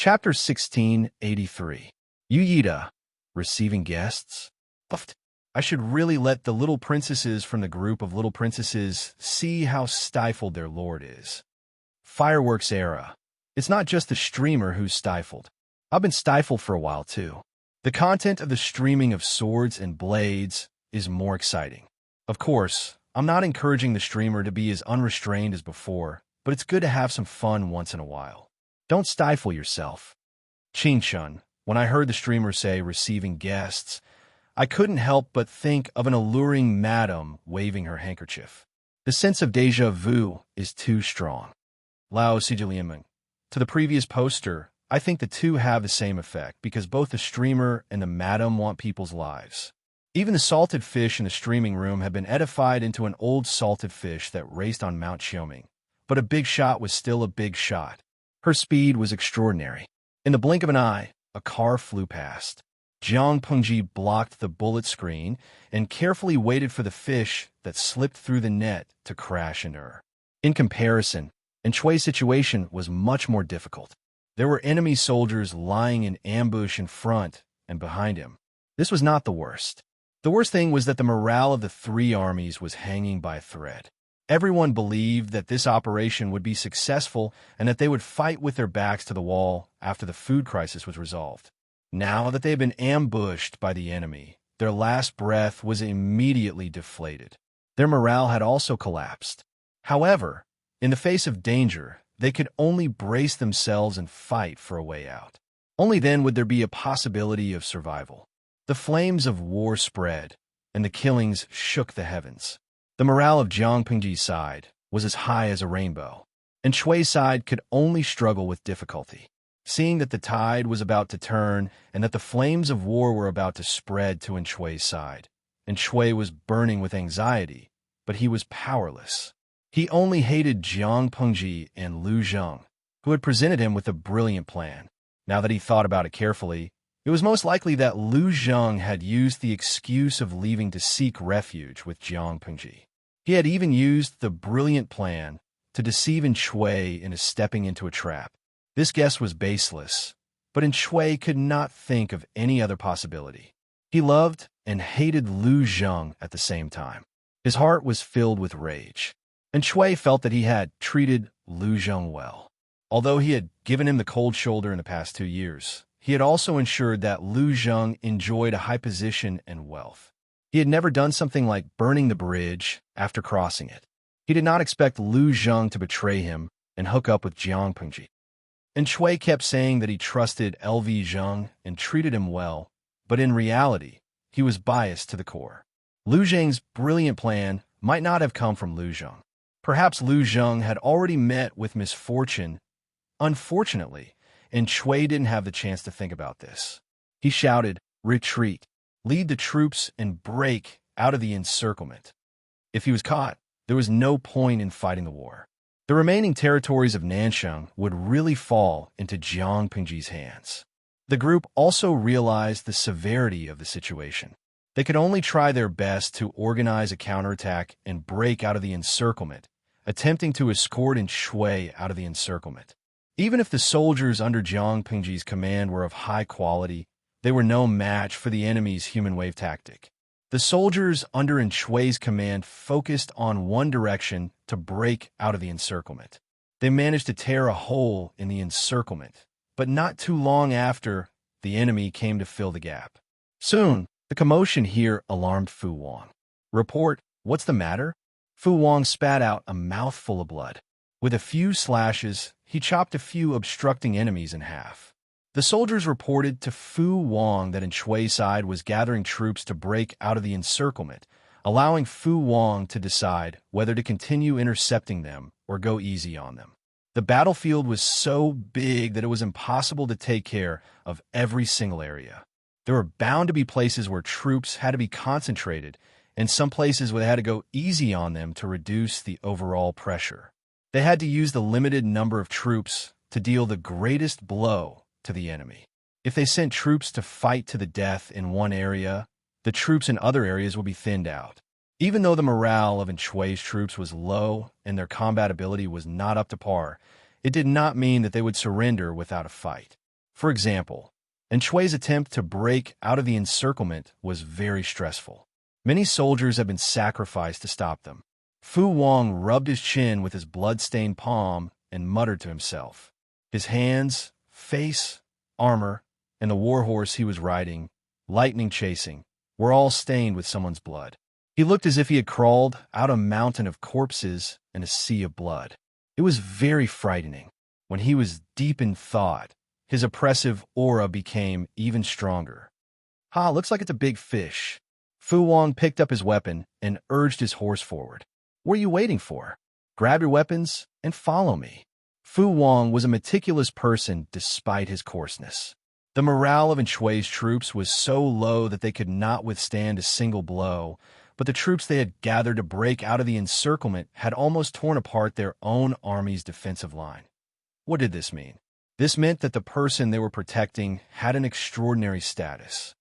Chapter 1683. Yuyita, Receiving Guests? I should really let the little princesses from the group of little princesses see how stifled their lord is. Fireworks era. It's not just the streamer who's stifled. I've been stifled for a while too. The content of the streaming of swords and blades is more exciting. Of course, I'm not encouraging the streamer to be as unrestrained as before, but it's good to have some fun once in a while. Don't stifle yourself. Ching-chun, when I heard the streamer say receiving guests, I couldn't help but think of an alluring madam waving her handkerchief. The sense of déjà vu is too strong. Lao Sijilianmeng. To the previous poster, I think the two have the same effect because both the streamer and the madam want people's lives. Even the salted fish in the streaming room had been edified into an old salted fish that raced on Mount Xiaoming. But a big shot was still a big shot. Her speed was extraordinary. In the blink of an eye, a car flew past. Jiang Pengji blocked the bullet screen and carefully waited for the fish that slipped through the net to crash into her. In comparison, Enchui's situation was much more difficult. There were enemy soldiers lying in ambush in front and behind him. This was not the worst. The worst thing was that the morale of the three armies was hanging by a thread. Everyone believed that this operation would be successful and that they would fight with their backs to the wall after the food crisis was resolved. Now that they had been ambushed by the enemy, their last breath was immediately deflated. Their morale had also collapsed. However, in the face of danger, they could only brace themselves and fight for a way out. Only then would there be a possibility of survival. The flames of war spread, and the killings shook the heavens. The morale of Jiang Pengji's side was as high as a rainbow, and Shui's side could only struggle with difficulty. Seeing that the tide was about to turn and that the flames of war were about to spread to Shui's side, and Shui was burning with anxiety, but he was powerless. He only hated Jiang Pengji and Lu Zheng, who had presented him with a brilliant plan. Now that he thought about it carefully, it was most likely that Lu Zheng had used the excuse of leaving to seek refuge with Jiang Pengji. He had even used the brilliant plan to deceive Shui into stepping into a trap. This guess was baseless, but Shui could not think of any other possibility. He loved and hated Lu Zheng at the same time. His heart was filled with rage, and Shui felt that he had treated Lu Zheng well. Although he had given him the cold shoulder in the past 2 years, he had also ensured that Lu Zheng enjoyed a high position and wealth. He had never done something like burning the bridge after crossing it. He did not expect Lu Zheng to betray him and hook up with Jiang Pengji. And Shui kept saying that he trusted LV Zheng and treated him well, but in reality, he was biased to the core. Lu Zheng's brilliant plan might not have come from Lu Zheng. Perhaps Lu Zheng had already met with misfortune. Unfortunately, and Shui didn't have the chance to think about this. He shouted, "Retreat! Lead the troops and break out of the encirclement." If he was caught, there was no point in fighting the war. The remaining territories of Nansheng would really fall into Jiang Pengji's hands. The group also realized the severity of the situation. They could only try their best to organize a counterattack and break out of the encirclement, attempting to escort Shui out of the encirclement. Even if the soldiers under Jiang Pengji's command were of high quality, they were no match for the enemy's human wave tactic. The soldiers under Shui's command focused on one direction to break out of the encirclement. They managed to tear a hole in the encirclement, but not too long after, the enemy came to fill the gap. Soon, the commotion here alarmed Fu Wang. "Report, what's the matter?" Fu Wang spat out a mouthful of blood. With a few slashes, he chopped a few obstructing enemies in half. The soldiers reported to Fu Wang that Shui's side was gathering troops to break out of the encirclement, allowing Fu Wang to decide whether to continue intercepting them or go easy on them. The battlefield was so big that it was impossible to take care of every single area. There were bound to be places where troops had to be concentrated, and some places where they had to go easy on them to reduce the overall pressure. They had to use the limited number of troops to deal the greatest blow to the enemy. If they sent troops to fight to the death in one area, the troops in other areas would be thinned out. Even though the morale of Shui's troops was low and their combat ability was not up to par, it did not mean that they would surrender without a fight. For example, Shui's attempt to break out of the encirclement was very stressful. Many soldiers had been sacrificed to stop them. Fu Wang rubbed his chin with his blood-stained palm and muttered to himself. His hands, face, armor, and the warhorse he was riding, lightning chasing, were all stained with someone's blood. He looked as if he had crawled out a mountain of corpses and a sea of blood. It was very frightening. When he was deep in thought, his oppressive aura became even stronger. "Ha, looks like it's a big fish." Fu Wang picked up his weapon and urged his horse forward. "What are you waiting for? Grab your weapons and follow me." Fu Wang was a meticulous person despite his coarseness. The morale of Shui's troops was so low that they could not withstand a single blow, but the troops they had gathered to break out of the encirclement had almost torn apart their own army's defensive line. What did this mean? This meant that the person they were protecting had an extraordinary status.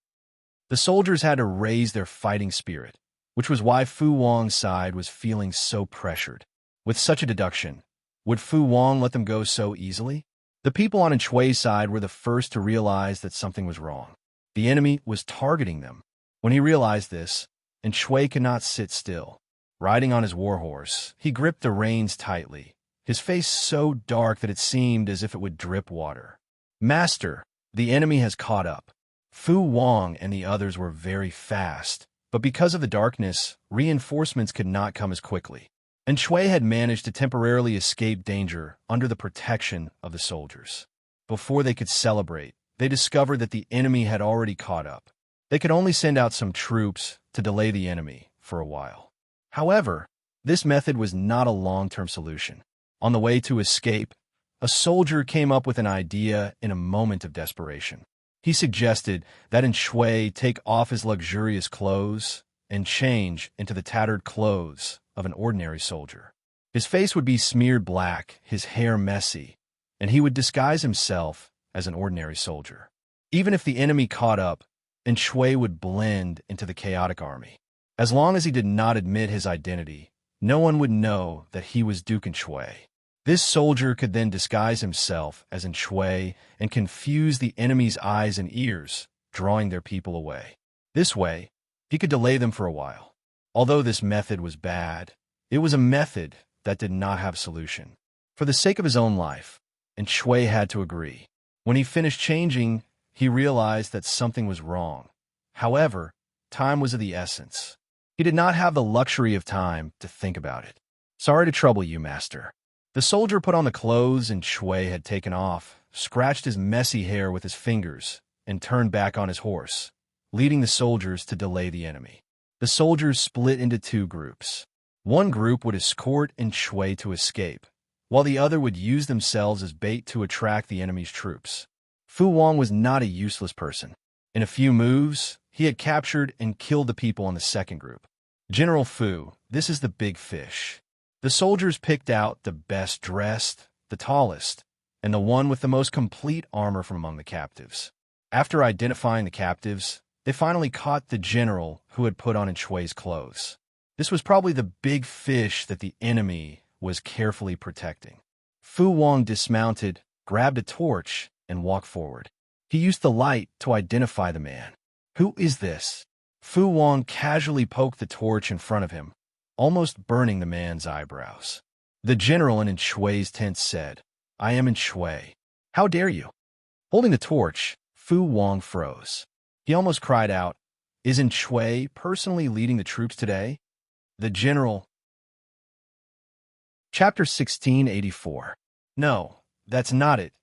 The soldiers had to raise their fighting spirit, which was why Fu Wang's side was feeling so pressured. With such a deduction, would Fu Wang let them go so easily? The people on Shui's side were the first to realize that something was wrong. The enemy was targeting them. When he realized this, Shui could not sit still. Riding on his warhorse, he gripped the reins tightly, his face so dark that it seemed as if it would drip water. "Master, the enemy has caught up." Fu Wang and the others were very fast, but because of the darkness, reinforcements could not come as quickly. Shui had managed to temporarily escape danger under the protection of the soldiers. Before they could celebrate, they discovered that the enemy had already caught up. They could only send out some troops to delay the enemy for a while. However, this method was not a long-term solution. On the way to escape, a soldier came up with an idea in a moment of desperation. He suggested that Shui take off his luxurious clothes and change into the tattered clothes of an ordinary soldier. His face would be smeared black, his hair messy, and he would disguise himself as an ordinary soldier. Even if the enemy caught up, Shui would blend into the chaotic army. As long as he did not admit his identity, no one would know that he was Duke Shui. This soldier could then disguise himself as Shui and confuse the enemy's eyes and ears, drawing their people away. This way, he could delay them for a while. Although this method was bad, it was a method that did not have a solution. For the sake of his own life, Shui had to agree. When he finished changing, he realized that something was wrong. However, time was of the essence. He did not have the luxury of time to think about it. "Sorry to trouble you, master." The soldier put on the clothes Shui had taken off, scratched his messy hair with his fingers, and turned back on his horse, leading the soldiers to delay the enemy. The soldiers split into two groups. One group would escort Shui to escape, while the other would use themselves as bait to attract the enemy's troops. Fu Wang was not a useless person. In a few moves, he had captured and killed the people in the second group. "General Fu, this is the big fish." The soldiers picked out the best dressed, the tallest, and the one with the most complete armor from among the captives. After identifying the captives, they finally caught the general who had put on Shui's clothes. This was probably the big fish that the enemy was carefully protecting. Fu Wang dismounted, grabbed a torch, and walked forward. He used the light to identify the man. "Who is this?" Fu Wang casually poked the torch in front of him, almost burning the man's eyebrows. The general in Shui's tent said, "I am Shui. How dare you?" Holding the torch, Fu Wang froze. He almost cried out, "Is Shui personally leading the troops today?" The general. Chapter 1684. "No, that's not it."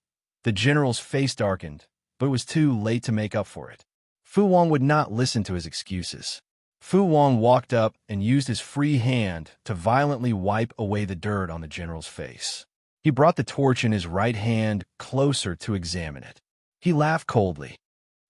The general's face darkened, but it was too late to make up for it. Fu Wang would not listen to his excuses. Fu Wang walked up and used his free hand to violently wipe away the dirt on the general's face. He brought the torch in his right hand closer to examine it. He laughed coldly.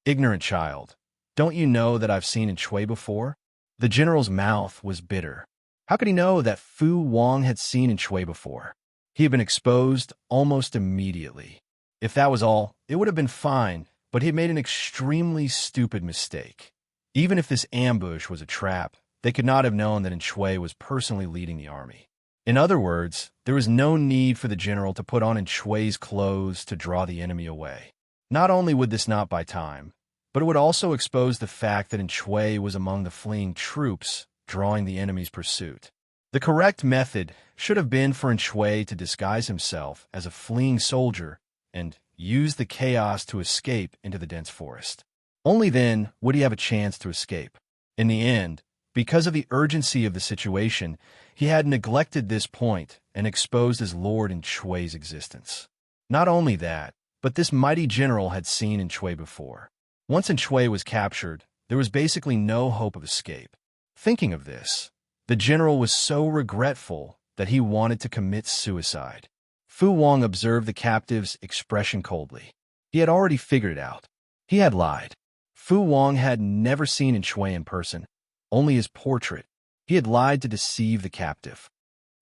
"Ignorant child, don't you know that I've seen Shui before?" The general's mouth was bitter. How could he know that Fu Wang had seen Shui before? He had been exposed almost immediately. If that was all, it would have been fine, but he had made an extremely stupid mistake. Even if this ambush was a trap, they could not have known that Shui was personally leading the army. In other words, there was no need for the general to put on Shui's clothes to draw the enemy away. Not only would this not buy time, but it would also expose the fact that Shui was among the fleeing troops drawing the enemy's pursuit. The correct method should have been for Shui to disguise himself as a fleeing soldier and use the chaos to escape into the dense forest. Only then would he have a chance to escape. In the end, because of the urgency of the situation, he had neglected this point and exposed his lord Shui's existence. Not only that, but this mighty general had seen Shui before. Once Shui was captured, there was basically no hope of escape. Thinking of this, the general was so regretful that he wanted to commit suicide. Fu Wang observed the captive's expression coldly. He had already figured it out. He had lied. Fu Wang had never seen Shui in person, only his portrait. He had lied to deceive the captive.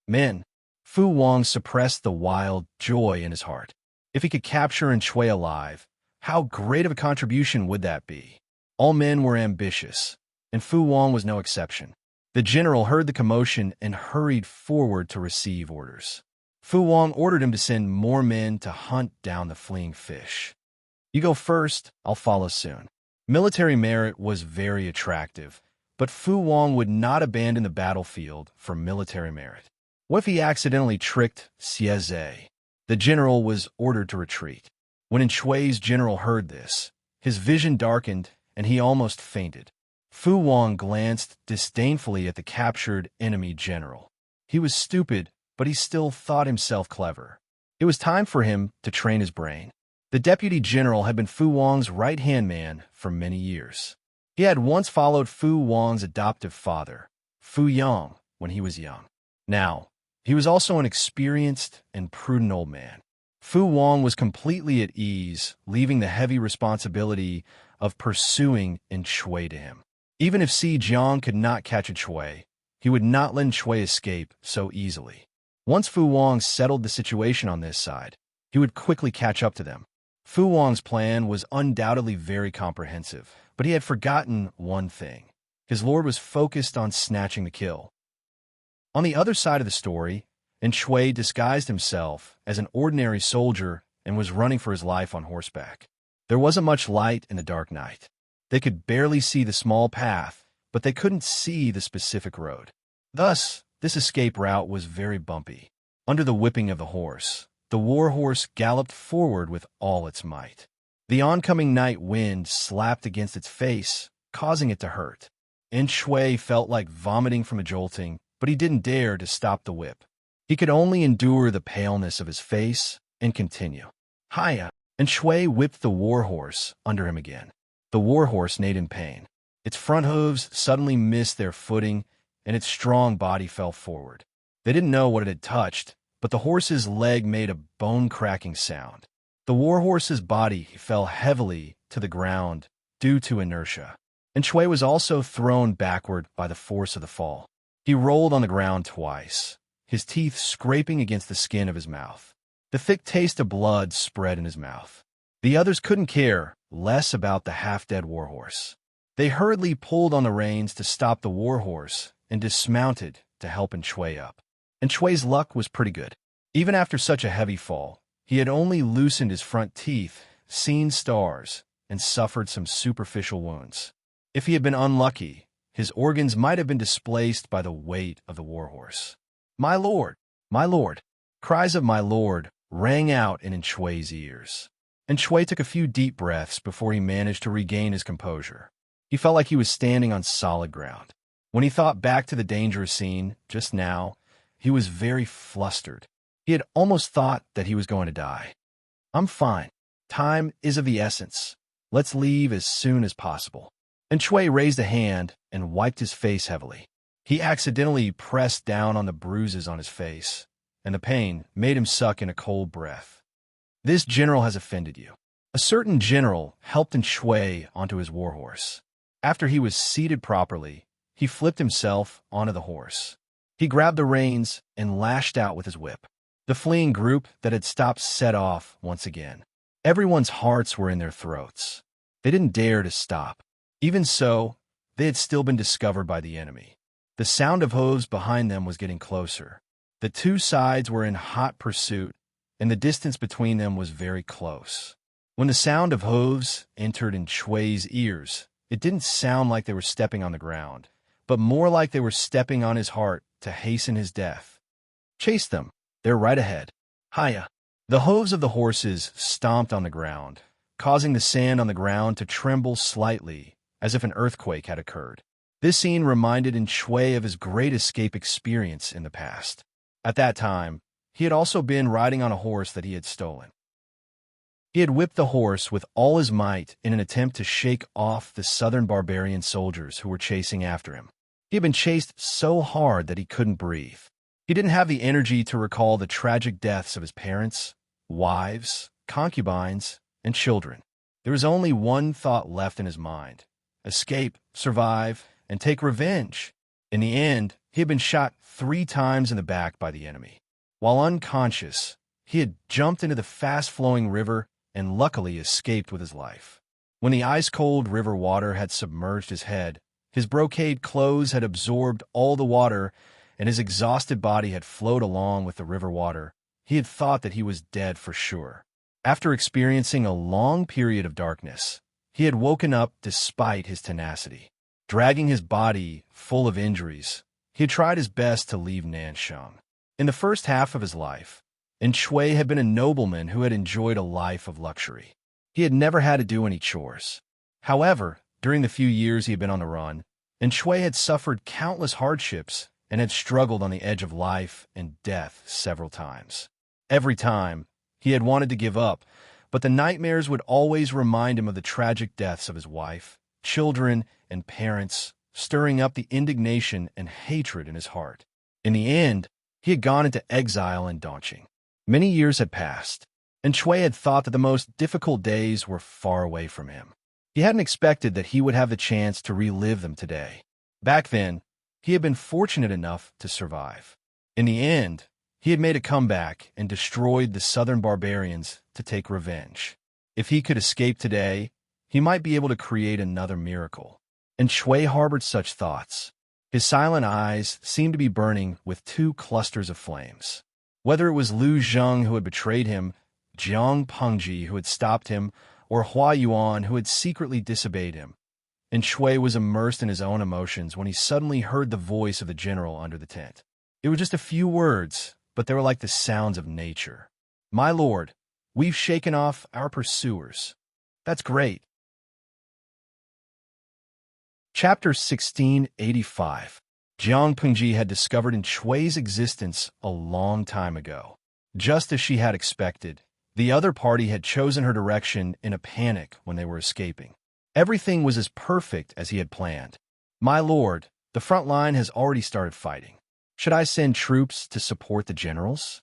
Men, Fu Wang suppressed the wild joy in his heart. If he could capture Shui alive, how great of a contribution would that be? All men were ambitious, and Fu Wang was no exception. The general heard the commotion and hurried forward to receive orders. Fu Wang ordered him to send more men to hunt down the fleeing fish. You go first, I'll follow soon. Military merit was very attractive, but Fu Wang would not abandon the battlefield for military merit. What if he accidentally tricked Xieze? The general was ordered to retreat. When Shui's general heard this, his vision darkened and he almost fainted. Fu Wang glanced disdainfully at the captured enemy general. He was stupid, but he still thought himself clever. It was time for him to train his brain. The deputy general had been Fu Wang's right-hand man for many years. He had once followed Fu Wang's adoptive father, Fu Yang, when he was young. Now, he was also an experienced and prudent old man. Fu Wang was completely at ease, leaving the heavy responsibility of pursuing Shui to him. Even if Si Jiang could not catch Shui, he would not let Shui escape so easily. Once Fu Wang settled the situation on this side, he would quickly catch up to them. Fu Wang's plan was undoubtedly very comprehensive, but he had forgotten one thing. His lord was focused on snatching the kill. On the other side of the story, Shui disguised himself as an ordinary soldier and was running for his life on horseback. There wasn't much light in the dark night. They could barely see the small path, but they couldn't see the specific road. Thus, this escape route was very bumpy. Under the whipping of the horse, the war horse galloped forward with all its might. The oncoming night wind slapped against its face, causing it to hurt. Shui felt like vomiting from a jolting, but he didn't dare to stop the whip. He could only endure the paleness of his face and continue. Hiya! Shui whipped the war horse under him again. The war horse neighed in pain. Its front hooves suddenly missed their footing, and its strong body fell forward. They didn't know what it had touched, but the horse's leg made a bone-cracking sound. The war horse's body fell heavily to the ground due to inertia. Shui was also thrown backward by the force of the fall. He rolled on the ground twice, his teeth scraping against the skin of his mouth. The thick taste of blood spread in his mouth. The others couldn't care less about the half-dead warhorse. They hurriedly pulled on the reins to stop the warhorse and dismounted to help Shui up. Shui's luck was pretty good. Even after such a heavy fall, he had only loosened his front teeth, seen stars, and suffered some superficial wounds. If he had been unlucky, his organs might have been displaced by the weight of the warhorse. My lord! My lord! Cries of my lord rang out in Shui's ears. Shui took a few deep breaths before he managed to regain his composure. He felt like he was standing on solid ground. When he thought back to the dangerous scene just now, he was very flustered. He had almost thought that he was going to die. I'm fine. Time is of the essence. Let's leave as soon as possible. Shui raised a hand and wiped his face heavily. He accidentally pressed down on the bruises on his face, and the pain made him suck in a cold breath. This general has offended you. A certain general helped Shui onto his warhorse. After he was seated properly, he flipped himself onto the horse. He grabbed the reins and lashed out with his whip. The fleeing group that had stopped set off once again. Everyone's hearts were in their throats. They didn't dare to stop. Even so, they had still been discovered by the enemy. The sound of hooves behind them was getting closer. The two sides were in hot pursuit, and the distance between them was very close. When the sound of hooves entered in Shui's ears, it didn't sound like they were stepping on the ground, but more like they were stepping on his heart to hasten his death. Chase them. They're right ahead. Hiya. The hooves of the horses stomped on the ground, causing the sand on the ground to tremble slightly, as if an earthquake had occurred. This scene reminded Shui of his great escape experience in the past. At that time, he had also been riding on a horse that he had stolen. He had whipped the horse with all his might in an attempt to shake off the southern barbarian soldiers who were chasing after him. He had been chased so hard that he couldn't breathe. He didn't have the energy to recall the tragic deaths of his parents, wives, concubines, and children. There was only one thought left in his mind: escape, survive, and take revenge. In the end, he had been shot 3 times in the back by the enemy. While unconscious, he had jumped into the fast-flowing river and luckily escaped with his life. When the ice-cold river water had submerged his head, his brocade clothes had absorbed all the water, and his exhausted body had flowed along with the river water. He had thought that he was dead for sure. After experiencing a long period of darkness, he had woken up despite his tenacity. Dragging his body full of injuries, he had tried his best to leave Nansheng. In the first half of his life, Shui had been a nobleman who had enjoyed a life of luxury. He had never had to do any chores. However, during the few years he had been on the run, Shui had suffered countless hardships and had struggled on the edge of life and death several times. Every time, he had wanted to give up, but the nightmares would always remind him of the tragic deaths of his wife, children, and parents, stirring up the indignation and hatred in his heart. In the end, he had gone into exile in Dongqing. Many years had passed, and Shui had thought that the most difficult days were far away from him. He hadn't expected that he would have the chance to relive them today. Back then, he had been fortunate enough to survive. In the end, he had made a comeback and destroyed the southern barbarians to take revenge. If he could escape today, he might be able to create another miracle. And Shui harbored such thoughts. His silent eyes seemed to be burning with 2 clusters of flames. Whether it was Lu Zheng who had betrayed him, Jiang Pengji who had stopped him, or Hua Yuan who had secretly disobeyed him, and Shui was immersed in his own emotions when he suddenly heard the voice of the general under the tent. It was just a few words, but they were like the sounds of nature. "My lord, we've shaken off our pursuers." "That's great." Chapter 1685. Jiang Pengji had discovered Shui's existence a long time ago. Just as she had expected, the other party had chosen her direction in a panic when they were escaping. Everything was as perfect as he had planned. "My lord, the front line has already started fighting. Should I send troops to support the generals?"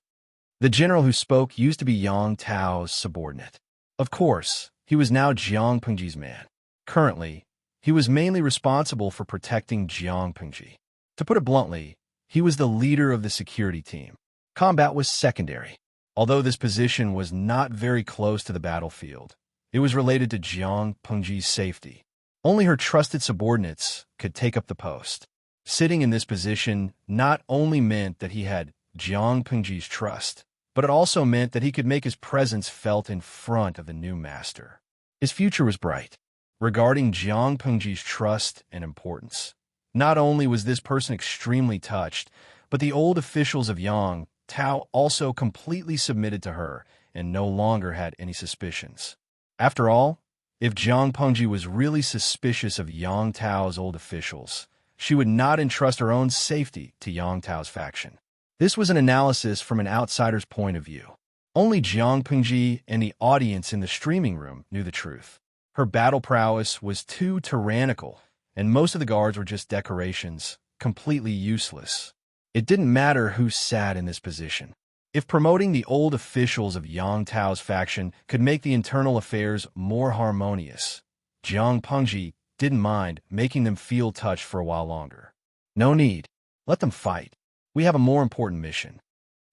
The general who spoke used to be Yang Tao's subordinate. Of course, he was now Jiang Pengji's man. Currently, he was mainly responsible for protecting Jiang Pengji. To put it bluntly, he was the leader of the security team. Combat was secondary. Although this position was not very close to the battlefield, it was related to Jiang Pengji's safety. Only her trusted subordinates could take up the post. Sitting in this position not only meant that he had Jiang Pengji's trust, but it also meant that he could make his presence felt in front of the new master. His future was bright. Regarding Jiang Pengji's trust and importance, not only was this person extremely touched, but the old officials of Yang Tao also completely submitted to her and no longer had any suspicions. After all, if Jiang Pengji was really suspicious of Yang Tao's old officials, she would not entrust her own safety to Yang Tao's faction. This was an analysis from an outsider's point of view. Only Jiang Pengji and the audience in the streaming room knew the truth. Her battle prowess was too tyrannical, and most of the guards were just decorations, completely useless. It didn't matter who sat in this position. If promoting the old officials of Yang Tao's faction could make the internal affairs more harmonious, Jiang Pengji didn't mind making them feel touched for a while longer. "No need. Let them fight. We have a more important mission."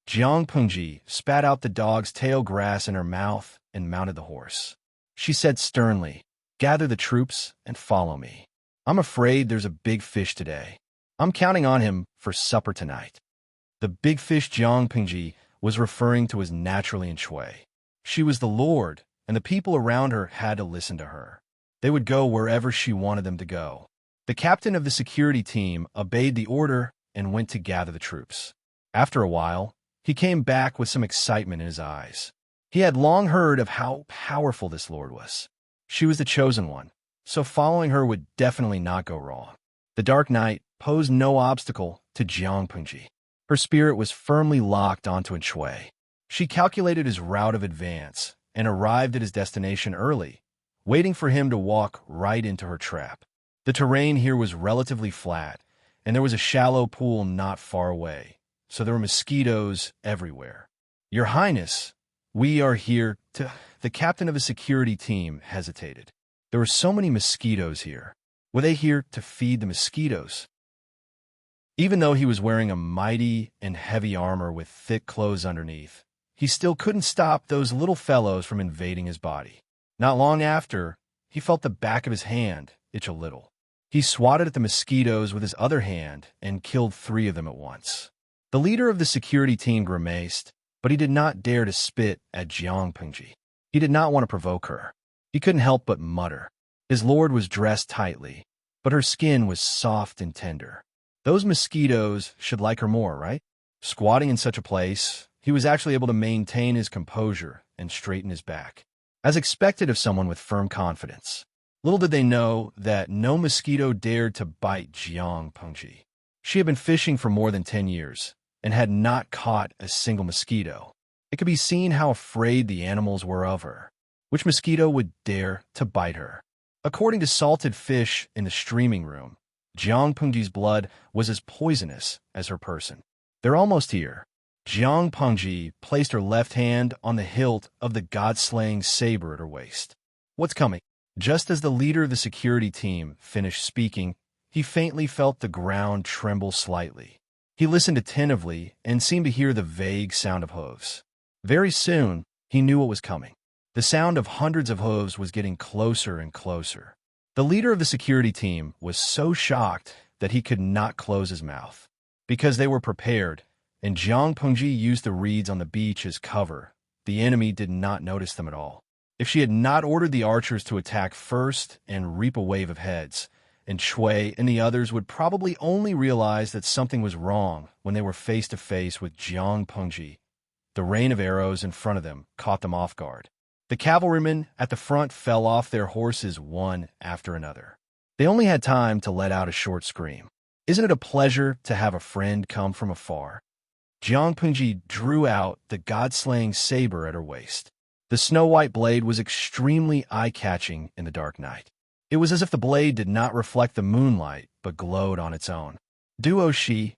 Jiang Pengji spat out the dog's tail grass in her mouth and mounted the horse. She said sternly, "Gather the troops and follow me. I'm afraid there's a big fish today. I'm counting on him for supper tonight." The big fish Jiang Pengji was referring to as naturally Shui. She was the lord, and the people around her had to listen to her. They would go wherever she wanted them to go. The captain of the security team obeyed the order and went to gather the troops. After a while, he came back with some excitement in his eyes. He had long heard of how powerful this lord was. She was the chosen one, so following her would definitely not go wrong. The dark night posed no obstacle to Jiang Pengji. Her spirit was firmly locked onto Shui. She calculated his route of advance and arrived at his destination early, waiting for him to walk right into her trap. The terrain here was relatively flat, and there was a shallow pool not far away, so there were mosquitoes everywhere. "Your Highness, we are here to—" The captain of a security team hesitated. There were so many mosquitoes here. Were they here to feed the mosquitoes? Even though he was wearing a mighty and heavy armor with thick clothes underneath, he still couldn't stop those little fellows from invading his body. Not long after, he felt the back of his hand itch a little. He swatted at the mosquitoes with his other hand and killed 3 of them at once. The leader of the security team grimaced, but he did not dare to spit at Jiang Pengji. He did not want to provoke her. He couldn't help but mutter. His lord was dressed tightly, but her skin was soft and tender. Those mosquitoes should like her more, right? Squatting in such a place, he was actually able to maintain his composure and straighten his back, as expected of someone with firm confidence. Little did they know that no mosquito dared to bite Jiang Pengji. She had been fishing for more than 10 years and had not caught a single mosquito. It could be seen how afraid the animals were of her. Which mosquito would dare to bite her? According to salted fish in the streaming room, Jiang Pengji's blood was as poisonous as her person. They're almost here. Jiang Pengji placed her left hand on the hilt of the god-slaying saber at her waist. What's coming? Just as the leader of the security team finished speaking, he faintly felt the ground tremble slightly. He listened attentively and seemed to hear the vague sound of hooves. Very soon, he knew what was coming. The sound of hundreds of hooves was getting closer and closer. The leader of the security team was so shocked that he could not close his mouth. Because they were prepared, and Jiang Pengji used the reeds on the beach as cover, the enemy did not notice them at all. If she had not ordered the archers to attack first and reap a wave of heads, and Shui and the others would probably only realize that something was wrong when they were face to face with Jiang Pengji. The rain of arrows in front of them caught them off guard. The cavalrymen at the front fell off their horses one after another. They only had time to let out a short scream. Isn't it a pleasure to have a friend come from afar? Jiang Pengji drew out the god-slaying saber at her waist. The snow-white blade was extremely eye-catching in the dark night. It was as if the blade did not reflect the moonlight, but glowed on its own. Duo Shi,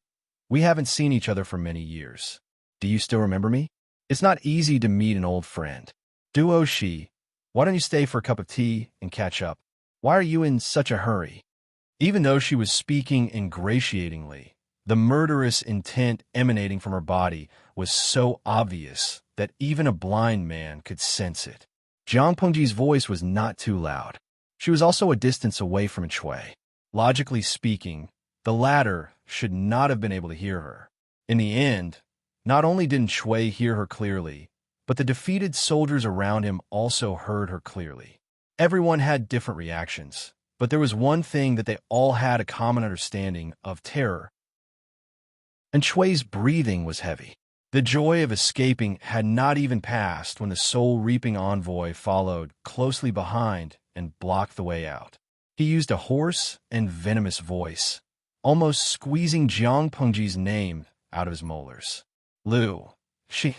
we haven't seen each other for many years. Do you still remember me? It's not easy to meet an old friend. Duo Shi, why don't you stay for a cup of tea and catch up? Why are you in such a hurry? Even though she was speaking ingratiatingly, the murderous intent emanating from her body was so obvious that even a blind man could sense it. Jiang Pengji's voice was not too loud. She was also a distance away from Shui. Logically speaking, the latter should not have been able to hear her. In the end, not only didn't Shui hear her clearly, but the defeated soldiers around him also heard her clearly. Everyone had different reactions, but there was one thing that they all had a common understanding of: terror. And Shui's breathing was heavy. The joy of escaping had not even passed when the soul-reaping envoy followed closely behind and blocked the way out. He used a hoarse and venomous voice, almost squeezing Jiang Pengji's name out of his molars. Lu, she...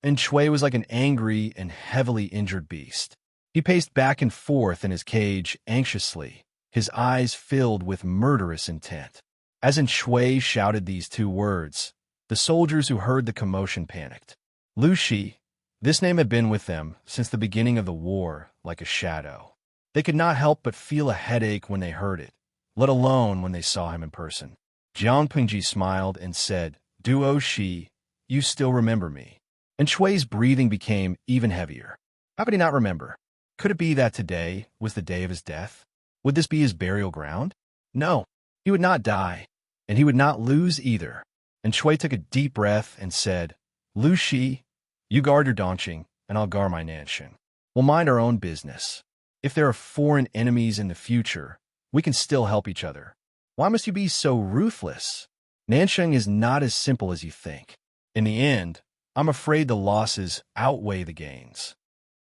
And Shui was like an angry and heavily injured beast. He paced back and forth in his cage anxiously, his eyes filled with murderous intent. As Shui shouted these 2 words, the soldiers who heard the commotion panicked. Lu Shi, this name had been with them since the beginning of the war like a shadow. They could not help but feel a headache when they heard it, let alone when they saw him in person. Jiang Pengji smiled and said, Duo Shi, you still remember me. And Shui's breathing became even heavier. How could he not remember? Could it be that today was the day of his death? Would this be his burial ground? No, he would not die, and he would not lose either. And Shui took a deep breath and said, Lu Shi, you guard your Dongqing, and I'll guard my Nanshan. We'll mind our own business. If there are foreign enemies in the future, we can still help each other. Why must you be so ruthless? Nansheng is not as simple as you think. In the end, I'm afraid the losses outweigh the gains."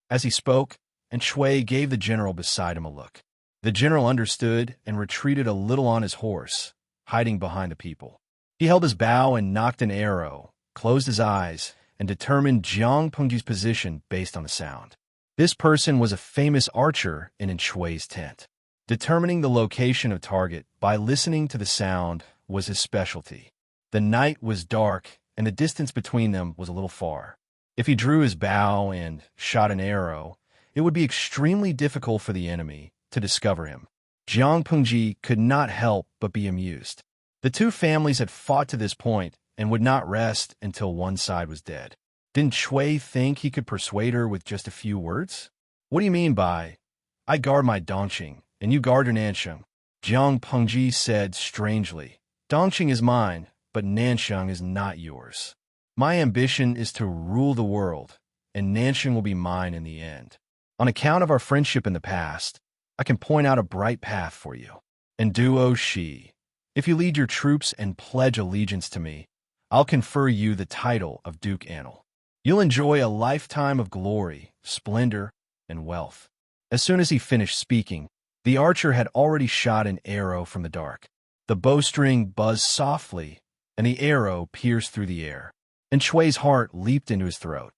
As he spoke, and Shui gave the general beside him a look. The general understood and retreated a little on his horse, hiding behind the people. He held his bow and knocked an arrow, closed his eyes, and determined Jiang Pengji's position based on the sound. This person was a famous archer in Shui's tent. Determining the location of target by listening to the sound was his specialty. The night was dark, and the distance between them was a little far. If he drew his bow and shot an arrow, it would be extremely difficult for the enemy to discover him. Jiang Pengji could not help but be amused. The two families had fought to this point and would not rest until one side was dead. Didn't Shui think he could persuade her with just a few words? "What do you mean by, 'I guard my Dongqing, and you guard your Nansheng'?" Jiang Pengji said strangely. "Dongqing is mine, but Nansheng is not yours. My ambition is to rule the world, and Nansheng will be mine in the end. On account of our friendship in the past, I can point out a bright path for you. And Duo Shi, if you lead your troops and pledge allegiance to me, I'll confer you the title of Duke Anil. You'll enjoy a lifetime of glory, splendor, and wealth." As soon as he finished speaking, the archer had already shot an arrow from the dark. The bowstring buzzed softly, and the arrow pierced through the air, and Shui's heart leaped into his throat.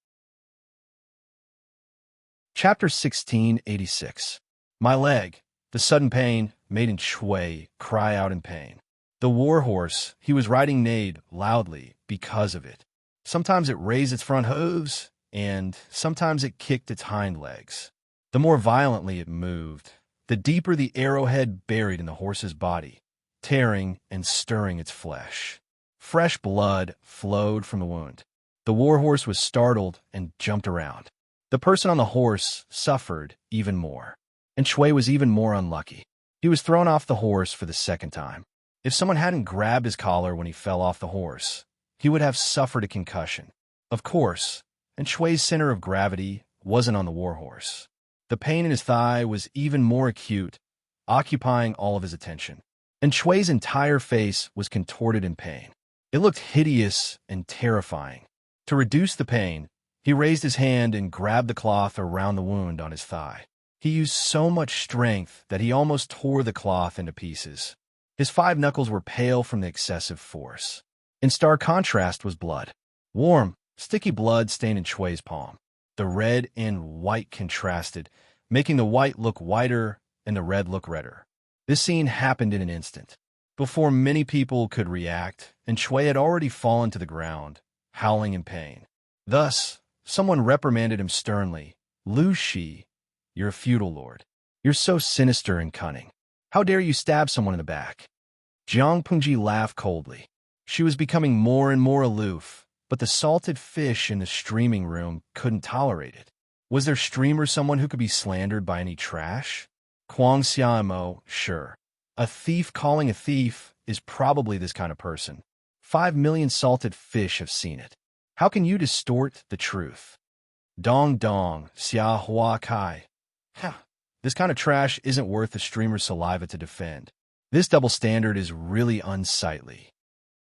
Chapter 1686. My leg. The sudden pain made Shui cry out in pain. The war horse he was riding neighed loudly because of it. Sometimes it raised its front hooves, and sometimes it kicked its hind legs. The more violently it moved, the deeper the arrowhead buried in the horse's body, tearing and stirring its flesh. Fresh blood flowed from the wound. The war horse was startled and jumped around. The person on the horse suffered even more, and Shui was even more unlucky. He was thrown off the horse for the second time. If someone hadn't grabbed his collar when he fell off the horse, he would have suffered a concussion. Of course, and Shui's center of gravity wasn't on the war horse. The pain in his thigh was even more acute, occupying all of his attention. And Shui's entire face was contorted in pain. It looked hideous and terrifying. To reduce the pain, he raised his hand and grabbed the cloth around the wound on his thigh. He used so much strength that he almost tore the cloth into pieces. His 5 knuckles were pale from the excessive force. In stark contrast was blood. Warm, sticky blood stained in Shui's palm. The red and white contrasted, making the white look whiter and the red look redder. This scene happened in an instant. Before many people could react, and Shui had already fallen to the ground, howling in pain. Thus, someone reprimanded him sternly. "Lu Shi, you're a feudal lord. You're so sinister and cunning. How dare you stab someone in the back?" Jiang Pengji laughed coldly. She was becoming more and more aloof, but the salted fish in the streaming room couldn't tolerate it. Was there streamer someone who could be slandered by any trash? Kuang Xiaomo, sure. A thief calling a thief is probably this kind of person. 5 million salted fish have seen it. How can you distort the truth? Dong dong, xia hua kai. This kind of trash isn't worth the streamer's saliva to defend. This double standard is really unsightly.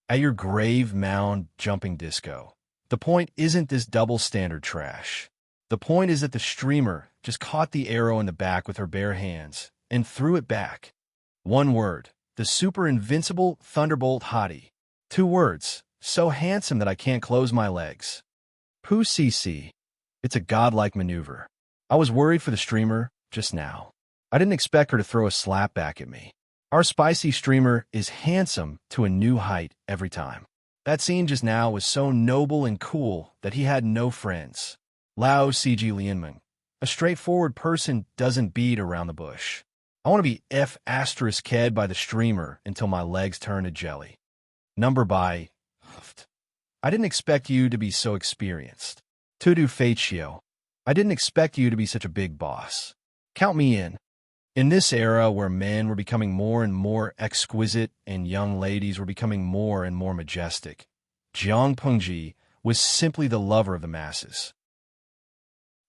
At your grave mound jumping disco, the point isn't this double standard trash. The point is that the streamer just caught the arrow in the back with her bare hands and threw it back. One word, the super invincible thunderbolt hottie. 2 words, so handsome that I can't close my legs. Poo cc. It's a godlike maneuver. I was worried for the streamer just now. I didn't expect her to throw a slap back at me. Our spicy streamer is handsome to a new height every time. That scene just now was so noble and cool that he had no friends. Lao Cg Lianmeng. A straightforward person doesn't beat around the bush. I want to be F***ed by the streamer until my legs turn to jelly. Number by Huffed. I didn't expect you to be so experienced. Tudu Faccio. I didn't expect you to be such a big boss. Count me in. In this era where men were becoming more and more exquisite and young ladies were becoming more and more majestic, Jiang Pengji was simply the lover of the masses.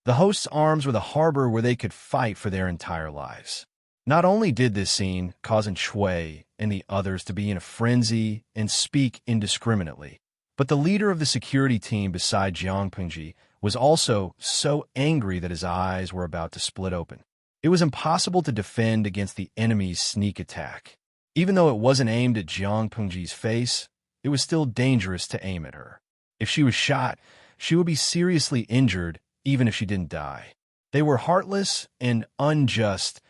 The host's arms were the harbor where they could fight for their entire lives. Not only did this scene cause Shui and the others to be in a frenzy and speak indiscriminately, but the leader of the security team beside Jiang Pengji was also so angry that his eyes were about to split open. It was impossible to defend against the enemy's sneak attack. Even though it wasn't aimed at Jiang Pengji's face, it was still dangerous to aim at her. If she was shot, she would be seriously injured even if she didn't die. They were heartless and unjust,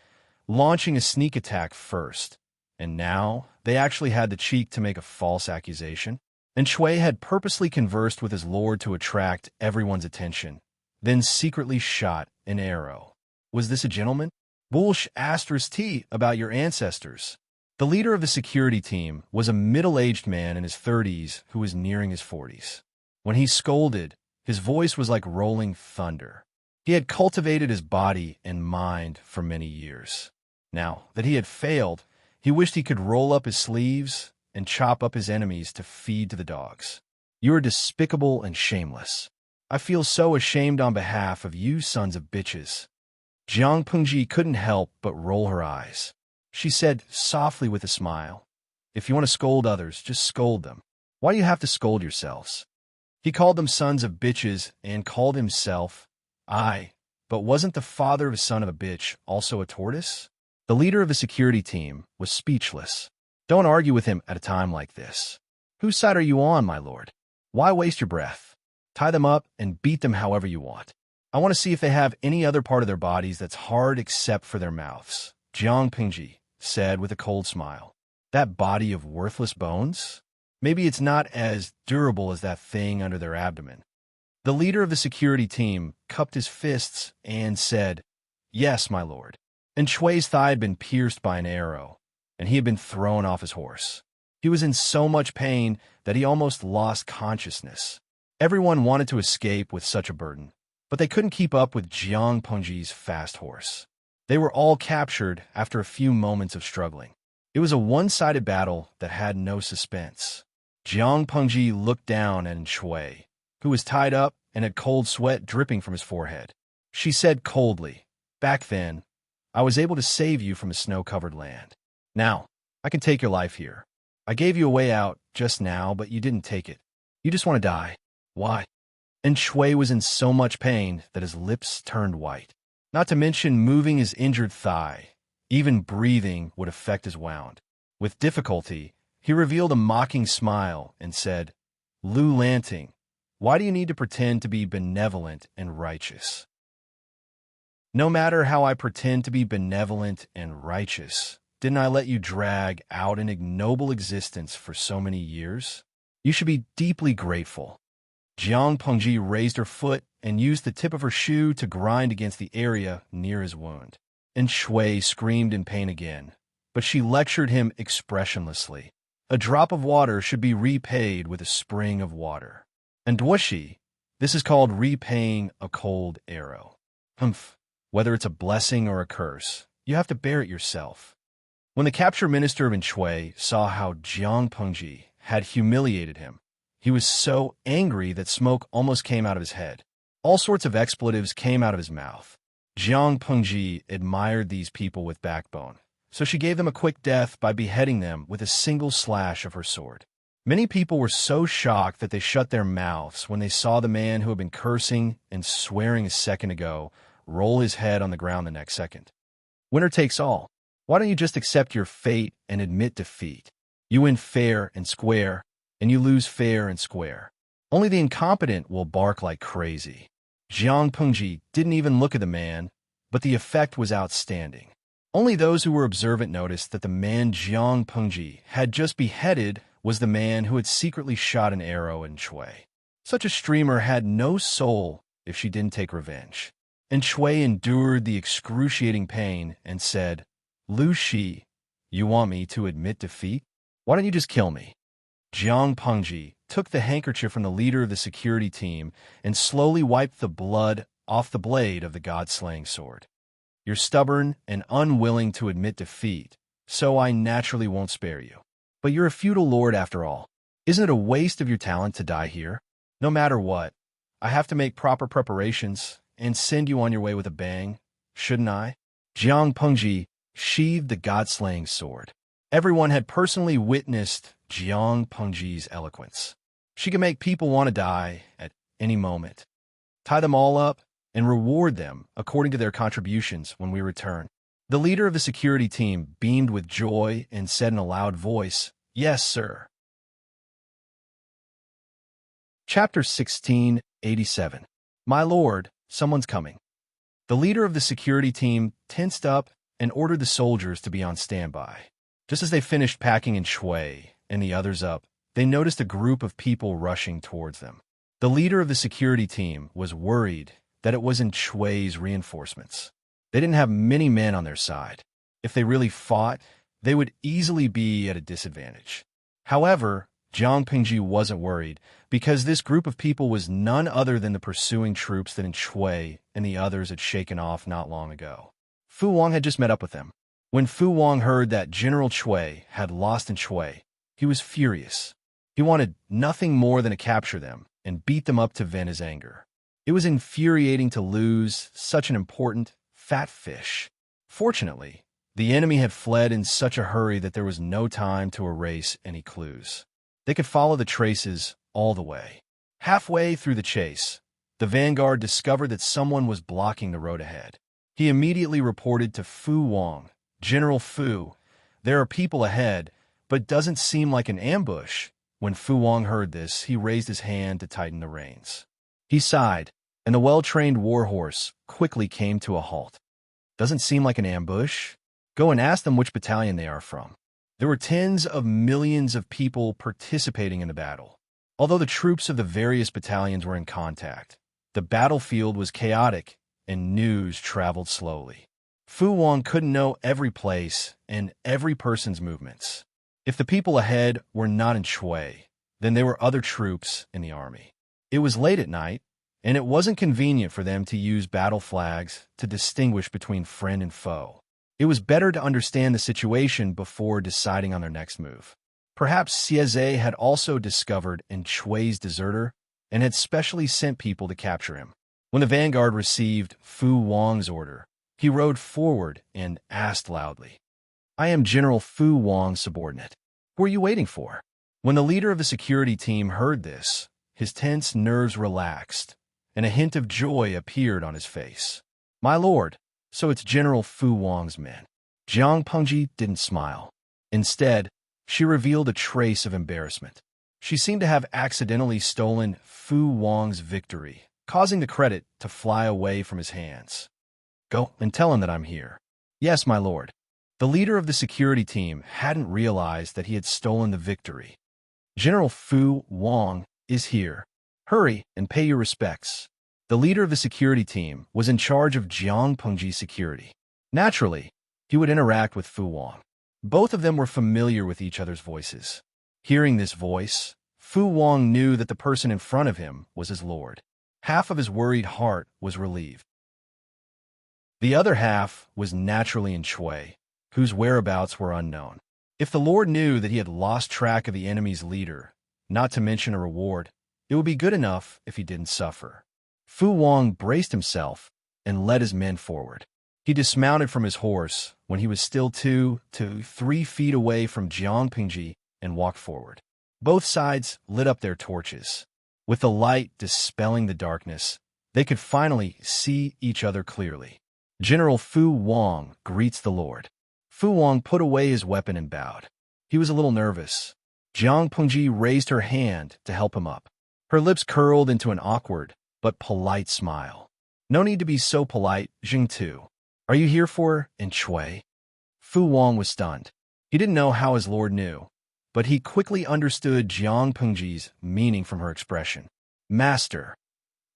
launching a sneak attack first, and now they actually had the cheek to make a false accusation. And Shui had purposely conversed with his lord to attract everyone's attention, then secretly shot an arrow. Was this a gentleman? Bulsh asterisk T about your ancestors. The leader of the security team was a middle-aged man in his 30s who was nearing his 40s. When he scolded, his voice was like rolling thunder. He had cultivated his body and mind for many years. Now that he had failed, he wished he could roll up his sleeves and chop up his enemies to feed to the dogs. You are despicable and shameless. I feel so ashamed on behalf of you sons of bitches. Jiang Pengji couldn't help but roll her eyes. She said softly with a smile, "If you want to scold others, just scold them. Why do you have to scold yourselves?" He called them sons of bitches and called himself, but wasn't the father of a son of a bitch also a tortoise? The leader of the security team was speechless. Don't argue with him at a time like this. Whose side are you on, my lord? Why waste your breath? Tie them up and beat them however you want. I want to see if they have any other part of their bodies that's hard except for their mouths, Jiang Pengji said with a cold smile. That body of worthless bones? Maybe it's not as durable as that thing under their abdomen. The leader of the security team cupped his fists and said, "Yes, my lord." And Shui's thigh had been pierced by an arrow, and he had been thrown off his horse. He was in so much pain that he almost lost consciousness. Everyone wanted to escape with such a burden, but they couldn't keep up with Jiang Pengji's fast horse. They were all captured after a few moments of struggling. It was a one-sided battle that had no suspense. Jiang Pengji looked down at Shui, who was tied up and had cold sweat dripping from his forehead. She said coldly, "Back then, I was able to save you from a snow-covered land. Now, I can take your life here. I gave you a way out just now, but you didn't take it. You just want to die. Why?" And Shui was in so much pain that his lips turned white. Not to mention moving his injured thigh. Even breathing would affect his wound. With difficulty, he revealed a mocking smile and said, "Lu Lanting, why do you need to pretend to be benevolent and righteous?" No matter how I pretend to be benevolent and righteous, didn't I let you drag out an ignoble existence for so many years? You should be deeply grateful. Jiang Pengji raised her foot and used the tip of her shoe to grind against the area near his wound. And Shui screamed in pain again, but she lectured him expressionlessly. A drop of water should be repaid with a spring of water. And Dwashi, this is called repaying a cold arrow. Humph. Whether it's a blessing or a curse, you have to bear it yourself. When the capture minister of Shui saw how Jiang Pengji had humiliated him, he was so angry that smoke almost came out of his head. All sorts of expletives came out of his mouth. Jiang Pengji admired these people with backbone, so she gave them a quick death by beheading them with a single slash of her sword. Many people were so shocked that they shut their mouths when they saw the man who had been cursing and swearing a second ago roll his head on the ground the next second. Winner takes all. Why don't you just accept your fate and admit defeat? You win fair and square, and you lose fair and square. Only the incompetent will bark like crazy. Jiang Pengji didn't even look at the man, but the effect was outstanding. Only those who were observant noticed that the man Jiang Pengji had just beheaded was the man who had secretly shot an arrow in Shui. Such a streamer had no soul if she didn't take revenge. And Shui endured the excruciating pain and said, "Lu Shi, you want me to admit defeat? Why don't you just kill me?" Jiang Pengji took the handkerchief from the leader of the security team and slowly wiped the blood off the blade of the god-slaying sword. "You're stubborn and unwilling to admit defeat, so I naturally won't spare you. But you're a feudal lord after all. Isn't it a waste of your talent to die here? No matter what, I have to make proper preparations, and send you on your way with a bang, shouldn't I? Jiang Pengji sheathed the god-slaying sword. Everyone had personally witnessed Jiang Pengji's eloquence. She could make people want to die at any moment. Tie them all up and reward them according to their contributions when we return. The leader of the security team beamed with joy and said in a loud voice, "Yes, sir." Chapter 1687. My lord, someone's coming. The leader of the security team tensed up and ordered the soldiers to be on standby. Just as they finished packing in Shui and the others up, they noticed a group of people rushing towards them. The leader of the security team was worried that it was in Shui's reinforcements. They didn't have many men on their side. If they really fought, they would easily be at a disadvantage. However, Jiang Pengji wasn't worried because this group of people was none other than the pursuing troops that Shui and the others had shaken off not long ago. Fu Wang had just met up with them. When Fu Wang heard that General Shui had lost in Shui, he was furious. He wanted nothing more than to capture them and beat them up to vent his anger. It was infuriating to lose such an important, fat fish. Fortunately, the enemy had fled in such a hurry that there was no time to erase any clues. They could follow the traces all the way. Halfway through the chase, the vanguard discovered that someone was blocking the road ahead. He immediately reported to Fu Wang, "General Fu, there are people ahead, but doesn't seem like an ambush." When Fu Wang heard this, he raised his hand to tighten the reins. He sighed, and the well-trained warhorse quickly came to a halt. "Doesn't seem like an ambush? Go and ask them which battalion they are from." There were tens of millions of people participating in the battle. Although the troops of the various battalions were in contact, the battlefield was chaotic and news traveled slowly. Fu Wang couldn't know every place and every person's movements. If the people ahead were not in Shui, then there were other troops in the army. It was late at night, and it wasn't convenient for them to use battle flags to distinguish between friend and foe. It was better to understand the situation before deciding on their next move. Perhaps Xieze had also discovered Shui's deserter and had specially sent people to capture him. When the vanguard received Fu Wang's order, he rode forward and asked loudly, "I am General Fu Wang's subordinate. Who are you waiting for?" When the leader of the security team heard this, his tense nerves relaxed, and a hint of joy appeared on his face. "My lord, so it's General Fu Wang's men." Jiang Pengji didn't smile. Instead, she revealed a trace of embarrassment. She seemed to have accidentally stolen Fu Wang's victory, causing the credit to fly away from his hands. "Go and tell him that I'm here." "Yes, my lord." The leader of the security team hadn't realized that he had stolen the victory. "General Fu Wang is here. Hurry and pay your respects." The leader of the security team was in charge of Jiang Pengji's security. Naturally, he would interact with Fu Wang. Both of them were familiar with each other's voices. Hearing this voice, Fu Wang knew that the person in front of him was his lord. Half of his worried heart was relieved. The other half was naturally in Shui, whose whereabouts were unknown. If the lord knew that he had lost track of the enemy's leader, not to mention a reward, it would be good enough if he didn't suffer. Fu Wang braced himself and led his men forward. He dismounted from his horse when he was still 2 to 3 feet away from Jiang Pengji and walked forward. Both sides lit up their torches. With the light dispelling the darkness, they could finally see each other clearly. "General Fu Wang greets the lord." Fu Wang put away his weapon and bowed. He was a little nervous. Jiang Pengji raised her hand to help him up. Her lips curled into an awkward but polite smile. "No need to be so polite, Jing Tu. Are you here for Shui?" Fu Wang was stunned. He didn't know how his lord knew, but he quickly understood Jiang Pengji's meaning from her expression. "Master,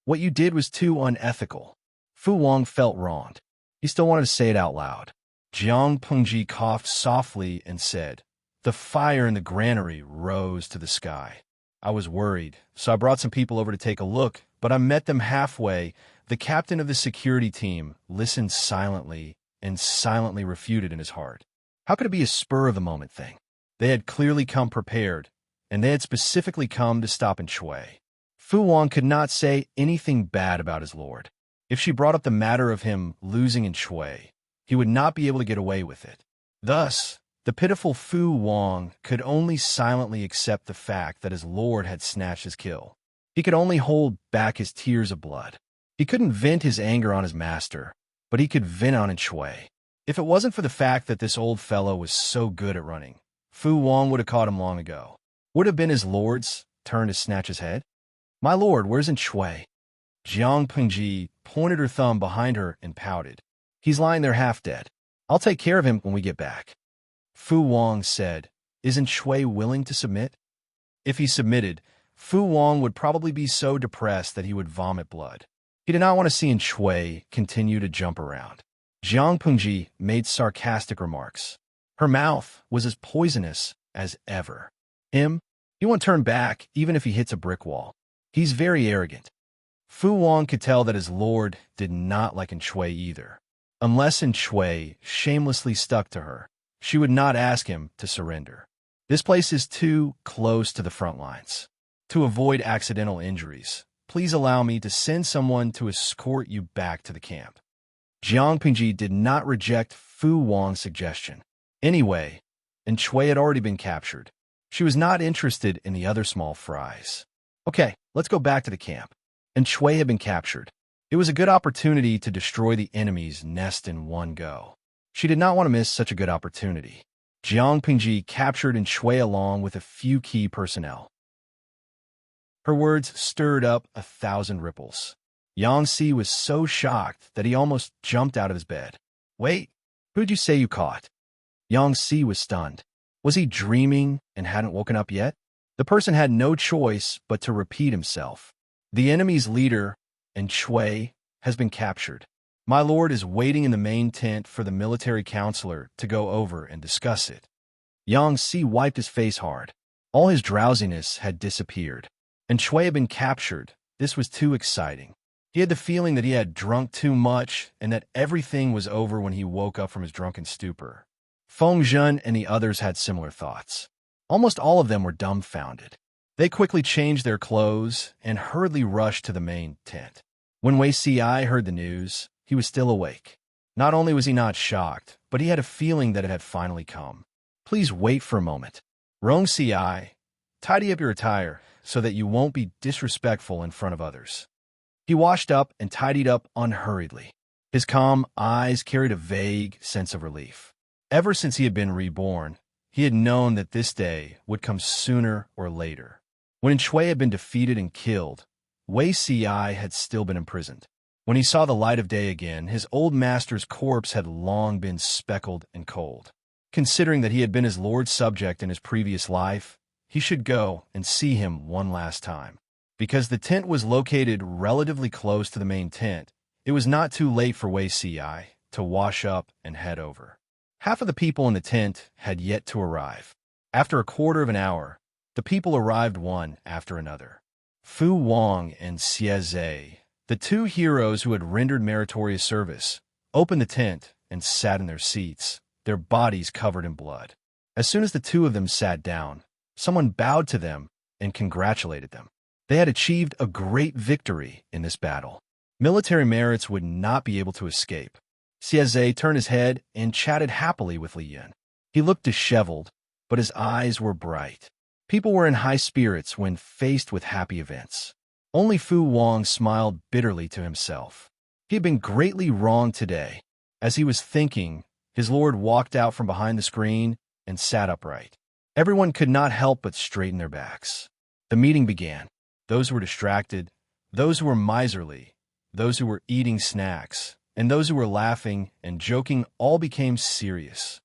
what you did was too unethical." Fu Wang felt wronged. He still wanted to say it out loud. Jiang Pengji coughed softly and said, "The fire in the granary rose to the sky. I was worried, so I brought some people over to take a look, but I met them halfway." The captain of the security team listened silently and silently refuted in his heart. How could it be a spur-of-the-moment thing? They had clearly come prepared, and they had specifically come to stop Shui. Fu Wang could not say anything bad about his lord. If she brought up the matter of him losing in Shui, he would not be able to get away with it. Thus, the pitiful Fu Wang could only silently accept the fact that his lord had snatched his kill. He could only hold back his tears of blood. He couldn't vent his anger on his master, but he could vent on Shui. If it wasn't for the fact that this old fellow was so good at running, Fu Wang would have caught him long ago. Would have been his lord's turn to snatch his head? "My lord, where's Shui?" Jiang Pingji pointed her thumb behind her and pouted. "He's lying there half dead. I'll take care of him when we get back." Fu Wang said, "Isn't Shui willing to submit?" If he submitted, Fu Wang would probably be so depressed that he would vomit blood. He did not want to see Shui continue to jump around. Jiang Pingji made sarcastic remarks. Her mouth was as poisonous as ever. He won't turn back even if he hits a brick wall. He's very arrogant. Fu Wang could tell that his lord did not like Shui either. Unless Shui shamelessly stuck to her, she would not ask him to surrender. This place is too close to the front lines. To avoid accidental injuries, please allow me to send someone to escort you back to the camp. Jiang Pingji did not reject Fu Wang's suggestion. Anyway, Shui had already been captured. She was not interested in the other small fries. Okay, let's go back to the camp. Shui had been captured. It was a good opportunity to destroy the enemy's nest in one go. She did not want to miss such a good opportunity. Jiang Pingji captured Shui along with a few key personnel. Her words stirred up 1,000 ripples. Yang Si was so shocked that he almost jumped out of his bed. "Wait, who'd you say you caught?" Yang Si was stunned. Was he dreaming and hadn't woken up yet? The person had no choice but to repeat himself. "The enemy's leader, Shui, has been captured. My lord is waiting in the main tent for the military counselor to go over and discuss it." Yang Si wiped his face hard. All his drowsiness had disappeared. Shui had been captured. This was too exciting. He had the feeling that he had drunk too much and that everything was over when he woke up from his drunken stupor. Feng Zhen and the others had similar thoughts. Almost all of them were dumbfounded. They quickly changed their clothes and hurriedly rushed to the main tent. When Wei Si heard the news, he was still awake. Not only was he not shocked, but he had a feeling that it had finally come. "Please wait for a moment. Rong Si, tidy up your attire so that you won't be disrespectful in front of others." He washed up and tidied up unhurriedly. His calm eyes carried a vague sense of relief. Ever since he had been reborn, he had known that this day would come sooner or later. When Shui had been defeated and killed, Wei Si had still been imprisoned. When he saw the light of day again, his old master's corpse had long been speckled and cold. Considering that he had been his lord's subject in his previous life, he should go and see him one last time. Because the tent was located relatively close to the main tent, it was not too late for Wei Si to wash up and head over. Half of the people in the tent had yet to arrive. After a quarter of an hour, the people arrived one after another. Fu Wang and Xie Zhe, the two heroes who had rendered meritorious service, opened the tent and sat in their seats, their bodies covered in blood. As soon as the two of them sat down, someone bowed to them and congratulated them. They had achieved a great victory in this battle. Military merits would not be able to escape. Xie Zhe turned his head and chatted happily with Li Yan. He looked disheveled, but his eyes were bright. People were in high spirits when faced with happy events. Only Fu Wang smiled bitterly to himself. He had been greatly wronged today. As he was thinking, his lord walked out from behind the screen and sat upright. Everyone could not help but straighten their backs. The meeting began. Those who were distracted, those who were miserly, those who were eating snacks, and those who were laughing and joking all became serious.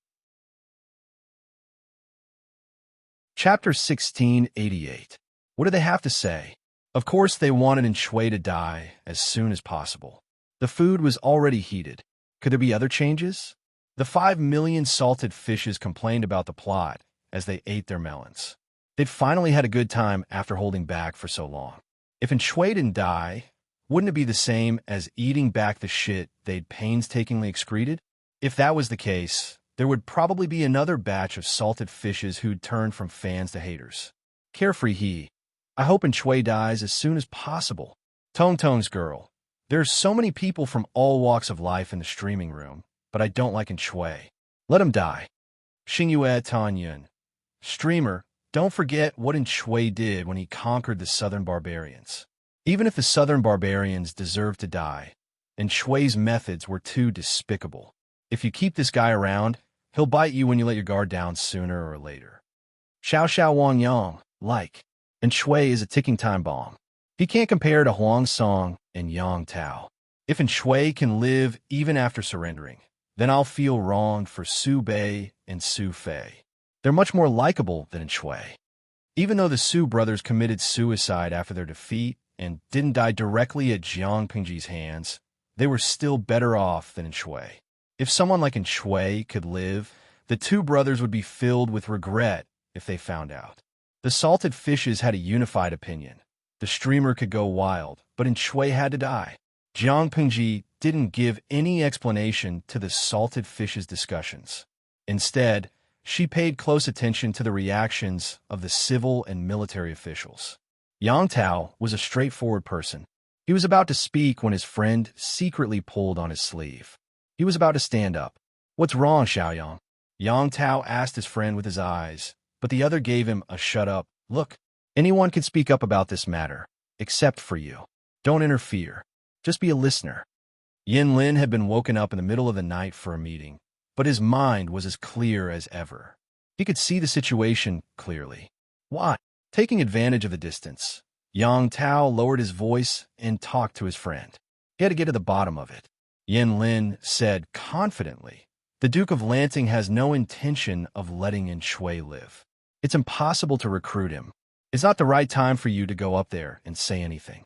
Chapter 1688. What did they have to say? Of course they wanted Shui to die as soon as possible. The food was already heated. Could there be other changes? The 5 million salted fishes complained about the plot as they ate their melons. They'd finally had a good time after holding back for so long. If Shui didn't die, wouldn't it be the same as eating back the shit they'd painstakingly excreted? If that was the case, there would probably be another batch of salted fishes who'd turn from fans to haters. Carefree he. I hope Shui dies as soon as possible. Tong Tong's girl. There are so many people from all walks of life in the streaming room, but I don't like Shui. Let him die. Xingyue Tanyun. Streamer, don't forget what Shui did when he conquered the southern barbarians. Even if the southern barbarians deserve to die, Shui's methods were too despicable. If you keep this guy around, he'll bite you when you let your guard down sooner or later. Xiao Xiao Wang Yang, like. Shui is a ticking time bomb. He can't compare to Huang Song and Yang Tao. If Shui can live even after surrendering, then I'll feel wrong for Su Bei and Su Fei. They're much more likable than Shui. Even though the Su brothers committed suicide after their defeat and didn't die directly at Jiang Pingji's hands, they were still better off than Shui. If someone like Shui could live, the two brothers would be filled with regret if they found out. The salted fishes had a unified opinion. The streamer could go wild, but Shui had to die. Jiang Pingji didn't give any explanation to the salted fishes discussions. Instead, she paid close attention to the reactions of the civil and military officials. Yang Tao was a straightforward person. He was about to speak when his friend secretly pulled on his sleeve. He was about to stand up. "What's wrong, Xiaoyang?" Yang Tao asked his friend with his eyes, but the other gave him a shut up look. "Anyone can speak up about this matter, except for you. Don't interfere. Just be a listener." Yin Lin had been woken up in the middle of the night for a meeting, but his mind was as clear as ever. He could see the situation clearly. Why? Taking advantage of the distance, Yang Tao lowered his voice and talked to his friend. He had to get to the bottom of it. Yin Lin said confidently, "The Duke of Lanting has no intention of letting Shui live. It's impossible to recruit him. It's not the right time for you to go up there and say anything."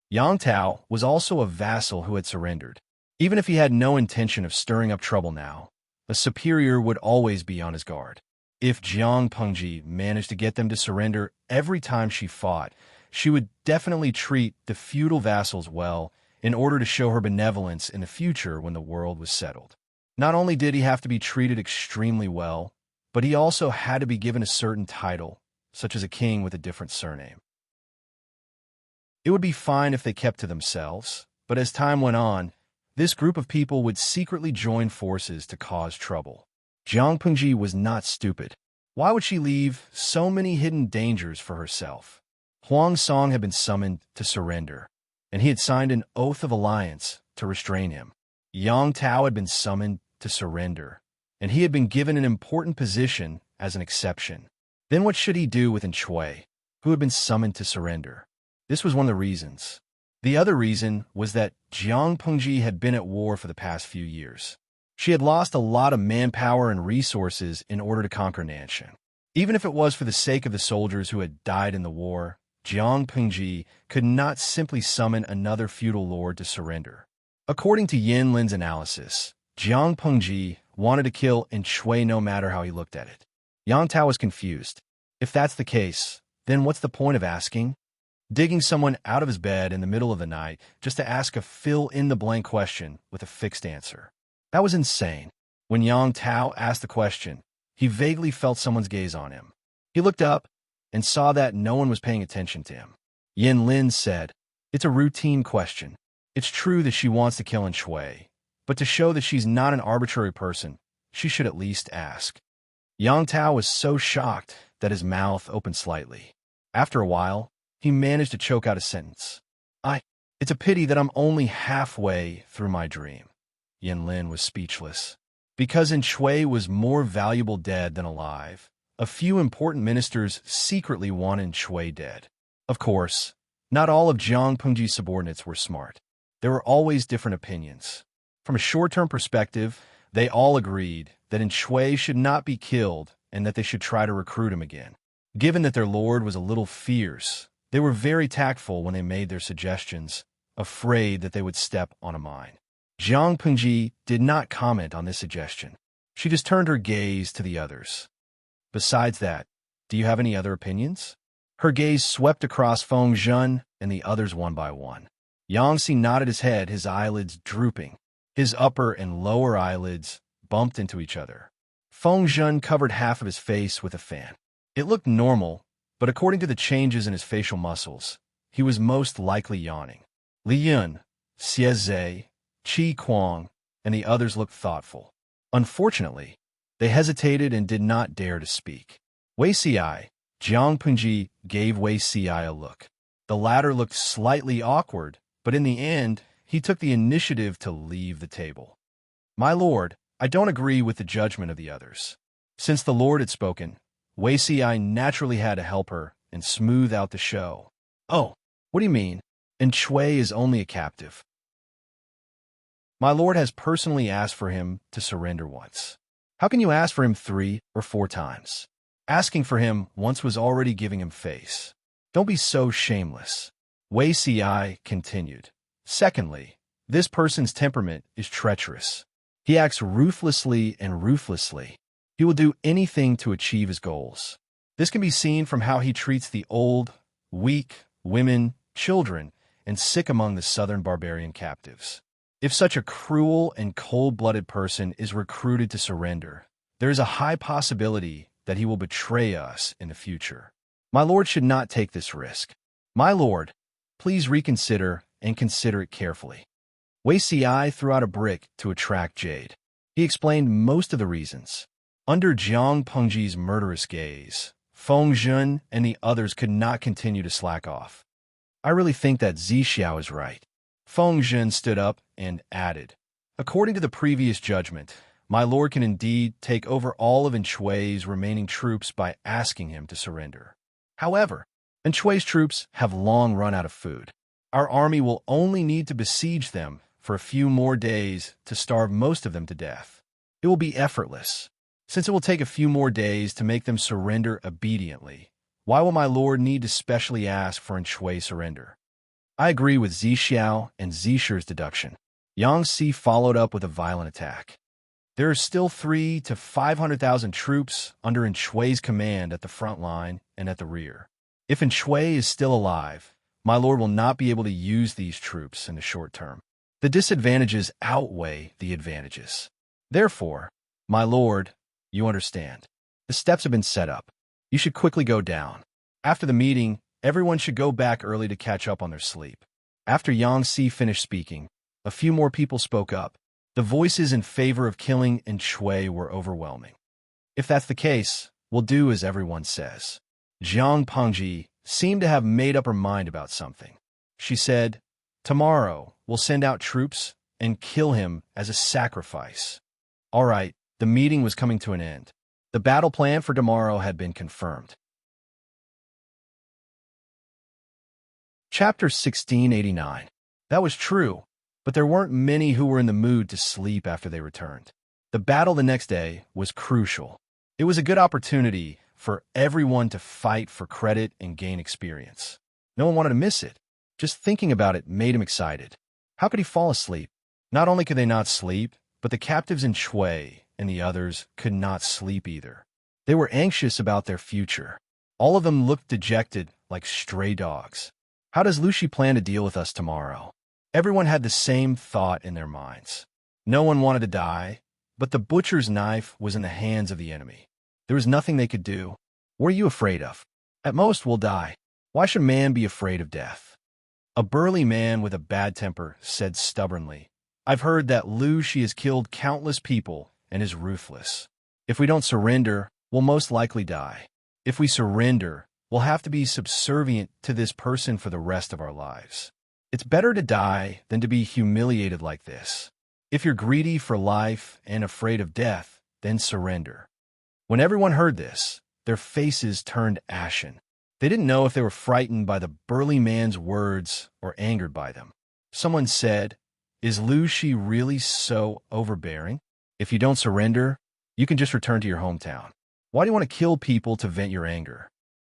Yang Tao was also a vassal who had surrendered. Even if he had no intention of stirring up trouble now, a superior would always be on his guard. If Jiang Pengji managed to get them to surrender every time she fought, she would definitely treat the feudal vassals well in order to show her benevolence in the future when the world was settled. Not only did he have to be treated extremely well, but he also had to be given a certain title, such as a king with a different surname. It would be fine if they kept to themselves, but as time went on, this group of people would secretly join forces to cause trouble. Jiang Pengji was not stupid. Why would she leave so many hidden dangers for herself? Huang Song had been summoned to surrender, and he had signed an oath of alliance to restrain him. Yang Tao had been summoned to surrender, and he had been given an important position as an exception. Then what should he do with Shui, who had been summoned to surrender? This was one of the reasons. The other reason was that Jiang Pengji had been at war for the past few years. She had lost a lot of manpower and resources in order to conquer Nanshan. Even if it was for the sake of the soldiers who had died in the war, Jiang Pengji could not simply summon another feudal lord to surrender. According to Yin Lin's analysis, Jiang Pengji wanted to kill Shui no matter how he looked at it. Yang Tao was confused. If that's the case, then what's the point of asking? Digging someone out of his bed in the middle of the night just to ask a fill-in-the-blank question with a fixed answer. That was insane. When Yang Tao asked the question, he vaguely felt someone's gaze on him. He looked up and saw that no one was paying attention to him. Yin Lin said, "It's a routine question. It's true that she wants to kill Shui, but to show that she's not an arbitrary person, she should at least ask." Yang Tao was so shocked that his mouth opened slightly. After a while, he managed to choke out a sentence. It's a pity that I'm only halfway through my dream." Yin Lin was speechless. Because Shui was more valuable dead than alive, a few important ministers secretly wanted Shui dead. Of course, not all of Jiang Pengji's subordinates were smart. There were always different opinions. From a short-term perspective, they all agreed that Shui should not be killed and that they should try to recruit him again. Given that their lord was a little fierce, they were very tactful when they made their suggestions, afraid that they would step on a mine. Jiang Pengji did not comment on this suggestion. She just turned her gaze to the others. "Besides that, do you have any other opinions?" Her gaze swept across Feng Zhen and the others one by one. Yangtze nodded his head, his eyelids drooping. His upper and lower eyelids bumped into each other. Feng Zhen covered half of his face with a fan. It looked normal, but according to the changes in his facial muscles, he was most likely yawning. "Li Yun, Xieze, Qi Kuang, and the others looked thoughtful. Unfortunately, they hesitated and did not dare to speak. Wei Xi, Jiang Punji gave Wei Xi a look. The latter looked slightly awkward, but in the end, he took the initiative to leave the table. "My lord, I don't agree with the judgment of the others." Since the lord had spoken, Wei Xi naturally had to help her and smooth out the show. "Oh, what do you mean? And Shui is only a captive. My lord has personally asked for him to surrender once. How can you ask for him 3 or 4 times? Asking for him once was already giving him face. Don't be so shameless." Wei Xi continued. "Secondly, this person's temperament is treacherous. He acts ruthlessly and ruthlessly. He will do anything to achieve his goals. This can be seen from how he treats the old, weak, women, children, and sick among the southern barbarian captives. If such a cruel and cold-blooded person is recruited to surrender, there is a high possibility that he will betray us in the future. My lord should not take this risk. My lord, please reconsider and consider it carefully." Wei Xi threw out a brick to attract Jade. He explained most of the reasons. Under Jiang Pengji's murderous gaze, Feng Jun and the others could not continue to slack off. "I really think that Zixiao is right." Feng Jun stood up and added, "According to the previous judgment, my lord can indeed take over all of Enshui's remaining troops by asking him to surrender. However, Enshui's troops have long run out of food. Our army will only need to besiege them for a few more days to starve most of them to death. It will be effortless. Since it will take a few more days to make them surrender obediently, why will my lord need to specially ask for Enshui surrender?" I agree with Zixiao and Zisher's deduction. Yang Si followed up with a violent attack. There are still 300,000 to 500,000 troops under Enshui's command at the front line and at the rear. If Enshui is still alive, my lord will not be able to use these troops in the short term. The disadvantages outweigh the advantages. Therefore, my lord, you understand. The steps have been set up. You should quickly go down. After the meeting, everyone should go back early to catch up on their sleep. After Yang Si finished speaking, a few more people spoke up. The voices in favor of killing Enshui were overwhelming. "If that's the case, we'll do as everyone says." Jiang Pengji seemed to have made up her mind about something. She said, "Tomorrow, we'll send out troops and kill him as a sacrifice." All right, the meeting was coming to an end. The battle plan for tomorrow had been confirmed. Chapter 1689. That was true, but there weren't many who were in the mood to sleep after they returned. The battle the next day was crucial. It was a good opportunity for everyone to fight for credit and gain experience. No one wanted to miss it. Just thinking about it made him excited. How could he fall asleep? Not only could they not sleep, but the captives in Shui and the others could not sleep either. They were anxious about their future. All of them looked dejected like stray dogs. How does Lucy plan to deal with us tomorrow? Everyone had the same thought in their minds. No one wanted to die, but the butcher's knife was in the hands of the enemy. There was nothing they could do. What are you afraid of? At most, we'll die. Why should man be afraid of death? A burly man with a bad temper said stubbornly, "I've heard that Lu Shi has killed countless people and is ruthless. If we don't surrender, we'll most likely die. If we surrender, we'll have to be subservient to this person for the rest of our lives. It's better to die than to be humiliated like this. If you're greedy for life and afraid of death, then surrender." When everyone heard this, their faces turned ashen. They didn't know if they were frightened by the burly man's words or angered by them. Someone said, "Is Lu Shi really so overbearing? If you don't surrender, you can just return to your hometown. Why do you want to kill people to vent your anger?"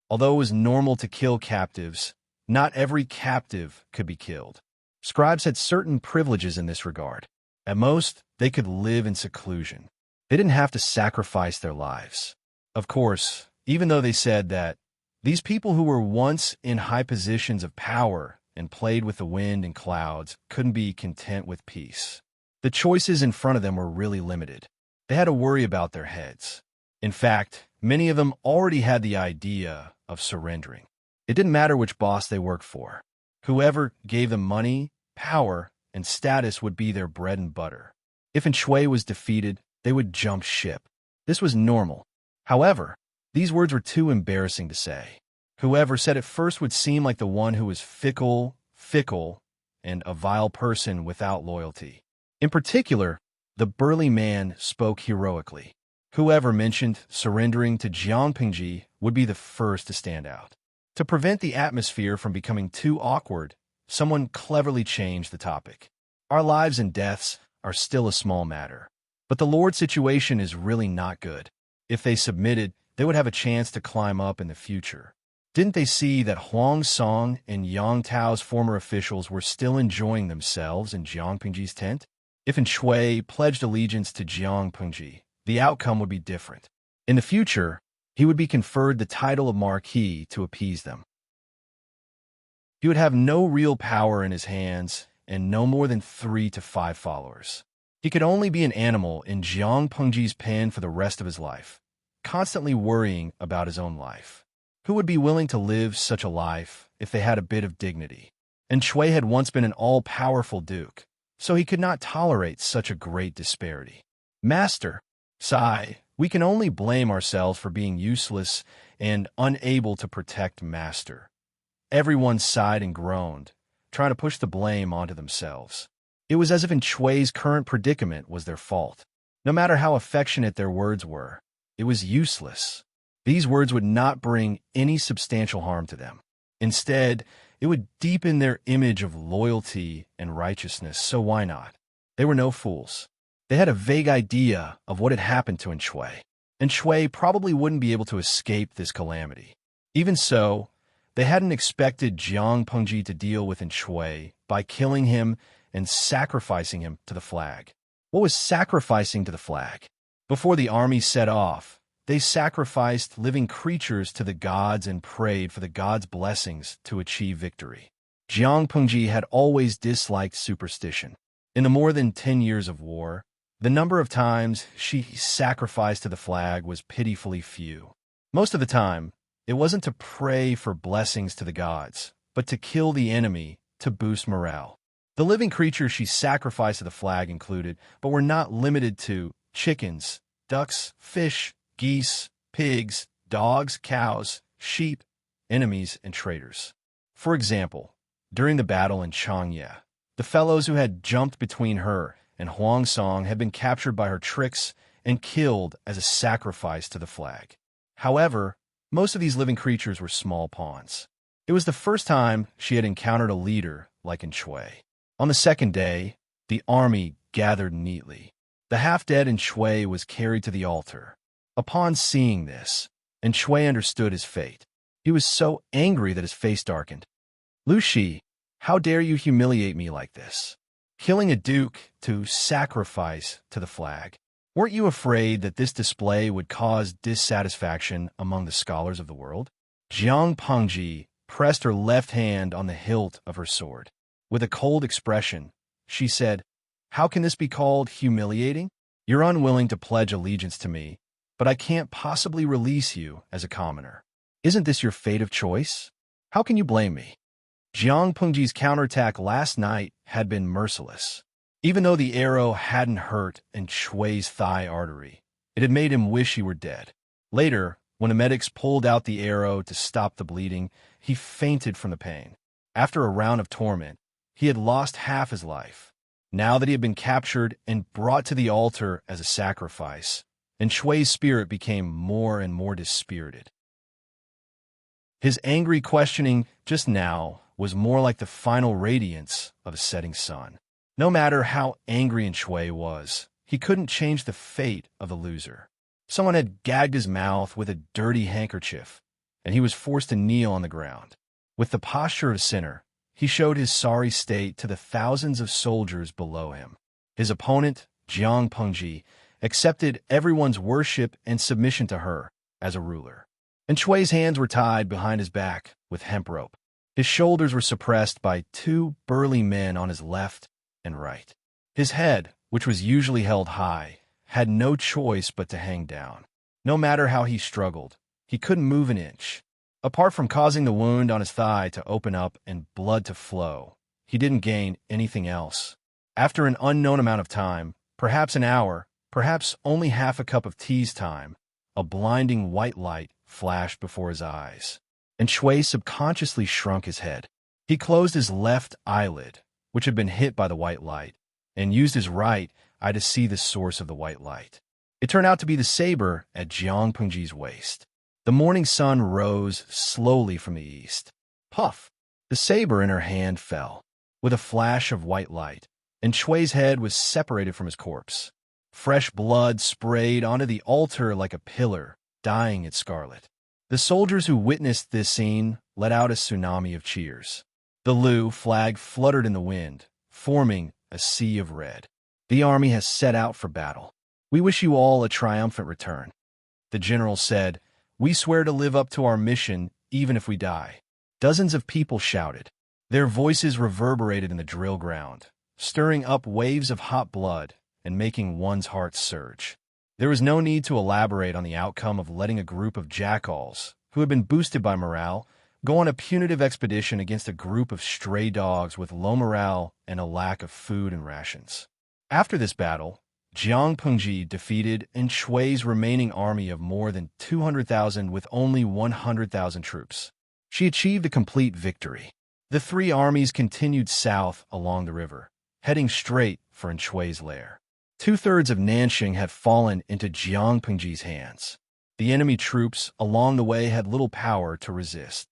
Although it was normal to kill captives, not every captive could be killed. Scribes had certain privileges in this regard. At most, they could live in seclusion. They didn't have to sacrifice their lives. Of course, even though they said that, these people who were once in high positions of power and played with the wind and clouds couldn't be content with peace. The choices in front of them were really limited. They had to worry about their heads. In fact, many of them already had the idea of surrendering. It didn't matter which boss they worked for. Whoever gave them money, power, and status would be their bread and butter. If Shui was defeated, they would jump ship. This was normal. However, these words were too embarrassing to say. Whoever said it first would seem like the one who was fickle, and a vile person without loyalty. In particular, the burly man spoke heroically. Whoever mentioned surrendering to Jiang Pingji would be the first to stand out. To prevent the atmosphere from becoming too awkward, someone cleverly changed the topic. Our lives and deaths are still a small matter, but the Lord situation is really not good. If they submitted, they would have a chance to climb up in the future. Didn't they see that Huang Song and Yang Tao's former officials were still enjoying themselves in Jiang Pingji's tent? If Shui pledged allegiance to Jiang Pingji, the outcome would be different. In the future, he would be conferred the title of Marquis to appease them. He would have no real power in his hands and no more than 3 to 5 followers. He could only be an animal in Jiang Pengji's pen for the rest of his life, constantly worrying about his own life. Who would be willing to live such a life if they had a bit of dignity? And Shui had once been an all-powerful duke, so he could not tolerate such a great disparity. Master, sigh, we can only blame ourselves for being useless and unable to protect Master. Everyone sighed and groaned, trying to push the blame onto themselves. It was as if Shui's current predicament was their fault. No matter how affectionate their words were, it was useless. These words would not bring any substantial harm to them. Instead, it would deepen their image of loyalty and righteousness, so why not? They were no fools. They had a vague idea of what had happened to Shui, and Shui probably wouldn't be able to escape this calamity. Even so, they hadn't expected Jiang Pengji to deal with Shui by killing him and sacrificing him to the flag. What was sacrificing to the flag? Before the army set off, they sacrificed living creatures to the gods and prayed for the gods' blessings to achieve victory. Jiang Pengji had always disliked superstition. In the more than 10 years of war, the number of times she sacrificed to the flag was pitifully few. Most of the time, it wasn't to pray for blessings to the gods, but to kill the enemy to boost morale. The living creatures she sacrificed to the flag included, but were not limited to, chickens, ducks, fish, geese, pigs, dogs, cows, sheep, enemies, and traitors. For example, during the battle in Changye, the fellows who had jumped between her and Huang Song had been captured by her tricks and killed as a sacrifice to the flag. However, most of these living creatures were small pawns. It was the first time she had encountered a leader like Shui. On the second day, the army gathered neatly. The half-dead Shui was carried to the altar. Upon seeing this, Shui understood his fate. He was so angry that his face darkened. Lu Shi, how dare you humiliate me like this? Killing a duke to sacrifice to the flag. Weren't you afraid that this display would cause dissatisfaction among the scholars of the world? Jiang Pengji pressed her left hand on the hilt of her sword. With a cold expression, she said, "How can this be called humiliating? You're unwilling to pledge allegiance to me, but I can't possibly release you as a commoner. Isn't this your fate of choice? How can you blame me?" Jiang Pengji's counterattack last night had been merciless. Even though the arrow hadn't hurt Shui's thigh artery, it had made him wish he were dead. Later, when the medics pulled out the arrow to stop the bleeding, he fainted from the pain. After a round of torment, he had lost half his life. Now that he had been captured and brought to the altar as a sacrifice, Shui's spirit became more and more dispirited. His angry questioning just now was more like the final radiance of a setting sun. No matter how angry Shui was, he couldn't change the fate of the loser. Someone had gagged his mouth with a dirty handkerchief, and he was forced to kneel on the ground. With the posture of a sinner, he showed his sorry state to the thousands of soldiers below him. His opponent, Jiang Pengji, accepted everyone's worship and submission to her as a ruler. Shui's hands were tied behind his back with hemp rope. His shoulders were suppressed by 2 burly men on his left and right. His head, which was usually held high, had no choice but to hang down. No matter how he struggled, he couldn't move an inch. Apart from causing the wound on his thigh to open up and blood to flow, he didn't gain anything else. After an unknown amount of time, perhaps an hour, perhaps only half a cup of tea's time, a blinding white light flashed before his eyes, and Shui subconsciously shrunk his head. He closed his left eyelid, which had been hit by the white light, and used his right eye to see the source of the white light. It turned out to be the saber at Jiang Pengji's waist. The morning sun rose slowly from the east. Puff! The saber in her hand fell, with a flash of white light, and Shui's head was separated from his corpse. Fresh blood sprayed onto the altar like a pillar, dyeing it scarlet. The soldiers who witnessed this scene let out a tsunami of cheers. The Lu flag fluttered in the wind, forming a sea of red. The army has set out for battle. We wish you all a triumphant return. The general said, "We swear to live up to our mission, even if we die." Dozens of people shouted. Their voices reverberated in the drill ground, stirring up waves of hot blood and making one's heart surge. There was no need to elaborate on the outcome of letting a group of jackals, who had been boosted by morale, go on a punitive expedition against a group of stray dogs with low morale and a lack of food and rations. After this battle, Jiang Pengji defeated Shui's remaining army of more than 200,000 with only 100,000 troops. She achieved a complete victory. The three armies continued south along the river, heading straight for Shui's lair. Two-thirds of Nanxing had fallen into Jiang Pengji's hands. The enemy troops along the way had little power to resist.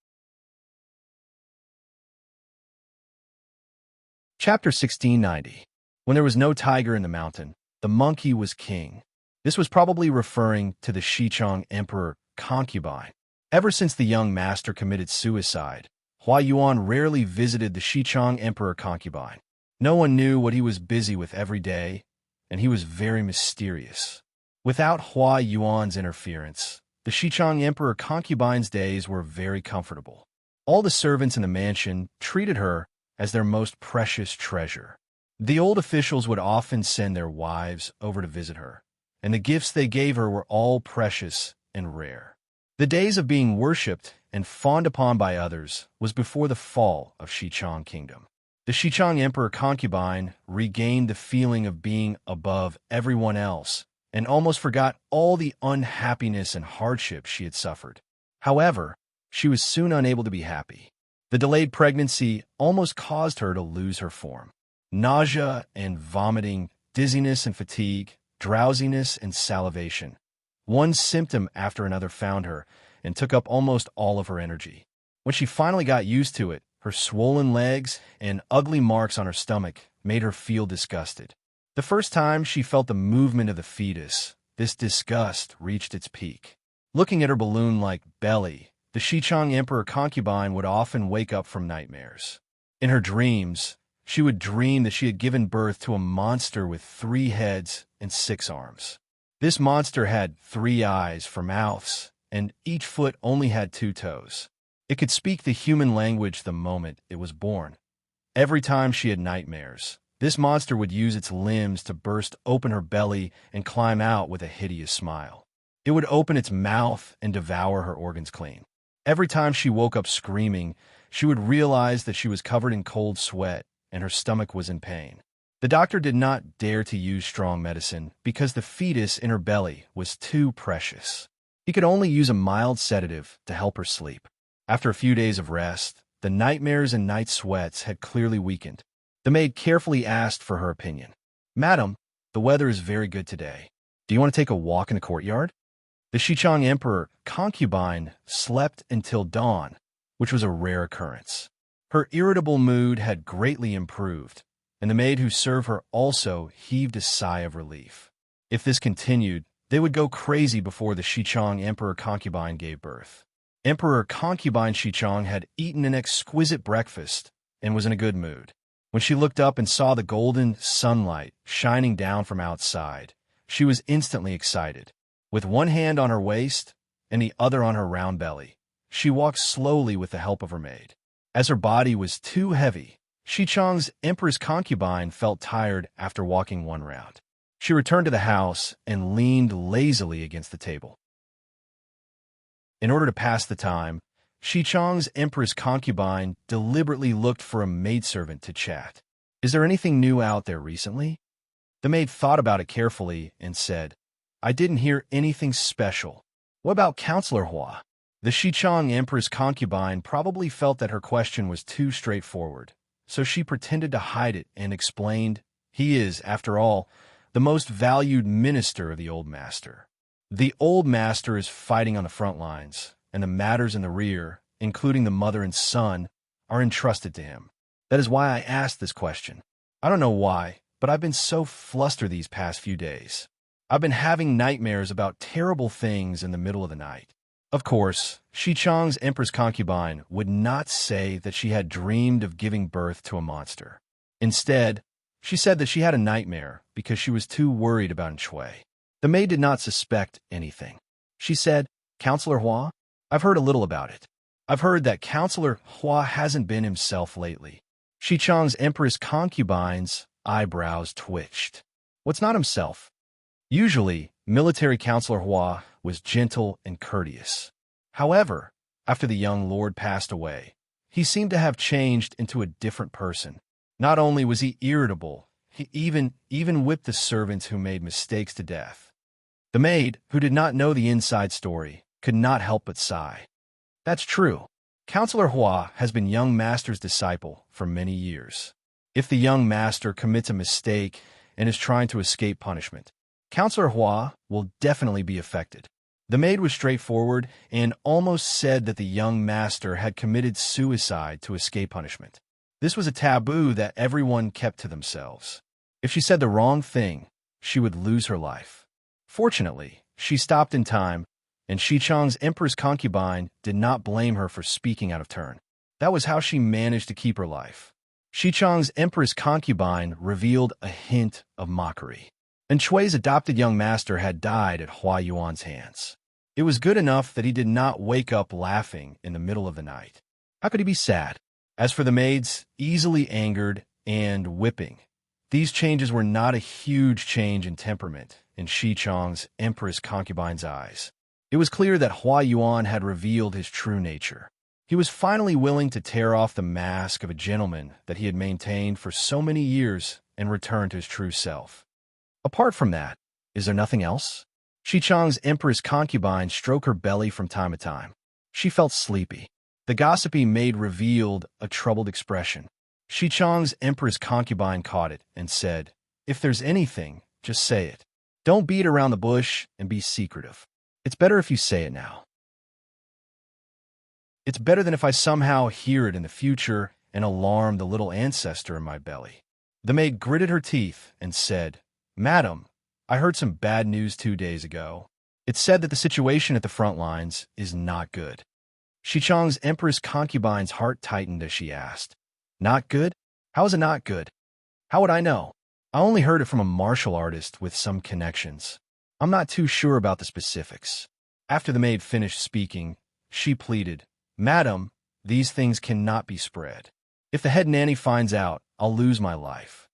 Chapter 1690. When there was no tiger in the mountain, the monkey was king. This was probably referring to the Xichang Emperor concubine. Ever since the young master committed suicide, Hua Yuan rarely visited the Xichang Emperor concubine. No one knew what he was busy with every day, and he was very mysterious. Without Hua Yuan's interference, the Xichang Emperor concubine's days were very comfortable. All the servants in the mansion treated her as their most precious treasure. The old officials would often send their wives over to visit her, and the gifts they gave her were all precious and rare. The days of being worshipped and fawned upon by others was before the fall of Xichang Kingdom. The Xichang Emperor concubine regained the feeling of being above everyone else and almost forgot all the unhappiness and hardship she had suffered. However, she was soon unable to be happy. The delayed pregnancy almost caused her to lose her form. Nausea and vomiting, dizziness and fatigue, drowsiness and salivation. One symptom after another found her and took up almost all of her energy. When she finally got used to it, her swollen legs and ugly marks on her stomach made her feel disgusted. The first time she felt the movement of the fetus, this disgust reached its peak. Looking at her balloon-like belly, the Xichang Emperor concubine would often wake up from nightmares. In her dreams, she would dream that she had given birth to a monster with 3 heads and 6 arms. This monster had 3 eyes for mouths, and each foot only had 2 toes. It could speak the human language the moment it was born. Every time she had nightmares, this monster would use its limbs to burst open her belly and climb out with a hideous smile. It would open its mouth and devour her organs clean. Every time she woke up screaming, she would realize that she was covered in cold sweat and her stomach was in pain. The doctor did not dare to use strong medicine because the fetus in her belly was too precious. He could only use a mild sedative to help her sleep. After a few days of rest, the nightmares and night sweats had clearly weakened. The maid carefully asked for her opinion. "Madam, the weather is very good today. Do you want to take a walk in the courtyard?" The Xichang Emperor concubine slept until dawn, which was a rare occurrence. Her irritable mood had greatly improved, and the maid who served her also heaved a sigh of relief. If this continued, they would go crazy before the Xichang Emperor concubine gave birth. Emperor concubine Xichang had eaten an exquisite breakfast and was in a good mood. When she looked up and saw the golden sunlight shining down from outside, she was instantly excited. With one hand on her waist and the other on her round belly, she walked slowly with the help of her maid. As her body was too heavy, Xichang's Empress concubine felt tired after walking one round. She returned to the house and leaned lazily against the table. In order to pass the time, Xichang's Empress concubine deliberately looked for a maidservant to chat. Is there anything new out there recently? The maid thought about it carefully and said, I didn't hear anything special. What about Counselor Hua? The Xichang Empress concubine probably felt that her question was too straightforward, so she pretended to hide it and explained, he is, after all, the most valued minister of the Old Master. The Old Master is fighting on the front lines, and the matters in the rear, including the mother and son, are entrusted to him. That is why I asked this question. I don't know why, but I've been so flustered these past few days. I've been having nightmares about terrible things in the middle of the night. Of course, Xichang's Empress concubine would not say that she had dreamed of giving birth to a monster. Instead, she said that she had a nightmare because she was too worried about Shui. The maid did not suspect anything. She said, Counselor Hua? I've heard a little about it. I've heard that Counselor Hua hasn't been himself lately. Xichang's Empress concubine's eyebrows twitched. What's not himself? Usually, military Counselor Hua was gentle and courteous. However, after the young lord passed away, he seemed to have changed into a different person. Not only was he irritable, he even whipped the servants who made mistakes to death. The maid, who did not know the inside story, could not help but sigh. That's true. Counselor Hua has been young master's disciple for many years. If the young master commits a mistake and is trying to escape punishment, Counselor Hua will definitely be affected. The maid was straightforward and almost said that the young master had committed suicide to escape punishment. This was a taboo that everyone kept to themselves. If she said the wrong thing, she would lose her life. Fortunately, she stopped in time, and Xichang's Empress concubine did not blame her for speaking out of turn. That was how she managed to keep her life. Xichang's Empress concubine revealed a hint of mockery. And Shui's adopted young master had died at Hua Yuan's hands. It was good enough that he did not wake up laughing in the middle of the night. How could he be sad? As for the maids, easily angered and whipping, these changes were not a huge change in temperament in Xichang's Empress concubine's eyes. It was clear that Hua Yuan had revealed his true nature. He was finally willing to tear off the mask of a gentleman that he had maintained for so many years and return to his true self. Apart from that, is there nothing else? Xichang's Empress concubine stroked her belly from time to time. She felt sleepy. The gossipy maid revealed a troubled expression. Xichang's Empress concubine caught it and said, If there's anything, just say it. Don't beat around the bush and be secretive. It's better if you say it now. It's better than if I somehow hear it in the future and alarm the little ancestor in my belly. The maid gritted her teeth and said, Madam, I heard some bad news 2 days ago. It said that the situation at the front lines is not good. Xichang's Empress concubine's heart tightened as she asked, Not good? How is it not good? How would I know? I only heard it from a martial artist with some connections. I'm not too sure about the specifics. After the maid finished speaking, she pleaded, Madam, these things cannot be spread. If the head nanny finds out, I'll lose my life.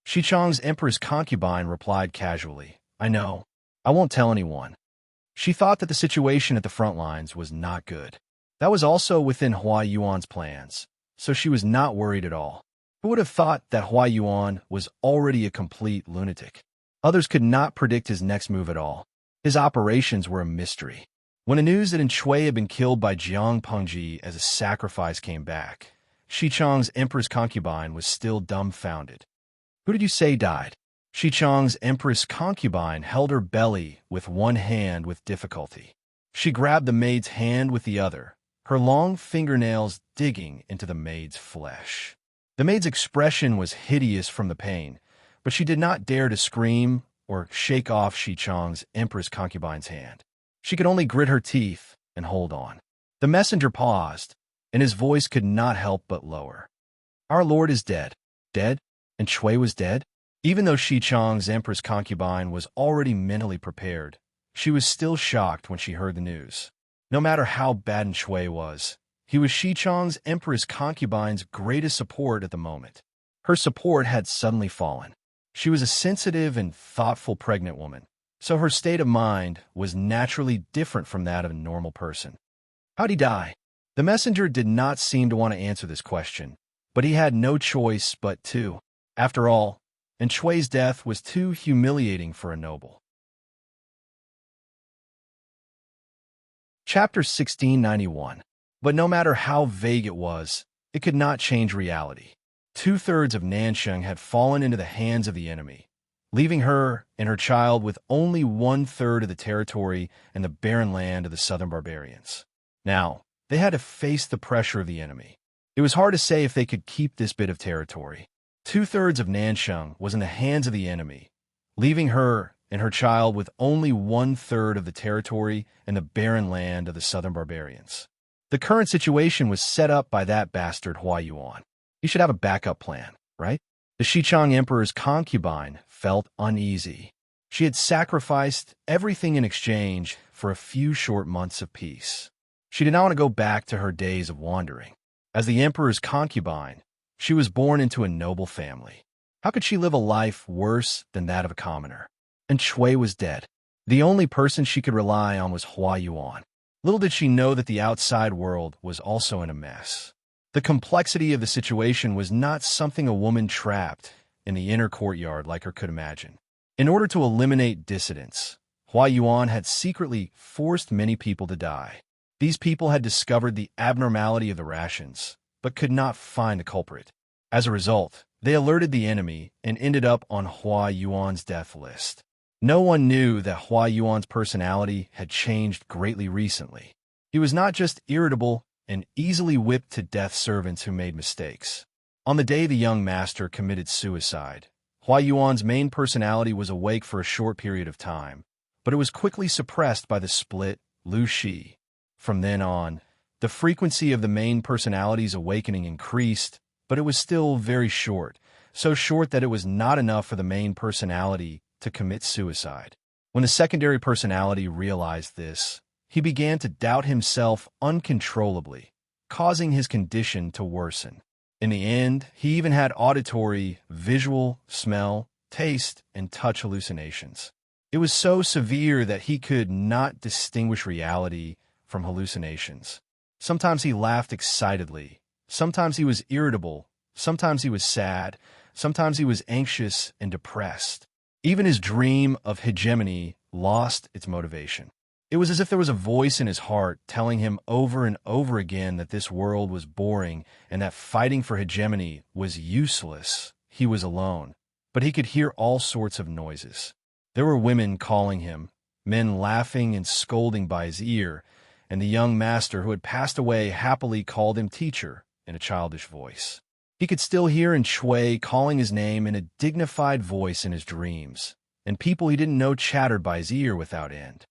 Xichang's Empress concubine replied casually, I know. I won't tell anyone. She thought that the situation at the front lines was not good. That was also within Hua Yuan's plans, so she was not worried at all. Who would have thought that Hua Yuan was already a complete lunatic? Others could not predict his next move at all. His operations were a mystery. When the news that Shui had been killed by Jiang Pengji as a sacrifice came back, Xichang's Empress concubine was still dumbfounded. Who did you say died? Xichang's Empress concubine held her belly with one hand with difficulty. She grabbed the maid's hand with the other, her long fingernails digging into the maid's flesh. The maid's expression was hideous from the pain, but she did not dare to scream or shake off Xichang's Empress concubine's hand. She could only grit her teeth and hold on. The messenger paused, and his voice could not help but lower. Our Lord is dead. Dead? And Shui was dead? Even though Xichang's Empress concubine was already mentally prepared, she was still shocked when she heard the news. No matter how bad Shui was, he was Xichang's Empress concubine's greatest support at the moment. Her support had suddenly fallen. She was a sensitive and thoughtful pregnant woman, so her state of mind was naturally different from that of a normal person. How'd he die? The messenger did not seem to want to answer this question, but he had no choice but to. After all, and Shui's death was too humiliating for a noble. Chapter 1691. But no matter how vague it could not change reality. Two-thirds of Nansheng had fallen into the hands of the enemy, leaving her and her child with only one-third of the territory and the barren land of the southern barbarians. Now, they had to face the pressure of the enemy. It was hard to say if they could keep this bit of territory. Two-thirds of Nansheng was in the hands of the enemy, leaving her and her child with only one-third of the territory and the barren land of the southern barbarians. The current situation was set up by that bastard Huayuan. He should have a backup plan, right? The Xichang Emperor's concubine felt uneasy. She had sacrificed everything in exchange for a few short months of peace. She did not want to go back to her days of wandering. As the Emperor's concubine, she was born into a noble family. How could she live a life worse than that of a commoner? And Shui was dead. The only person she could rely on was Huayuan. Little did she know that the outside world was also in a mess. The complexity of the situation was not something a woman trapped in the inner courtyard like her could imagine. In order to eliminate dissidents, Huayuan had secretly forced many people to die. These people had discovered the abnormality of the rations, but could not find the culprit. As a result, they alerted the enemy and ended up on Huayuan's death list. No one knew that Huayuan's personality had changed greatly recently. He was not just irritable and easily whipped to death servants who made mistakes. On the day the young master committed suicide, Huayuan's main personality was awake for a short period of time, but it was quickly suppressed by the split Lu Shi. From then on, the frequency of the main personality's awakening increased, but it was still very short, so short that it was not enough for the main personality to commit suicide. When the secondary personality realized this, he began to doubt himself uncontrollably, causing his condition to worsen. In the end, he even had auditory, visual, smell, taste, and touch hallucinations. It was so severe that he could not distinguish reality from hallucinations. Sometimes he laughed excitedly, sometimes he was irritable, sometimes he was sad, sometimes he was anxious and depressed. Even his dream of hegemony lost its motivation. It was as if there was a voice in his heart telling him over and over again that this world was boring and that fighting for hegemony was useless. He was alone, but he could hear all sorts of noises. There were women calling him, men laughing and scolding by his ear, and the young master who had passed away happily called him teacher in a childish voice. He could still hear Shui calling his name in a dignified voice in his dreams, and people he didn't know chattered by his ear without end.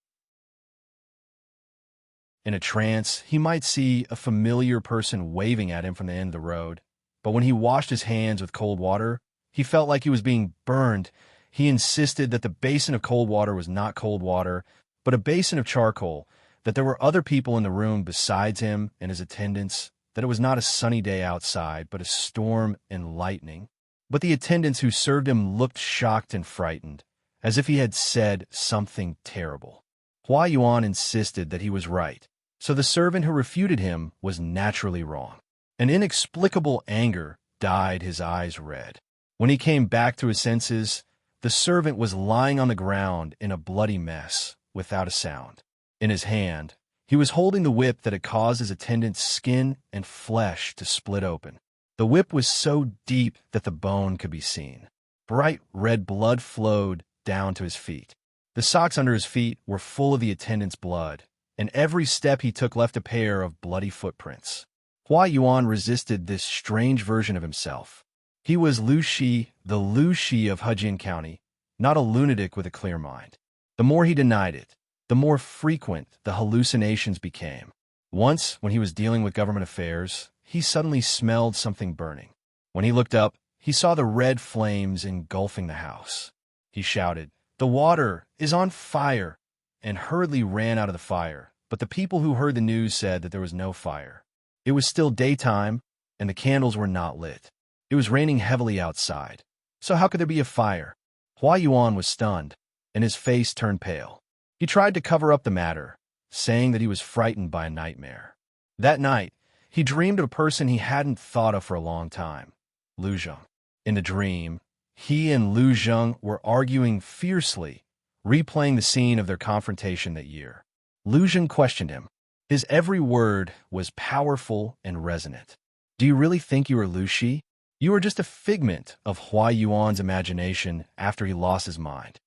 In a trance, he might see a familiar person waving at him from the end of the road, but when he washed his hands with cold water, he felt like he was being burned. He insisted that the basin of cold water was not cold water, but a basin of charcoal, that there were other people in the room besides him and his attendants, that it was not a sunny day outside, but a storm and lightning. But the attendants who served him looked shocked and frightened, as if he had said something terrible. Huayuan insisted that he was right, so the servant who refuted him was naturally wrong. An inexplicable anger dyed his eyes red. When he came back to his senses, the servant was lying on the ground in a bloody mess, without a sound. In his hand, he was holding the whip that had caused his attendant's skin and flesh to split open. The whip was so deep that the bone could be seen. Bright red blood flowed down to his feet. The socks under his feet were full of the attendant's blood, and every step he took left a pair of bloody footprints. Huayuan resisted this strange version of himself. He was Lu Shi, the Lu Shi of Hejin County, not a lunatic with a clear mind. The more he denied it, the more frequent the hallucinations became. Once, when he was dealing with government affairs, he suddenly smelled something burning. When he looked up, he saw the red flames engulfing the house. He shouted, "The water is on fire!" and hurriedly ran out of the fire, but the people who heard the news said that there was no fire. It was still daytime, and the candles were not lit. It was raining heavily outside, so how could there be a fire? Huayuan was stunned, and his face turned pale. He tried to cover up the matter, saying that he was frightened by a nightmare. That night, he dreamed of a person he hadn't thought of for a long time, Lu Zheng. In the dream, he and Lu Zheng were arguing fiercely, replaying the scene of their confrontation that year. Lu Zheng questioned him. His every word was powerful and resonant. Do you really think you are Lu Shi? You are just a figment of Hua Yuan's imagination after he lost his mind.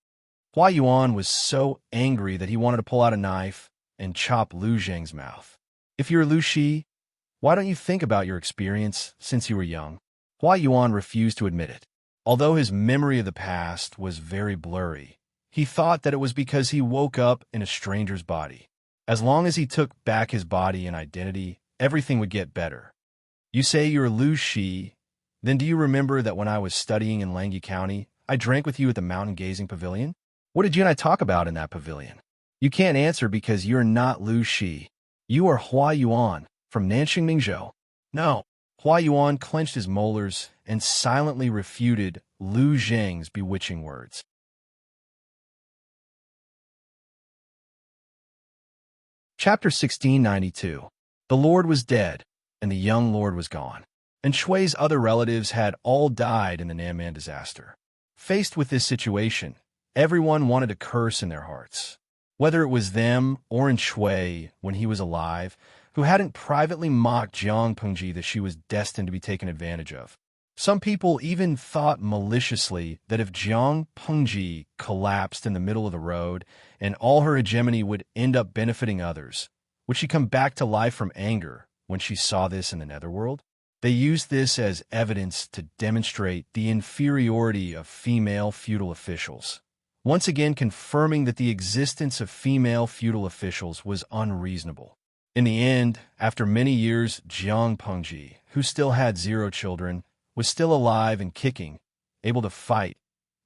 Hua Yuan was so angry that he wanted to pull out a knife and chop Lu Zheng's mouth. If you're Lu Shi, why don't you think about your experience since you were young? Hua Yuan refused to admit it. Although his memory of the past was very blurry, he thought that it was because he woke up in a stranger's body. As long as he took back his body and identity, everything would get better. You say you're Lu Shi, then do you remember that when I was studying in Langyi County, I drank with you at the mountain gazing pavilion? What did you and I talk about in that pavilion? You can't answer because you're not Lu Shi. You are Hua Yuan from Nanxing Mingzhou. No. Hua Yuan clenched his molars and silently refuted Lu Zheng's bewitching words. Chapter 1692. The Lord was dead, and the young Lord was gone, and Shui's other relatives had all died in the Nanman disaster. Faced with this situation, everyone wanted to curse in their hearts. Whether it was them or in Shui when he was alive, who hadn't privately mocked Jiang Pengji that she was destined to be taken advantage of. Some people even thought maliciously that if Jiang Pengji collapsed in the middle of the road and all her hegemony would end up benefiting others, would she come back to life from anger when she saw this in the netherworld? They used this as evidence to demonstrate the inferiority of female feudal officials, once again confirming that the existence of female feudal officials was unreasonable. In the end, after many years, Jiang Pengji, who still had 0 children, was still alive and kicking, able to fight,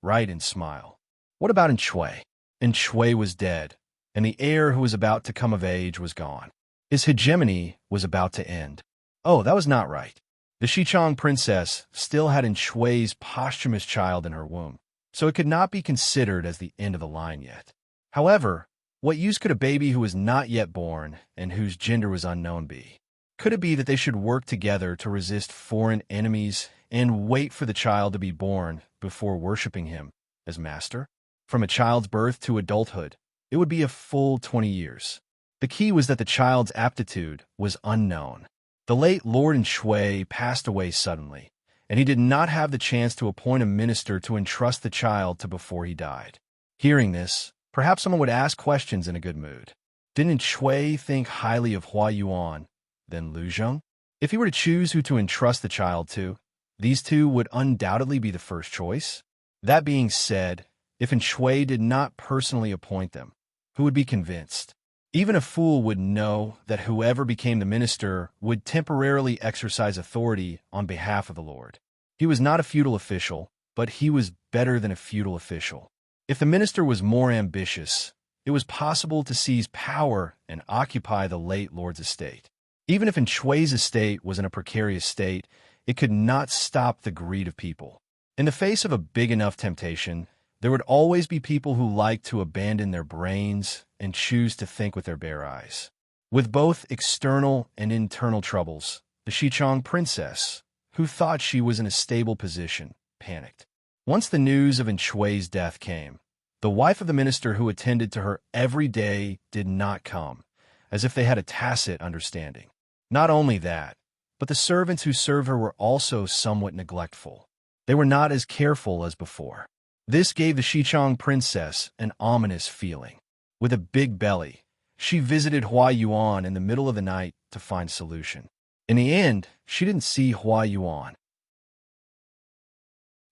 write, and smile. What about in Shui? In Shui was dead, and the heir who was about to come of age was gone. His hegemony was about to end. Oh, that was not right. The Xichang princess still had in Shui's posthumous child in her womb, so it could not be considered as the end of the line yet. However, what use could a baby who was not yet born and whose gender was unknown be? Could it be that they should work together to resist foreign enemies and wait for the child to be born before worshipping him as master? From a child's birth to adulthood, it would be a full 20 years. The key was that the child's aptitude was unknown. The late Lord in Shui passed away suddenly, and he did not have the chance to appoint a minister to entrust the child to before he died. Hearing this, perhaps someone would ask questions in a good mood. Didn't Shui think highly of Hua Yuan, then Lu Zheng? If he were to choose who to entrust the child to, these two would undoubtedly be the first choice. That being said, if Shui did not personally appoint them, who would be convinced? Even a fool would know that whoever became the minister would temporarily exercise authority on behalf of the Lord. He was not a feudal official, but he was better than a feudal official. If the minister was more ambitious, it was possible to seize power and occupy the late Lord's estate. Even if Shui's estate was in a precarious state, it could not stop the greed of people. In the face of a big enough temptation, there would always be people who liked to abandon their brains and choose to think with their bare eyes. With both external and internal troubles, the Xichang princess, who thought she was in a stable position, panicked. Once the news of Shui's death came, the wife of the minister who attended to her every day did not come, as if they had a tacit understanding. Not only that, but the servants who served her were also somewhat neglectful. They were not as careful as before. This gave the Xichang princess an ominous feeling. With a big belly, she visited Hua Yuan in the middle of the night to find solution. In the end, she didn't see Hua Yuan.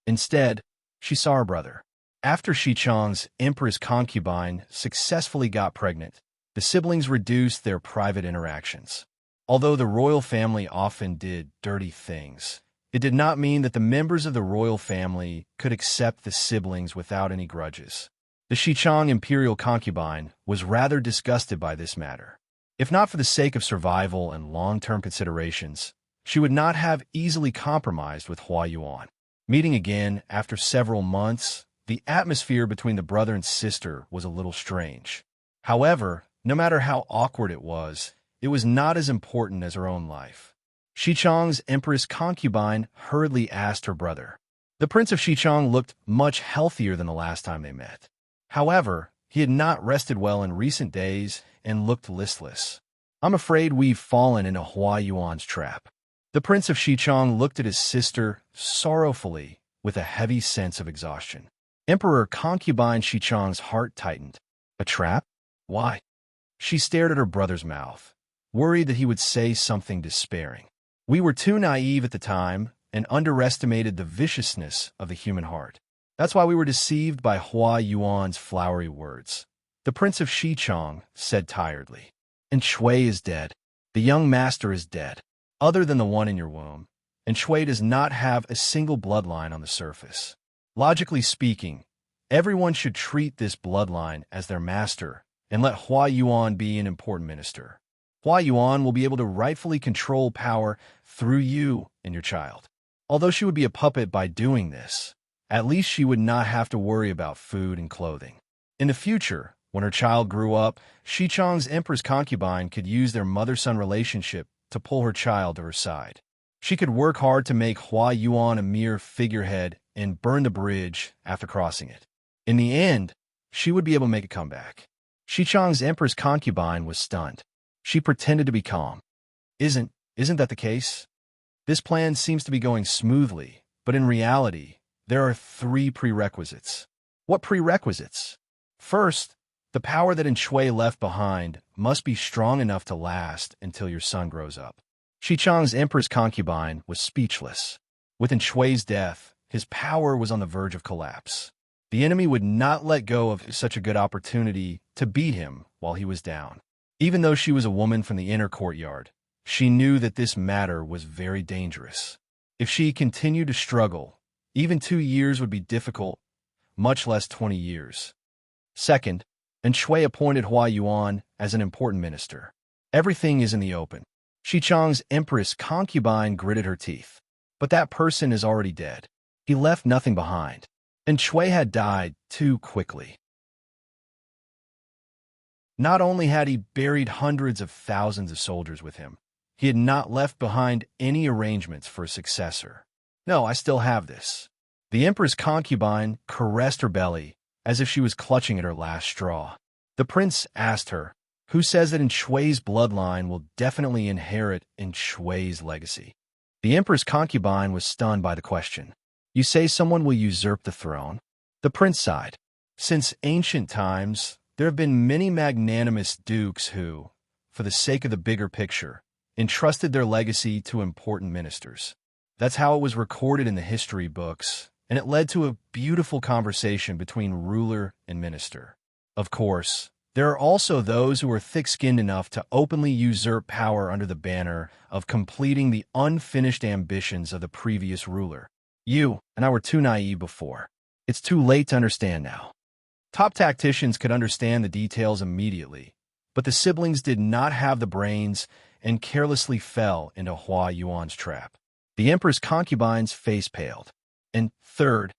Instead, she saw her brother. After Xichang's Empress concubine successfully got pregnant, the siblings reduced their private interactions. Although the royal family often did dirty things, it did not mean that the members of the royal family could accept the siblings without any grudges. The Xichang imperial concubine was rather disgusted by this matter. If not for the sake of survival and long-term considerations, she would not have easily compromised with Hua Yuan. Meeting again after several months, the atmosphere between the brother and sister was a little strange. However, no matter how awkward it was not as important as her own life. Xichang's Empress concubine hurriedly asked her brother, The Prince of Xichang looked much healthier than the last time they met. However, he had not rested well in recent days and looked listless. I'm afraid we've fallen into Hua Yuan's trap. The Prince of Xichang looked at his sister sorrowfully with a heavy sense of exhaustion. Emperor Concubine Xichang's heart tightened. A trap? Why? She stared at her brother's mouth, worried that he would say something despairing. We were too naive at the time and underestimated the viciousness of the human heart. That's why we were deceived by Hua Yuan's flowery words. The Prince of Xichang said tiredly. And Shui is dead. The young master is dead, other than the one in your womb. And Shui does not have a single bloodline on the surface. Logically speaking, everyone should treat this bloodline as their master and let Hua Yuan be an important minister. Hua Yuan will be able to rightfully control power through you and your child. Although she would be a puppet by doing this, at least she would not have to worry about food and clothing. In the future, when her child grew up, Xichang's Empress concubine could use their mother-son relationship to pull her child to her side. She could work hard to make Hua Yuan a mere figurehead and burn the bridge after crossing it. In the end, she would be able to make a comeback. Xichang's Empress concubine was stunned. She pretended to be calm. Isn't that the case? This plan seems to be going smoothly, but in reality, there are 3 prerequisites. What prerequisites? First, the power that Shui left behind must be strong enough to last until your son grows up. Xichang's Empress concubine was speechless. With Shui's death, his power was on the verge of collapse. The enemy would not let go of such a good opportunity to beat him while he was down. Even though she was a woman from the inner courtyard, she knew that this matter was very dangerous. If she continued to struggle, even 2 years would be difficult, much less 20 years. Second, Shui appointed Hua Yuan as an important minister. Everything is in the open. Xichang's Empress concubine gritted her teeth. But that person is already dead. He left nothing behind. And Shui had died too quickly. Not only had he buried hundreds of thousands of soldiers with him, he had not left behind any arrangements for a successor. No, I still have this. The Empress concubine caressed her belly as if she was clutching at her last straw. The prince asked her, who says that Shui's bloodline will definitely inherit Shui's legacy? The Empress concubine was stunned by the question. You say someone will usurp the throne? The prince sighed. Since ancient times, there have been many magnanimous dukes who, for the sake of the bigger picture, entrusted their legacy to important ministers. That's how it was recorded in the history books, and it led to a beautiful conversation between ruler and minister. Of course, there are also those who are thick-skinned enough to openly usurp power under the banner of completing the unfinished ambitions of the previous ruler. You and I were too naive before. It's too late to understand now. Top tacticians could understand the details immediately, but the siblings did not have the brains and carelessly fell into Hua Yuan's trap. The Empress concubine's face paled. And third,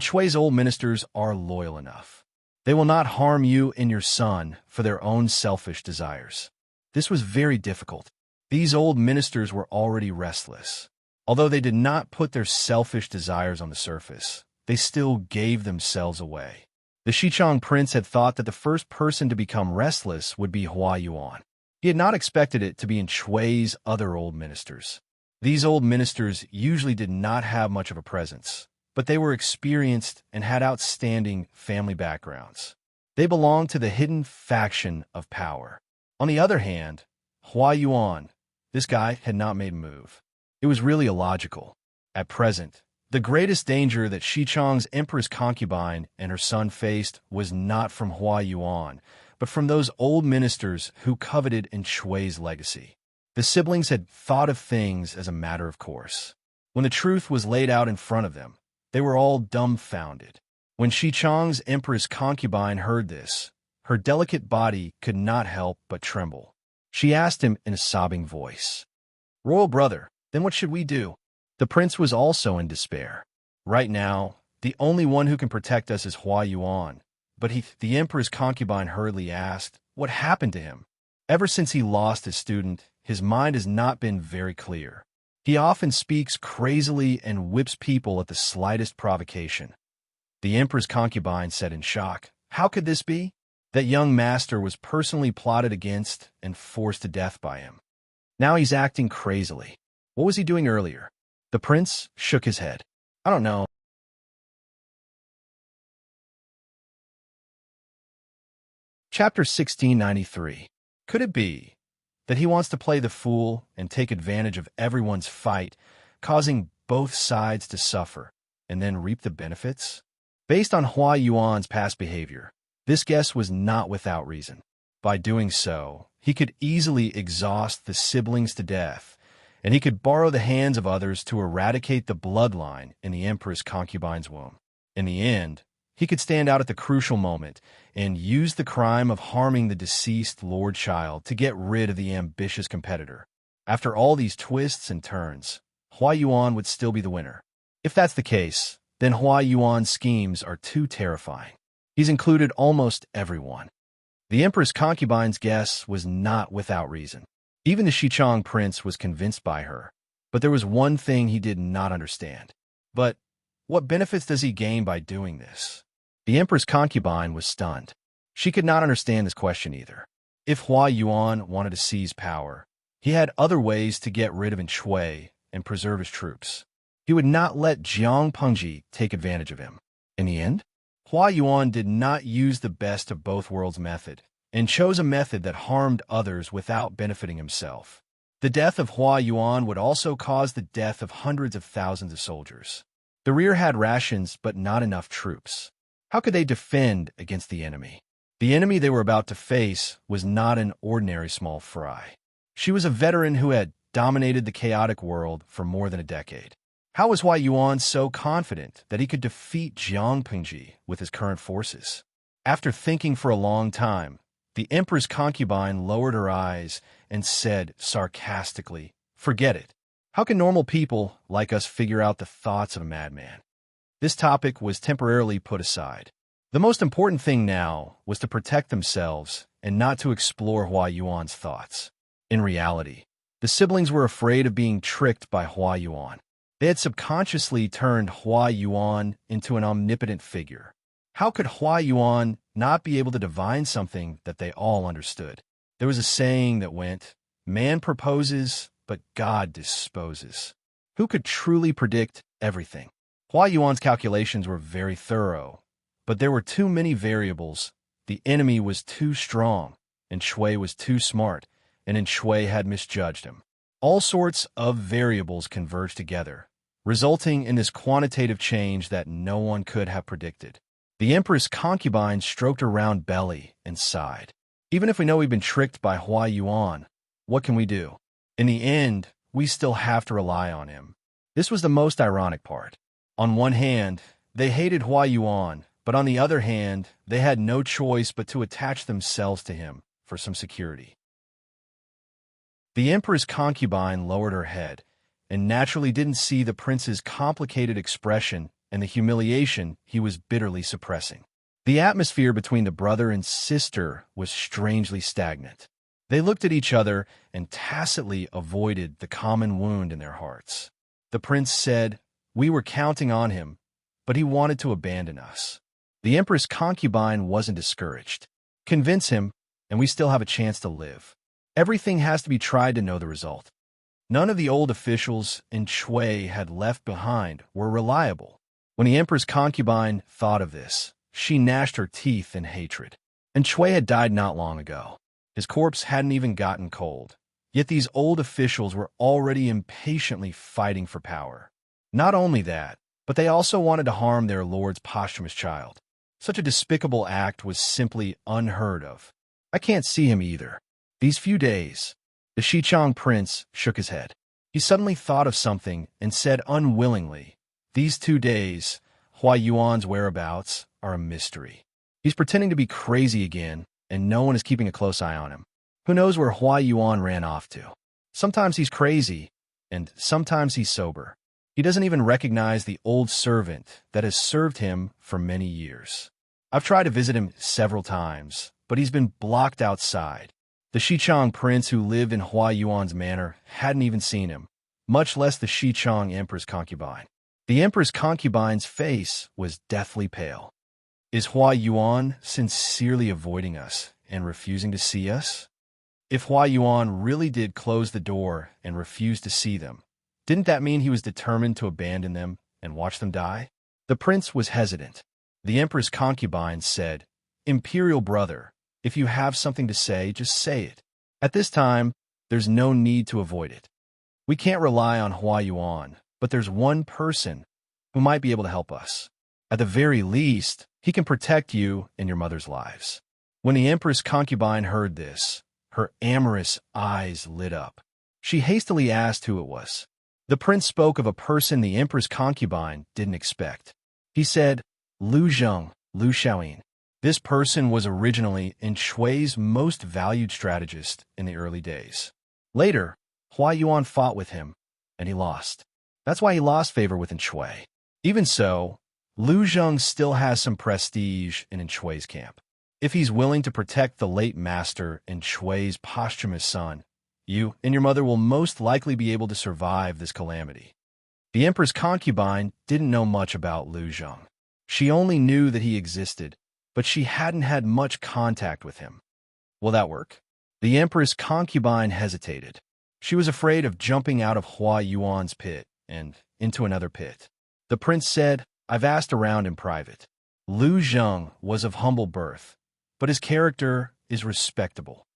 Shui's old ministers are loyal enough. They will not harm you and your son for their own selfish desires. This was very difficult. These old ministers were already restless. Although they did not put their selfish desires on the surface, they still gave themselves away. The Xichang prince had thought that the first person to become restless would be Hua Yuan. He had not expected it to be Shui's other old ministers. These old ministers usually did not have much of a presence, but they were experienced and had outstanding family backgrounds. They belonged to the hidden faction of power. On the other hand, Hua Yuan, this guy had not made a move. It was really illogical. At present, the greatest danger that Xichang's Empress concubine and her son faced was not from Hua Yuan, but from those old ministers who coveted Shui's legacy. The siblings had thought of things as a matter of course. When the truth was laid out in front of them, they were all dumbfounded. When Xichang's Empress concubine heard this, her delicate body could not help but tremble. She asked him in a sobbing voice, "Royal brother, then what should we do?" The prince was also in despair. Right now, the only one who can protect us is Hua Yuan. But the Emperor's concubine hurriedly asked, what happened to him? Ever since he lost his student, his mind has not been very clear. He often speaks crazily and whips people at the slightest provocation. The Empress concubine said in shock, "How could this be? That young master was personally plotted against and forced to death by him. Now he's acting crazily. What was he doing earlier?" The prince shook his head. "I don't know." Chapter 1693. Could it be that he wants to play the fool and take advantage of everyone's fight, causing both sides to suffer, and then reap the benefits? Based on Hua Yuan's past behavior, this guess was not without reason. By doing so, he could easily exhaust the siblings to death, and he could borrow the hands of others to eradicate the bloodline in the Empress concubine's womb. In the end, he could stand out at the crucial moment and use the crime of harming the deceased Lord Child to get rid of the ambitious competitor. After all these twists and turns, Hua Yuan would still be the winner. If that's the case, then Hua Yuan's schemes are too terrifying. He's included almost everyone. The Empress concubine's guess was not without reason. Even the Xichang prince was convinced by her, but there was one thing he did not understand. But what benefits does he gain by doing this? The Empress concubine was stunned. She could not understand this question either. If Hua Yuan wanted to seize power, he had other ways to get rid of Shui and preserve his troops. He would not let Jiang Pengji take advantage of him. In the end, Hua Yuan did not use the best of both worlds method and chose a method that harmed others without benefiting himself. The death of Hua Yuan would also cause the death of hundreds of thousands of soldiers. The rear had rations but not enough troops. How could they defend against the enemy? The enemy they were about to face was not an ordinary small fry. She was a veteran who had dominated the chaotic world for more than a decade. How was Hua Yuan so confident that he could defeat Jiang Pengji with his current forces? After thinking for a long time, the Empress concubine lowered her eyes and said sarcastically, "Forget it. How can normal people like us figure out the thoughts of a madman?" This topic was temporarily put aside. The most important thing now was to protect themselves and not to explore Hua Yuan's thoughts. In reality, the siblings were afraid of being tricked by Hua Yuan. They had subconsciously turned Hua Yuan into an omnipotent figure. How could Hua Yuan not be able to divine something that they all understood? There was a saying that went, "Man proposes, but God disposes." Who could truly predict everything? Hua Yuan's calculations were very thorough, but there were too many variables. The enemy was too strong, and Shui was too smart, and Shui had misjudged him. All sorts of variables converged together, resulting in this quantitative change that no one could have predicted. The Empress concubine stroked her round belly and sighed. Even if we know we've been tricked by Hua Yuan, what can we do? In the end, we still have to rely on him. This was the most ironic part. On one hand, they hated Hua Yuan, but on the other hand, they had no choice but to attach themselves to him for some security. The Empress concubine lowered her head and naturally didn't see the prince's complicated expression and the humiliation he was bitterly suppressing. The atmosphere between the brother and sister was strangely stagnant. They looked at each other and tacitly avoided the common wound in their hearts. The prince said, "We were counting on him, but he wanted to abandon us." The Empress concubine wasn't discouraged. Convince him, and we still have a chance to live. Everything has to be tried to know the result. None of the old officials Shui had left behind were reliable. When the Empress concubine thought of this, she gnashed her teeth in hatred. Shui had died not long ago. His corpse hadn't even gotten cold. Yet these old officials were already impatiently fighting for power. Not only that, but they also wanted to harm their lord's posthumous child. Such a despicable act was simply unheard of. I can't see him either. These few days, the Xichang prince shook his head. He suddenly thought of something and said unwillingly, "These 2 days, Hua Yuan's whereabouts are a mystery. He's pretending to be crazy again, and no one is keeping a close eye on him. Who knows where Hua Yuan ran off to? Sometimes he's crazy, and sometimes he's sober. He doesn't even recognize the old servant that has served him for many years. I've tried to visit him several times, but he's been blocked outside. The Xichang prince who lived in Hua Yuan's manor hadn't even seen him. much less the Xichang Empress concubine. The Empress concubine's face was deathly pale. Is Hua Yuan sincerely avoiding us and refusing to see us? If Hua Yuan really did close the door and refuse to see them, didn't that mean he was determined to abandon them and watch them die? The prince was hesitant. The Empress concubine said, "Imperial brother, if you have something to say, just say it. At this time, there's no need to avoid it. We can't rely on Hua Yuan, but there's one person who might be able to help us. At the very least, he can protect you and your mother's lives." When the Empress concubine heard this, her amorous eyes lit up. She hastily asked who it was. The prince spoke of a person the Empress concubine didn't expect. He said, Lu Zheng, Lu Xiaoyin. This person was originally Shui's most valued strategist in the early days. Later, Hua Yuan fought with him, and he lost. That's why he lost favor with Shui. Even so, Lu Zheng still has some prestige in Shui's camp. If he's willing to protect the late master and Shui's posthumous son, you and your mother will most likely be able to survive this calamity. The Empress concubine didn't know much about Lu Zheng. She only knew that he existed, but she hadn't had much contact with him. Will that work? The Empress concubine hesitated. She was afraid of jumping out of Hua Yuan's pit and into another pit. The prince said, "I've asked around in private. Lu Zheng was of humble birth, but his character is respectable.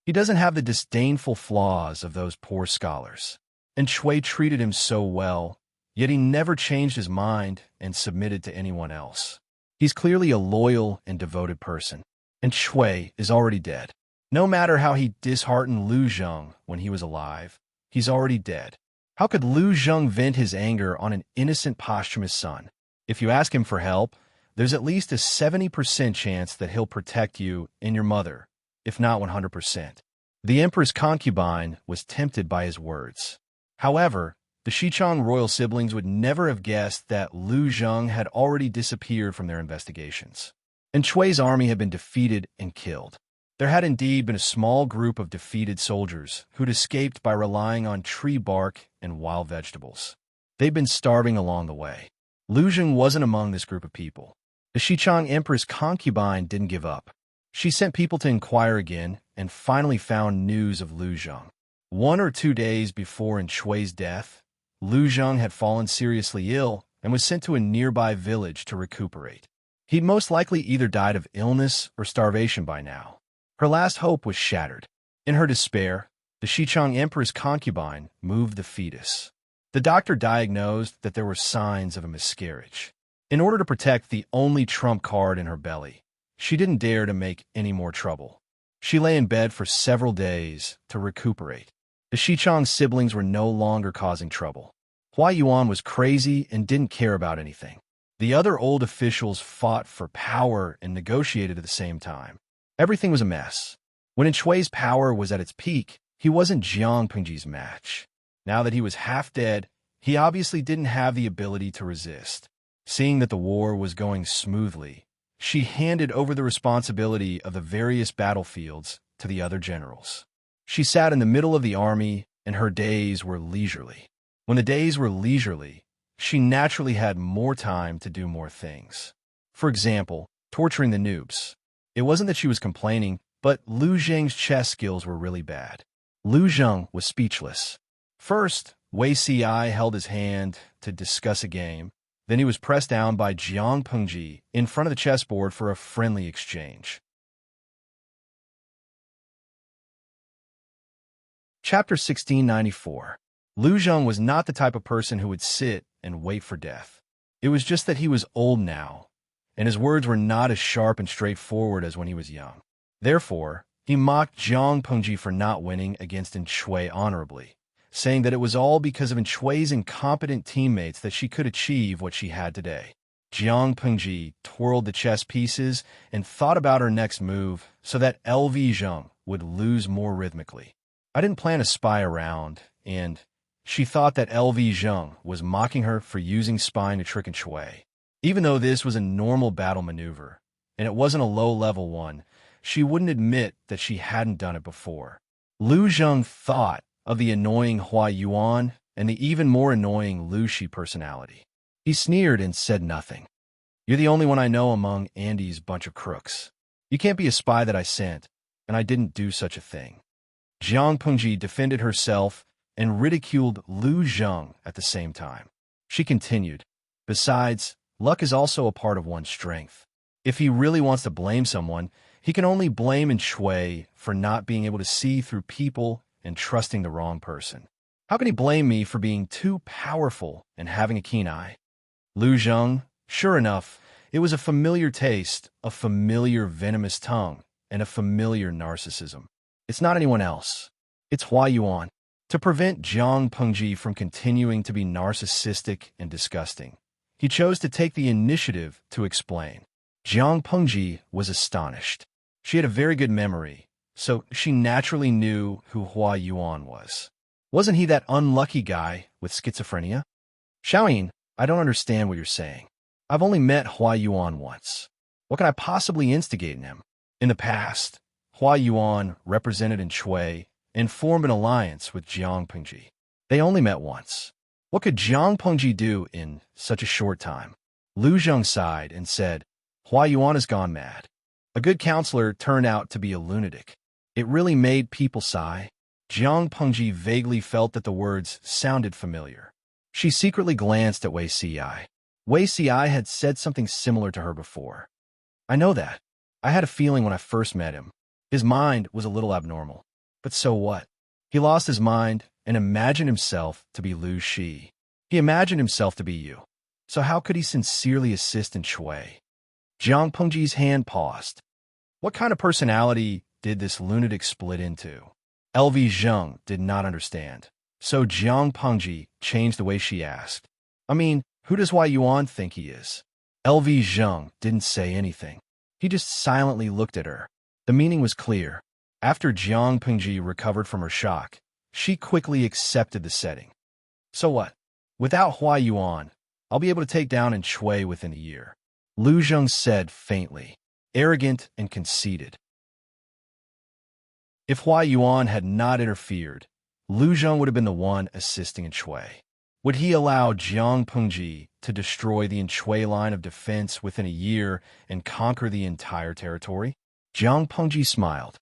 He doesn't have the disdainful flaws of those poor scholars. And Shui treated him so well, yet he never changed his mind and submitted to anyone else. He's clearly a loyal and devoted person. And Shui is already dead. No matter how he disheartened Lu Zheng when he was alive, he's already dead. How could Lu Zheng vent his anger on an innocent posthumous son? If you ask him for help, there's at least a 70% chance that he'll protect you and your mother, if not 100%. The Empress concubine was tempted by his words. However, the Xichang royal siblings would never have guessed that Lu Zheng had already disappeared from their investigations. And Shui's army had been defeated and killed. There had indeed been a small group of defeated soldiers who'd escaped by relying on tree bark and wild vegetables. They'd been starving along the way. Lu Zheng wasn't among this group of people. The Xichang Empress concubine didn't give up. She sent people to inquire again and finally found news of Lu Zheng. 1 or 2 days before Shui's death, Lu Zheng had fallen seriously ill and was sent to a nearby village to recuperate. He'd most likely either died of illness or starvation by now. Her last hope was shattered. In her despair, the Xichang Empress concubine moved the fetus. The doctor diagnosed that there were signs of a miscarriage. In order to protect the only trump card in her belly, she didn't dare to make any more trouble. She lay in bed for several days to recuperate. The Xichang siblings were no longer causing trouble. Hua Yuan was crazy and didn't care about anything. The other old officials fought for power and negotiated at the same time. Everything was a mess. When Shui's power was at its peak, he wasn't Jiang Pengji's match. Now that he was half dead, he obviously didn't have the ability to resist. Seeing that the war was going smoothly, she handed over the responsibility of the various battlefields to the other generals. She sat in the middle of the army, and her days were leisurely. When the days were leisurely, she naturally had more time to do more things. For example, torturing the noobs. It wasn't that she was complaining, but Lu Zheng's chess skills were really bad. Lu Zheng was speechless. First, Wei Si held his hand to discuss a game. Then he was pressed down by Jiang Pengji in front of the chessboard for a friendly exchange. Chapter 1694. Lu Zheng was not the type of person who would sit and wait for death. It was just that he was old now, and his words were not as sharp and straightforward as when he was young. Therefore, he mocked Jiang Pengji for not winning against Shui honorably, saying that it was all because of Shui's incompetent teammates that she could achieve what she had today. Jiang Pengji twirled the chess pieces and thought about her next move so that LV Zheng would lose more rhythmically. I didn't plan to spy around, and she thought that LV Zheng was mocking her for using spying to trick Shui. Even though this was a normal battle maneuver, and it wasn't a low-level one, she wouldn't admit that she hadn't done it before. Lu Zheng thought of the annoying Hua Yuan and the even more annoying Lu Shi personality. He sneered and said nothing. You're the only one I know among Andy's bunch of crooks. You can't be a spy that I sent, and I didn't do such a thing. Jiang Pengji defended herself and ridiculed Lu Zheng at the same time. She continued, besides, luck is also a part of one's strength. If he really wants to blame someone, he can only blame in Shui for not being able to see through people and trusting the wrong person. How can he blame me for being too powerful and having a keen eye? Lu Zheng, sure enough, it was a familiar taste, a familiar venomous tongue, and a familiar narcissism. It's not anyone else. It's Hua Yuan. To prevent Jiang Pengji from continuing to be narcissistic and disgusting, he chose to take the initiative to explain. Jiang Pengji was astonished. She had a very good memory, so she naturally knew who Hua Yuan was. Wasn't he that unlucky guy with schizophrenia? Xiaoyin, I don't understand what you're saying. I've only met Hua Yuan once. What can I possibly instigate in him? In the past, Hua Yuan represented in Shui and formed an alliance with Jiang Pengji. They only met once. What could Jiang Pengji do in such a short time? Lu Zheng sighed and said, Hua Yuan has gone mad. A good counselor turned out to be a lunatic. It really made people sigh. Jiang Pengji vaguely felt that the words sounded familiar. She secretly glanced at Wei Siai. Wei Siai had said something similar to her before. I know that. I had a feeling when I first met him. His mind was a little abnormal. But so what? He lost his mind and imagined himself to be Lu Shi. He imagined himself to be you. So how could he sincerely assist in Shui? Jiang Pengji's hand paused. What kind of personality did this lunatic split into? LV Zheng did not understand. So Jiang Pengji changed the way she asked. I mean, who does Hua Yuan think he is? LV Zheng didn't say anything. He just silently looked at her. The meaning was clear. After Jiang Pengji recovered from her shock, she quickly accepted the setting. So what? Without Hua Yuan, I'll be able to take down in Shui within a year. Lu Zheng said faintly, arrogant and conceited. If Hua Yuan had not interfered, Lu Zheng would have been the one assisting in Shui. Would he allow Jiang Pengji to destroy the Shui line of defense within a year and conquer the entire territory? Jiang Pengji smiled.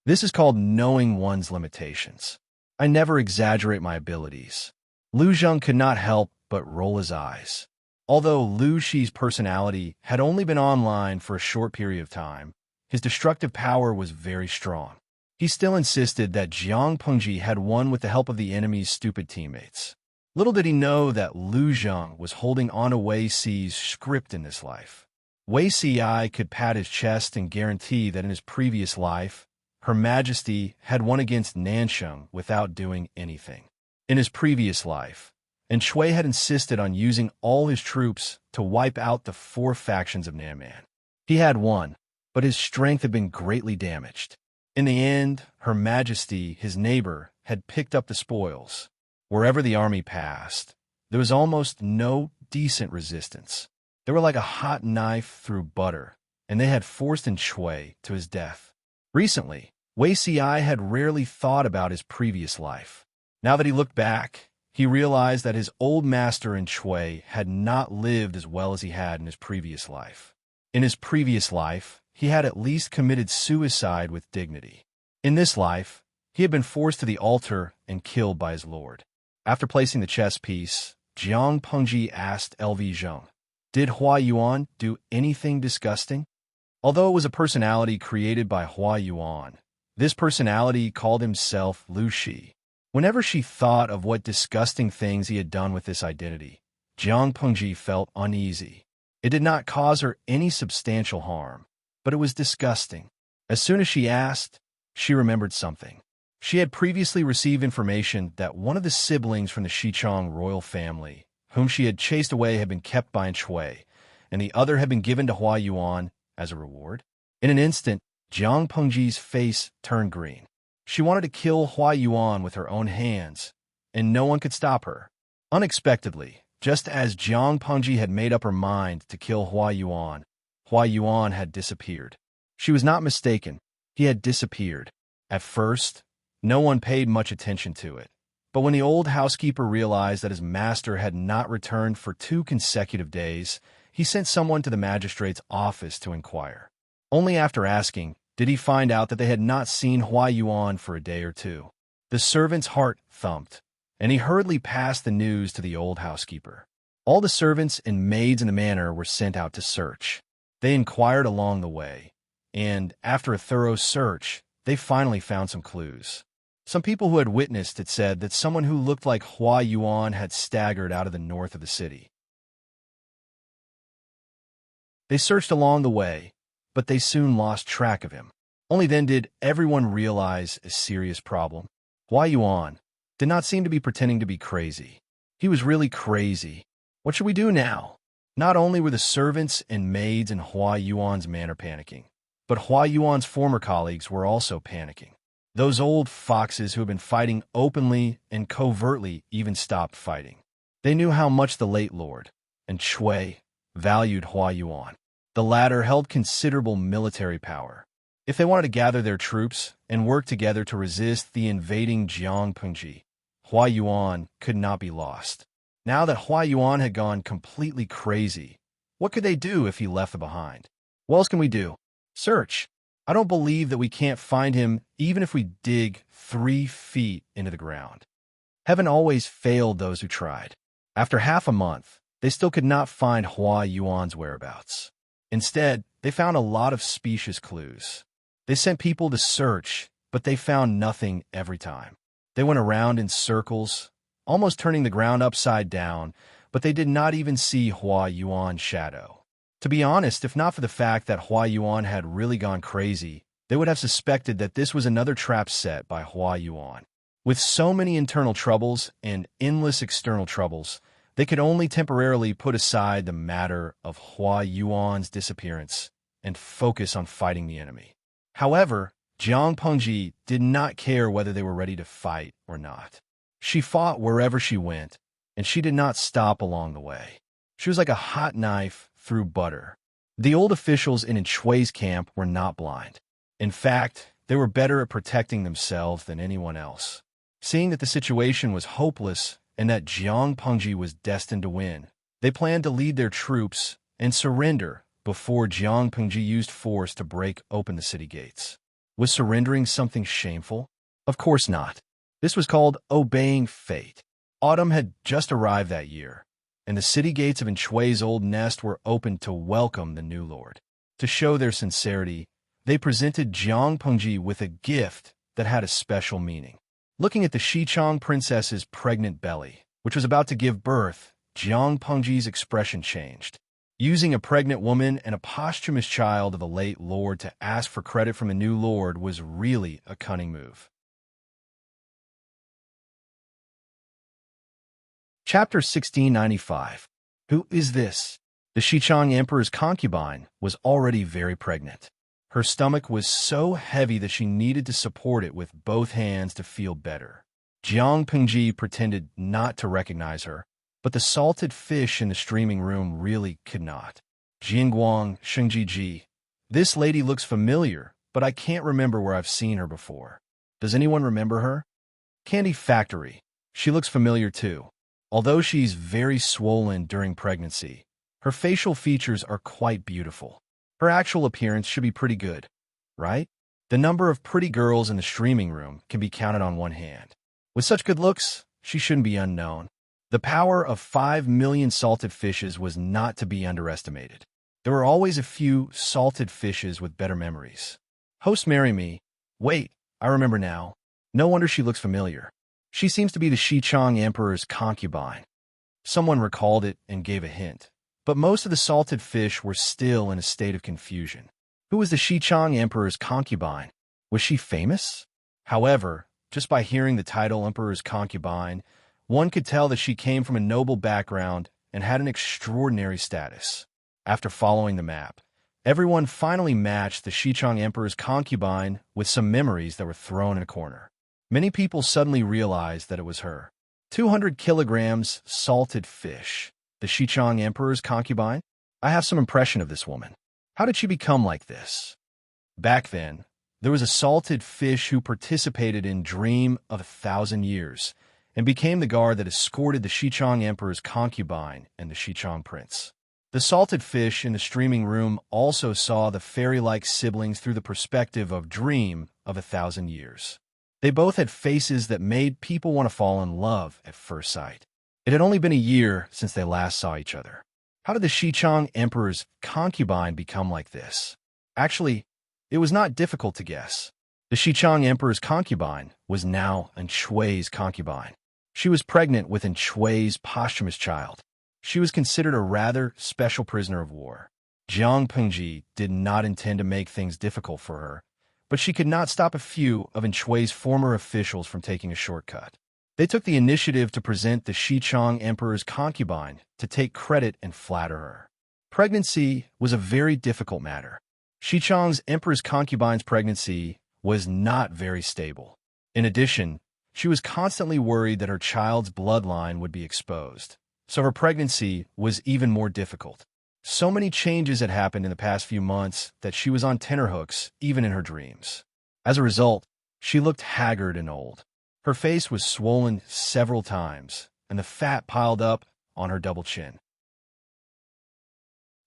This is called knowing one's limitations. I never exaggerate my abilities. Lu Zheng could not help but roll his eyes. Although Lu Shi's personality had only been online for a short period of time, his destructive power was very strong. He still insisted that Jiang Pengji had won with the help of the enemy's stupid teammates. Little did he know that Lu Zheng was holding on to Wei Si's script in this life. Wei Si could pat his chest and guarantee that in his previous life, Her Majesty had won against Nansheng without doing anything. In his previous life, and Shui had insisted on using all his troops to wipe out the 4 factions of Nanman. He had won, but his strength had been greatly damaged. In the end, Her Majesty, his neighbor, had picked up the spoils. Wherever the army passed, there was almost no decent resistance. They were like a hot knife through butter, and they had forced in Shui to his death. Recently, Wei Si had rarely thought about his previous life. Now that he looked back, he realized that his old master in Shui had not lived as well as he had in his previous life. In his previous life, he had at least committed suicide with dignity. In this life, he had been forced to the altar and killed by his lord. After placing the chess piece, Jiang Pengji asked LV Zheng, did Hua Yuan do anything disgusting? Although it was a personality created by Hua Yuan, this personality called himself Lu Shi. Whenever she thought of what disgusting things he had done with this identity, Jiang Pengji felt uneasy. It did not cause her any substantial harm, but it was disgusting. As soon as she asked, she remembered something. She had previously received information that one of the siblings from the Xichong royal family, whom she had chased away, had been kept by Shui, and the other had been given to Hua Yuan as a reward. In an instant, Jiang Pengji's face turned green. She wanted to kill Hua Yuan with her own hands, and no one could stop her. Unexpectedly, just as Jiang Pengji had made up her mind to kill Hua Yuan had disappeared. She was not mistaken. He had disappeared. At first, No one paid much attention to it. But when the old housekeeper realized that his master had not returned for 2 consecutive days, he sent someone to the magistrate's office to inquire. Only after asking did he find out that they had not seen Hua Yuan for a day or 2. The servant's heart thumped, and he hurriedly passed the news to the old housekeeper. All the servants and maids in the manor were sent out to search. They inquired along the way, and after a thorough search, they finally found some clues. Some people who had witnessed it said that someone who looked like Hua Yuan had staggered out of the north of the city. They searched along the way, but they soon lost track of him. Only then did everyone realize a serious problem. Hua Yuan did not seem to be pretending to be crazy. He was really crazy. What should we do now? Not only were the servants and maids in Hua Yuan's manor panicking, but Hua Yuan's former colleagues were also panicking. Those old foxes who had been fighting openly and covertly even stopped fighting. They knew how much the late lord and Shui valued Hua Yuan. The latter held considerable military power. If they wanted to gather their troops and work together to resist the invading Jiangpengji, Hua Yuan could not be lost. Now that Hua Yuan had gone completely crazy, what could they do if he left them behind? What else can we do? Search. I don't believe that we can't find him even if we dig 3 feet into the ground. Heaven always failed those who tried. After half a month, they still could not find Hua Yuan's whereabouts. Instead, they found a lot of specious clues. They sent people to search, but they found nothing every time. They went around in circles, almost turning the ground upside down, but they did not even see Hua Yuan's shadow. To be honest, if not for the fact that Hua Yuan had really gone crazy, they would have suspected that this was another trap set by Hua Yuan. With so many internal troubles and endless external troubles, they could only temporarily put aside the matter of Hua Yuan's disappearance and focus on fighting the enemy. However, Jiang Pengji did not care whether they were ready to fight or not. She fought wherever she went, and she did not stop along the way. She was like a hot knife through butter. The old officials in Shui's camp were not blind. In fact, they were better at protecting themselves than anyone else. Seeing that the situation was hopeless and that Jiang Pengji was destined to win, they planned to lead their troops and surrender before Jiang Pengji used force to break open the city gates. Was surrendering something shameful? Of course not. This was called obeying fate. Autumn had just arrived that year, and the city gates of Shui's old nest were opened to welcome the new lord. To show their sincerity, they presented Jiang Pengji with a gift that had a special meaning. Looking at the Xichang princess's pregnant belly, which was about to give birth, Jiang Pengji's expression changed. Using a pregnant woman and a posthumous child of the late lord to ask for credit from a new lord was really a cunning move. Chapter 1695. Who is this? The Xichang Emperor's concubine was already very pregnant. Her stomach was so heavy that she needed to support it with both hands to feel better. Jiang Pengji pretended not to recognize her, but the salted fish in the streaming room really could not. Jingguang Shengjiji. This lady looks familiar, but I can't remember where I've seen her before. Does anyone remember her? Candy Factory. She looks familiar too. Although she's very swollen during pregnancy, her facial features are quite beautiful. Her actual appearance should be pretty good, right? The number of pretty girls in the streaming room can be counted on one hand. With such good looks, she shouldn't be unknown. The power of 5 million salted fishes was not to be underestimated. There were always a few salted fishes with better memories. Host marry me. Wait, I remember now. No wonder she looks familiar. She seems to be the Xichang Emperor's concubine. Someone recalled it and gave a hint, but most of the salted fish were still in a state of confusion. Who was the Xichang Emperor's concubine? Was she famous? However, just by hearing the title Emperor's concubine, one could tell that she came from a noble background and had an extraordinary status. After following the map, everyone finally matched the Xichang Emperor's concubine with some memories that were thrown in a corner. Many people suddenly realized that it was her. 200 kilograms salted fish. The Xichang Emperor's concubine? I have some impression of this woman. How did she become like this? Back then, There was a salted fish who participated in Dream of 1,000 Years and became the guard that escorted the Xichang Emperor's concubine and the Xichang prince. The salted fish in the streaming room also saw the fairy-like siblings through the perspective of Dream of 1,000 Years. They both had faces that made people want to fall in love at first sight. It had only been a year since they last saw each other. How did the Xichang Emperor's concubine become like this? Actually, it was not difficult to guess. The Xichang Emperor's concubine was now Shui's concubine. She was pregnant with Shui's posthumous child. She was considered a rather special prisoner of war. Jiang Pengji did not intend to make things difficult for her, but she could not stop a few of Shui's former officials from taking a shortcut. They took the initiative to present the Xichang Emperor's concubine to take credit and flatter her. Pregnancy was a very difficult matter. Xichang's Emperor's concubine's pregnancy was not very stable. In addition, she was constantly worried that her child's bloodline would be exposed, so her pregnancy was even more difficult. So many changes had happened in the past few months that she was on tenterhooks even in her dreams. As a result, she looked haggard and old. Her face was swollen several times, and the fat piled up on her double chin.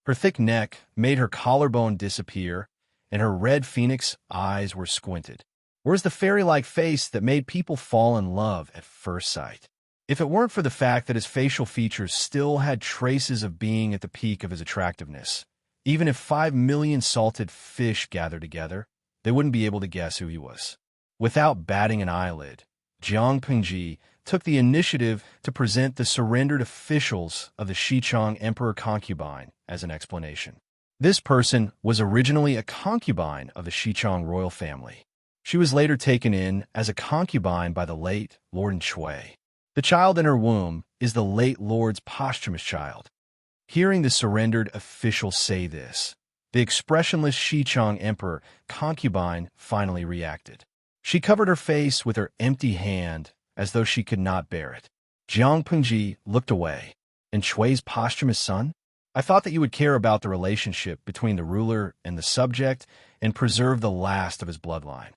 Her thick neck made her collarbone disappear, and her red phoenix eyes were squinted. Where's the fairy-like face that made people fall in love at first sight? If it weren't for the fact that his facial features still had traces of being at the peak of his attractiveness, even if 5 million salted fish gathered together, they wouldn't be able to guess who he was. Without batting an eyelid, Jiang Pengji took the initiative to present the surrendered officials of the Xichang Emperor concubine as an explanation. This person was originally a concubine of the Xichang royal family. She was later taken in as a concubine by the late Lord Shui. The child in her womb is the late Lord's posthumous child. Hearing the surrendered officials say this, the expressionless Xichang Emperor concubine finally reacted. She covered her face with her empty hand as though she could not bear it. Jiang Pengji looked away. And Shui's posthumous son? I thought that you would care about the relationship between the ruler and the subject and preserve the last of his bloodline.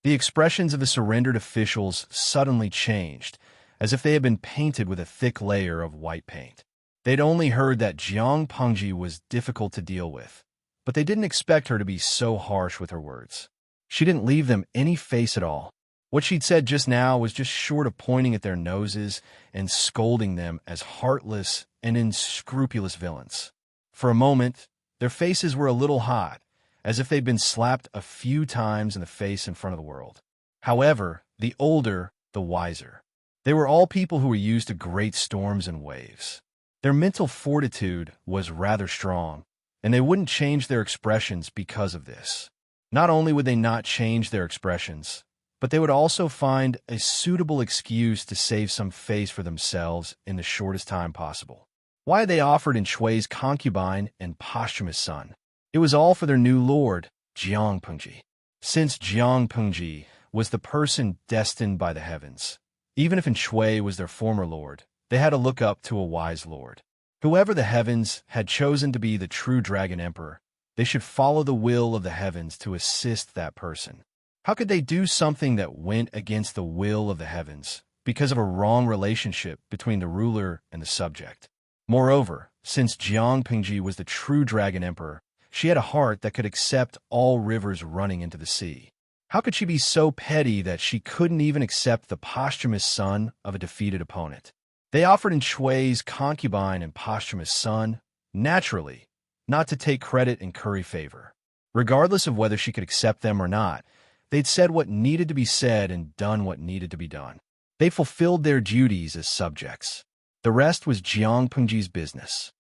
The expressions of the surrendered officials suddenly changed, as if they had been painted with a thick layer of white paint. They'd only heard that Jiang Pengji was difficult to deal with, but they didn't expect her to be so harsh with her words. She didn't leave them any face at all. What she'd said just now was just short of pointing at their noses and scolding them as heartless and unscrupulous villains. For a moment, their faces were a little hot, as if they'd been slapped a few times in the face in front of the world. However, the older, the wiser. They were all people who were used to great storms and waves. Their mental fortitude was rather strong, and they wouldn't change their expressions because of this. Not only would they not change their expressions, but they would also find a suitable excuse to save some face for themselves in the shortest time possible. Why had they offered Shui's concubine and posthumous son? It was all for their new lord, Jiang Pengji. Since Jiang Pengji was the person destined by the heavens, even if Shui was their former lord, they had to look up to a wise lord. Whoever the heavens had chosen to be the true dragon emperor, they should follow the will of the heavens to assist that person. How could they do something that went against the will of the heavens because of a wrong relationship between the ruler and the subject? Moreover, since Jiang Pengji was the true dragon emperor, she had a heart that could accept all rivers running into the sea. How could she be so petty that she couldn't even accept the posthumous son of a defeated opponent? They offered Shui's concubine and posthumous son, naturally, not to take credit and curry favor. Regardless of whether she could accept them or not, they'd said what needed to be said and done what needed to be done. They fulfilled their duties as subjects. The rest was Jiang Pengji's business.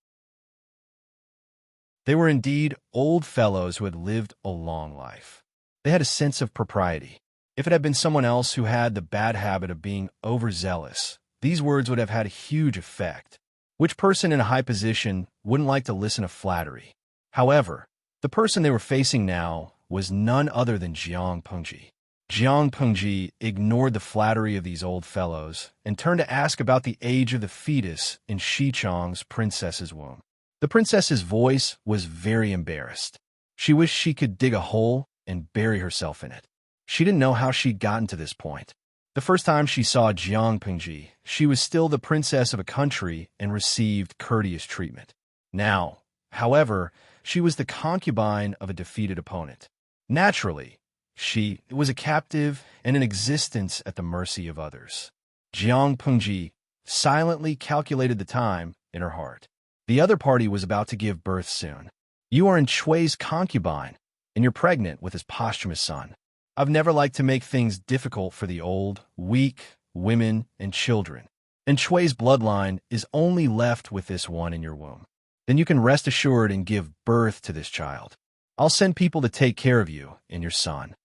They were indeed old fellows who had lived a long life. They had a sense of propriety. If it had been someone else who had the bad habit of being overzealous, these words would have had a huge effect. Which person in a high position wouldn't like to listen to flattery? However, the person they were facing now was none other than Jiang Pengji. Jiang Pengji ignored the flattery of these old fellows and turned to ask about the age of the fetus in Xichang's princess's womb. The princess's voice was very embarrassed. She wished she could dig a hole and bury herself in it. She didn't know how she'd gotten to this point. The first time she saw Jiang Pengji, she was still the princess of a country and received courteous treatment. Now, however, she was the concubine of a defeated opponent. Naturally, she was a captive and an existence at the mercy of others. Jiang Pengji silently calculated the time in her heart. The other party was about to give birth soon. You are Enchui's concubine, and you're pregnant with his posthumous son. I've never liked to make things difficult for the old, weak, women, and children. Enchui's bloodline is only left with this one in your womb. Then you can rest assured and give birth to this child. I'll send people to take care of you and your son.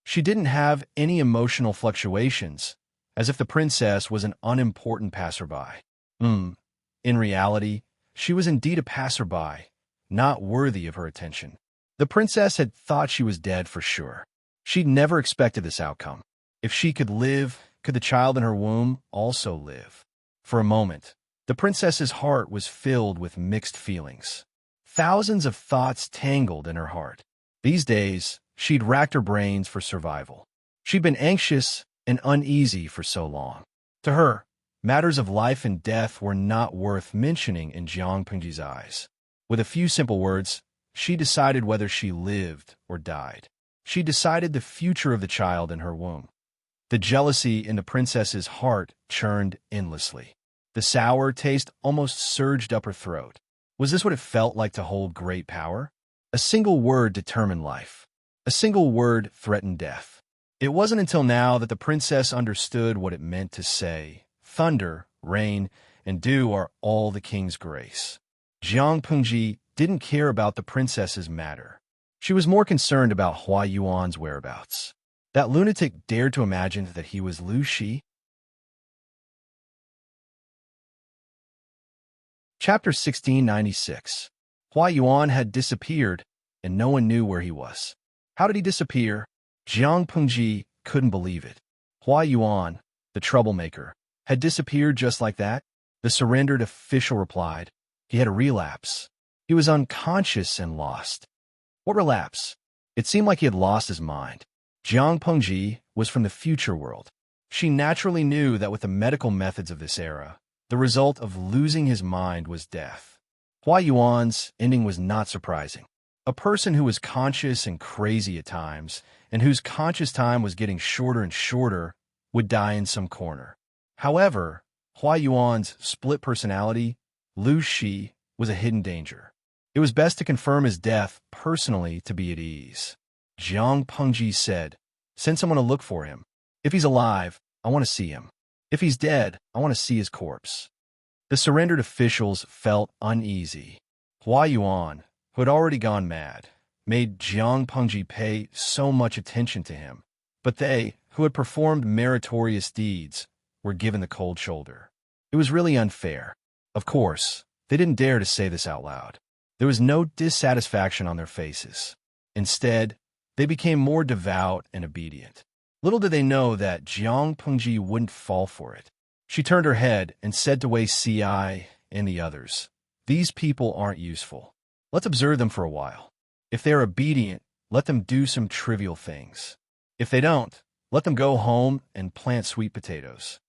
She didn't have any emotional fluctuations, as if the princess was an unimportant passerby. In reality, she was indeed a passerby, not worthy of her attention. The princess had thought she was dead for sure. She'd never expected this outcome. If she could live, could the child in her womb also live? For a moment, the princess's heart was filled with mixed feelings. Thousands of thoughts tangled in her heart. These days, she'd racked her brains for survival. She'd been anxious and uneasy for so long. To her, matters of life and death were not worth mentioning in Jiang Pengji's eyes. With a few simple words, she decided whether she lived or died. She decided the future of the child in her womb. The jealousy in the princess's heart churned endlessly. The sour taste almost surged up her throat. Was this what it felt like to hold great power? A single word determined life. A single word threatened death. It wasn't until now that the princess understood what it meant to say, thunder, rain, and dew are all the king's grace. Jiang Pengji didn't care about the princess's matter. She was more concerned about Hua Yuan's whereabouts. That lunatic dared to imagine that he was Lu Shi. Chapter 1696. Hua Yuan had disappeared, and no one knew where he was. How did he disappear? Jiang Pengji couldn't believe it. Hua Yuan, the troublemaker, had disappeared just like that? The surrendered official replied. He had a relapse. He was unconscious and lost. What relapse? It seemed like he had lost his mind. Jiang Pengji was from the future world. She naturally knew that with the medical methods of this era, the result of losing his mind was death. Hua Yuan's ending was not surprising. A person who was conscious and crazy at times, and whose conscious time was getting shorter and shorter, would die in some corner. However, Hua Yuan's split personality, Lu Shi, was a hidden danger. It was best to confirm his death personally to be at ease. Jiang Pengji said, "Send someone to look for him. If he's alive, I want to see him. If he's dead, I want to see his corpse." The surrendered officials felt uneasy. Hua Yuan, who had already gone mad, made Jiang Pengji pay so much attention to him. But they, who had performed meritorious deeds, were given the cold shoulder. It was really unfair. Of course, they didn't dare to say this out loud. There was no dissatisfaction on their faces. Instead, they became more devout and obedient. Little did they know that Jiang Pengji wouldn't fall for it. She turned her head and said to Wei Ci and the others, "These people aren't useful. Let's observe them for a while. If they're obedient, let them do some trivial things. If they don't, let them go home and plant sweet potatoes."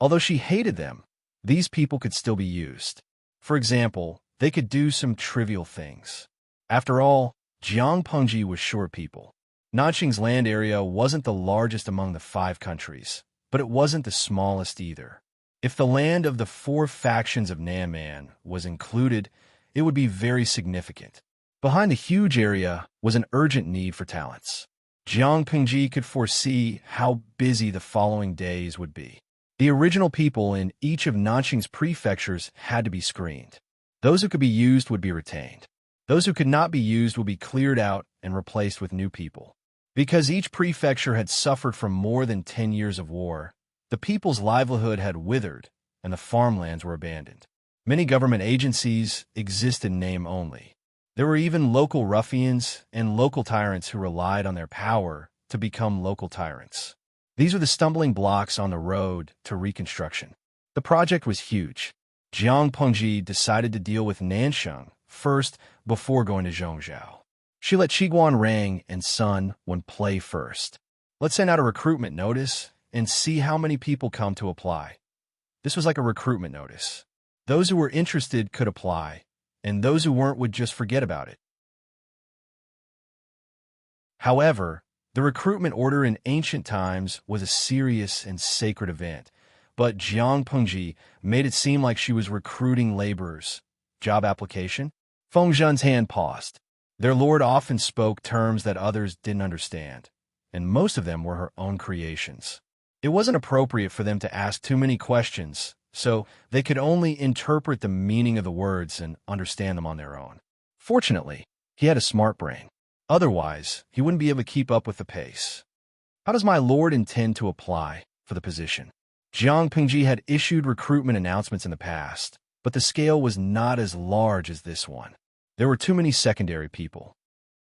Although she hated them, these people could still be used. For example, they could do some trivial things. After all, Jiang Pengji was short people. Nanjing's land area wasn't the largest among the 5 countries, but it wasn't the smallest either. If the land of the 4 factions of Nanman was included, it would be very significant. Behind the huge area was an urgent need for talents. Jiang Pengji could foresee how busy the following days would be. The original people in each of Nanjing's prefectures had to be screened. Those who could be used would be retained. Those who could not be used would be cleared out and replaced with new people. Because each prefecture had suffered from more than 10 years of war, the people's livelihood had withered and the farmlands were abandoned. Many government agencies exist in name only. There were even local ruffians and local tyrants who relied on their power to become local tyrants. These were the stumbling blocks on the road to reconstruction. The project was huge. Jiang Pengji decided to deal with Nansheng first before going to Zhongzhou. She let Qiguan Rang and Sun Wen play first. Let's send out a recruitment notice and see how many people come to apply. This was like a recruitment notice. Those who were interested could apply, and those who weren't would just forget about it. However, the recruitment order in ancient times was a serious and sacred event, but Jiang Pengji made it seem like she was recruiting laborers. Job application? Feng Zhen's hand paused. Their lord often spoke terms that others didn't understand, and most of them were her own creations. It wasn't appropriate for them to ask too many questions, so they could only interpret the meaning of the words and understand them on their own. Fortunately, he had a smart brain. Otherwise, he wouldn't be able to keep up with the pace. How does my lord intend to apply for the position? Jiang Pengji had issued recruitment announcements in the past, but the scale was not as large as this one. There were too many secondary people.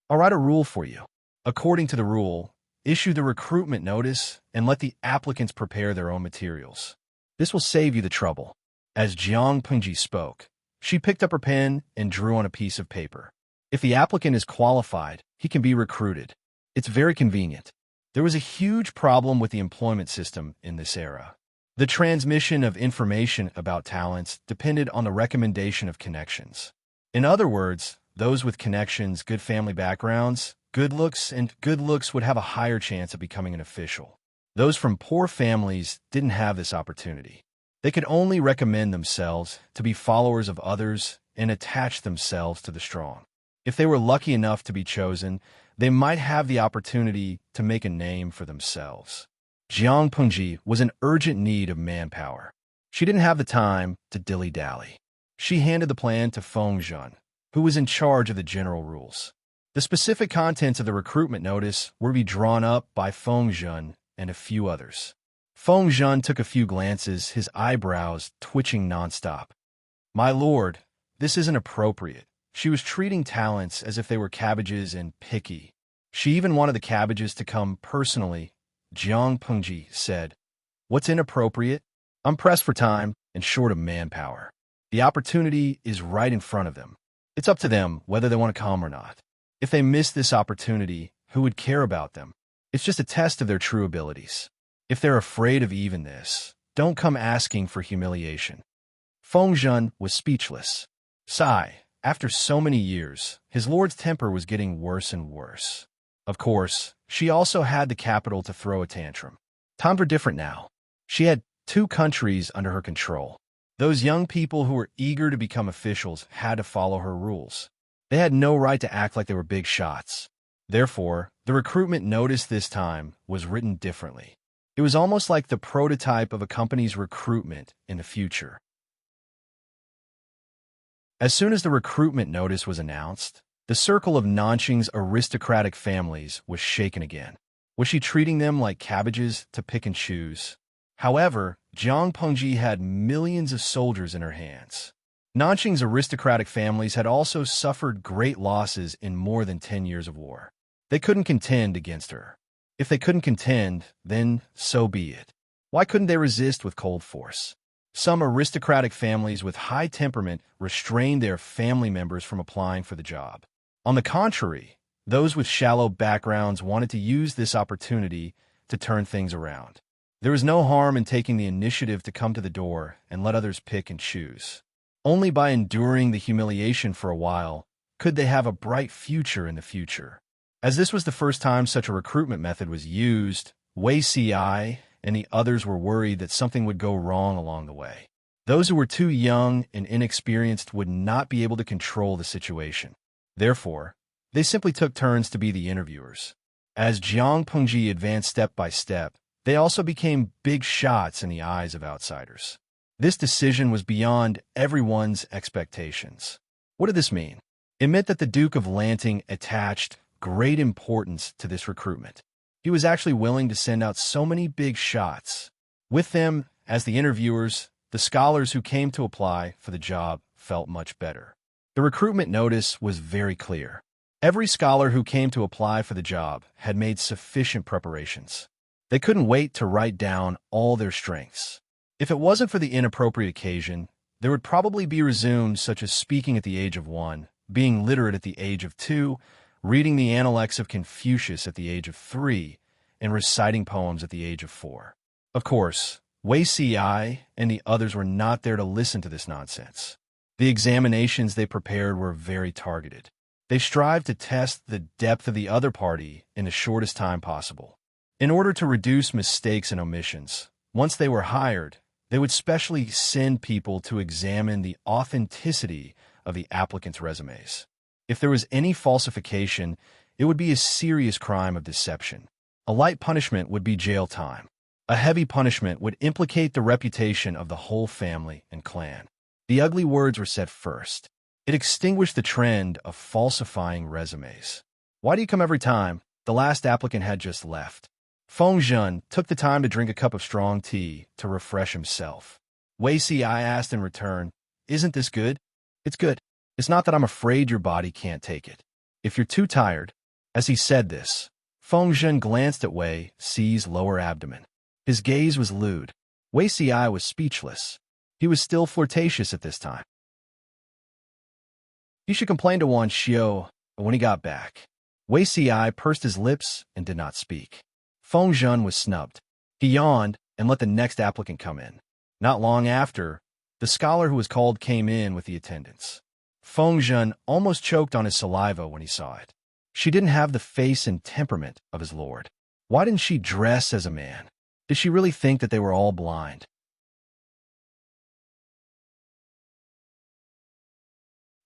I'll write a rule for you. According to the rule, issue the recruitment notice and let the applicants prepare their own materials. This will save you the trouble. As Jiang Pengji spoke, she picked up her pen and drew on a piece of paper. If the applicant is qualified, he can be recruited. It's very convenient. There was a huge problem with the employment system in this era. The transmission of information about talents depended on the recommendation of connections. In other words, those with connections, good family backgrounds, good looks would have a higher chance of becoming an official. Those from poor families didn't have this opportunity. They could only recommend themselves to be followers of others and attach themselves to the strong. If they were lucky enough to be chosen, they might have the opportunity to make a name for themselves. Jiang Pengji was in urgent need of manpower. She didn't have the time to dilly-dally. She handed the plan to Feng Zhen, who was in charge of the general rules. The specific contents of the recruitment notice were to be drawn up by Feng Zhen and a few others. Feng Zhen took a few glances, his eyebrows twitching nonstop. My lord, this isn't appropriate. She was treating talents as if they were cabbages and picky. She even wanted the cabbages to come personally. Jiang Pengji said, "What's inappropriate? I'm pressed for time and short of manpower. The opportunity is right in front of them. It's up to them whether they want to come or not. If they miss this opportunity, who would care about them? It's just a test of their true abilities. If they're afraid of even this, don't come asking for humiliation." Feng Zhen was speechless. Sigh. After so many years, his lord's temper was getting worse and worse. Of course, she also had the capital to throw a tantrum. Times were different now. She had 2 countries under her control. Those young people who were eager to become officials had to follow her rules. They had no right to act like they were big shots. Therefore, the recruitment notice this time was written differently. It was almost like the prototype of a company's recruitment in the future. As soon as the recruitment notice was announced, the circle of Nanqing's aristocratic families was shaken again. Was she treating them like cabbages to pick and choose? However, Jiang Pengji had millions of soldiers in her hands. Nanqing's aristocratic families had also suffered great losses in more than 10 years of war. They couldn't contend against her. If they couldn't contend, then so be it. Why couldn't they resist with cold force? Some aristocratic families with high temperament restrained their family members from applying for the job. On the contrary, those with shallow backgrounds wanted to use this opportunity to turn things around. There was no harm in taking the initiative to come to the door and let others pick and choose. Only by enduring the humiliation for a while could they have a bright future in the future. As this was the first time such a recruitment method was used, Wei Ci and the others were worried that something would go wrong along the way. Those who were too young and inexperienced would not be able to control the situation. Therefore, they simply took turns to be the interviewers. As Jiang Pengji advanced step by step, they also became big shots in the eyes of outsiders. This decision was beyond everyone's expectations. What did this mean? It meant that the Duke of Lanting attached great importance to this recruitment. He was actually willing to send out so many big shots. With them, as the interviewers, the scholars who came to apply for the job felt much better. The recruitment notice was very clear. Every scholar who came to apply for the job had made sufficient preparations. They couldn't wait to write down all their strengths. If it wasn't for the inappropriate occasion, there would probably be resumed such as speaking at the age of 1, being literate at the age of 2, reading the Analects of Confucius at the age of 3, and reciting poems at the age of 4. Of course, Wei Si and the others were not there to listen to this nonsense. The examinations they prepared were very targeted. They strived to test the depth of the other party in the shortest time possible. In order to reduce mistakes and omissions, once they were hired, they would specially send people to examine the authenticity of the applicants' resumes. If there was any falsification, it would be a serious crime of deception. A light punishment would be jail time. A heavy punishment would implicate the reputation of the whole family and clan. The ugly words were said first. It extinguished the trend of falsifying resumes. "Why do you come every time?" The last applicant had just left. Feng Zhen took the time to drink a cup of strong tea to refresh himself. Wei Si asked in return, "Isn't this good?" "It's good. It's not that I'm afraid your body can't take it. If you're too tired." As he said this, Feng Zhen glanced at Wei Si's lower abdomen. His gaze was lewd. Wei Si was speechless. He was still flirtatious at this time. He should complain to Wan Xiao when he got back. Wei Si pursed his lips and did not speak. Feng Zhen was snubbed. He yawned and let the next applicant come in. Not long after, the scholar who was called came in with the attendants. Feng Zhen almost choked on his saliva when he saw it. She didn't have the face and temperament of his lord. Why didn't she dress as a man? Did she really think that they were all blind?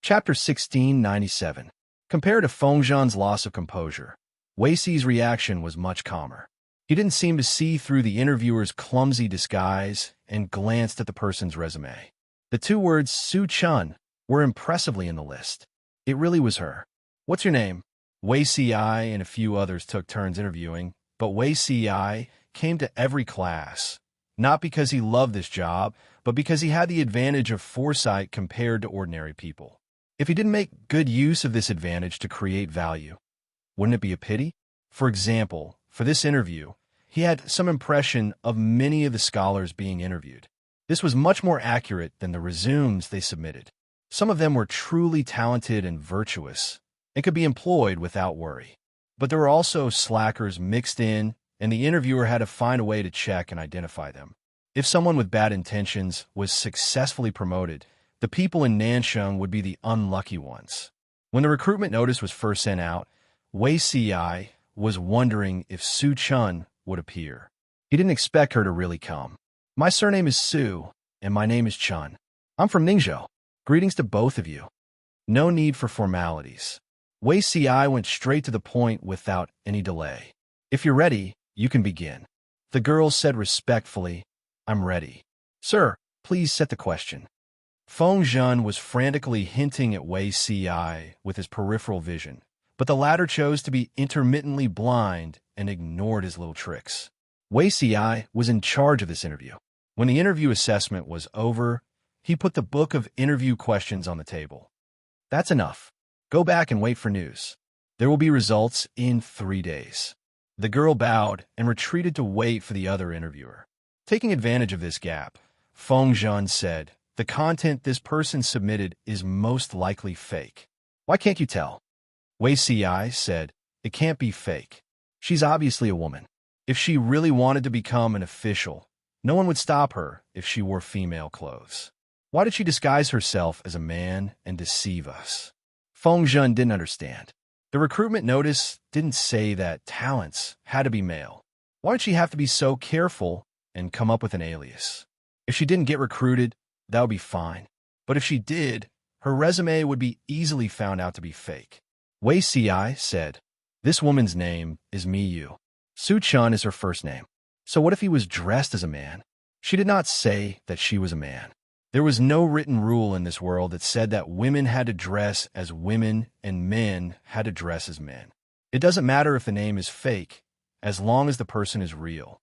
Chapter 1697. Compared to Feng Zhen's loss of composure, Wei Si's reaction was much calmer. He didn't seem to see through the interviewer's clumsy disguise and glanced at the person's resume. The two words Su Chun were impressively in the list. It really was her. "What's your name?" Wei Si and a few others took turns interviewing, but Wei Si came to every class, not because he loved this job, but because he had the advantage of foresight compared to ordinary people. If he didn't make good use of this advantage to create value, wouldn't it be a pity? For example, for this interview, he had some impression of many of the scholars being interviewed. This was much more accurate than the resumes they submitted. Some of them were truly talented and virtuous and could be employed without worry. But there were also slackers mixed in, and the interviewer had to find a way to check and identify them. If someone with bad intentions was successfully promoted, the people in Nansheng would be the unlucky ones. When the recruitment notice was first sent out, Wei Si was wondering if Su Chun would appear. He didn't expect her to really come. "My surname is Su, and my name is Chun. I'm from Ningzhou. Greetings to both of you." No need for formalities. Wei Si went straight to the point without any delay. "If you're ready, you can begin." The girl said respectfully, "I'm ready." "Sir, please set the question." Feng Zhen was frantically hinting at Wei Si with his peripheral vision, but the latter chose to be intermittently blind and ignored his little tricks. Wei Si was in charge of this interview. When the interview assessment was over, he put the book of interview questions on the table. "That's enough. Go back and wait for news. There will be results in 3 days." The girl bowed and retreated to wait for the other interviewer. Taking advantage of this gap, Feng Zhen said, "The content this person submitted is most likely fake." "Why can't you tell?" Wei Si said, "It can't be fake. She's obviously a woman. If she really wanted to become an official, no one would stop her if she wore female clothes. Why did she disguise herself as a man and deceive us?" Feng Zhen didn't understand. The recruitment notice didn't say that talents had to be male. Why did she have to be so careful and come up with an alias? If she didn't get recruited, that would be fine. But if she did, her resume would be easily found out to be fake. Wei Si said, "This woman's name is Miyu. Su Chun is her first name. So what if he was dressed as a man?" She did not say that she was a man. There was no written rule in this world that said that women had to dress as women and men had to dress as men. It doesn't matter if the name is fake, as long as the person is real.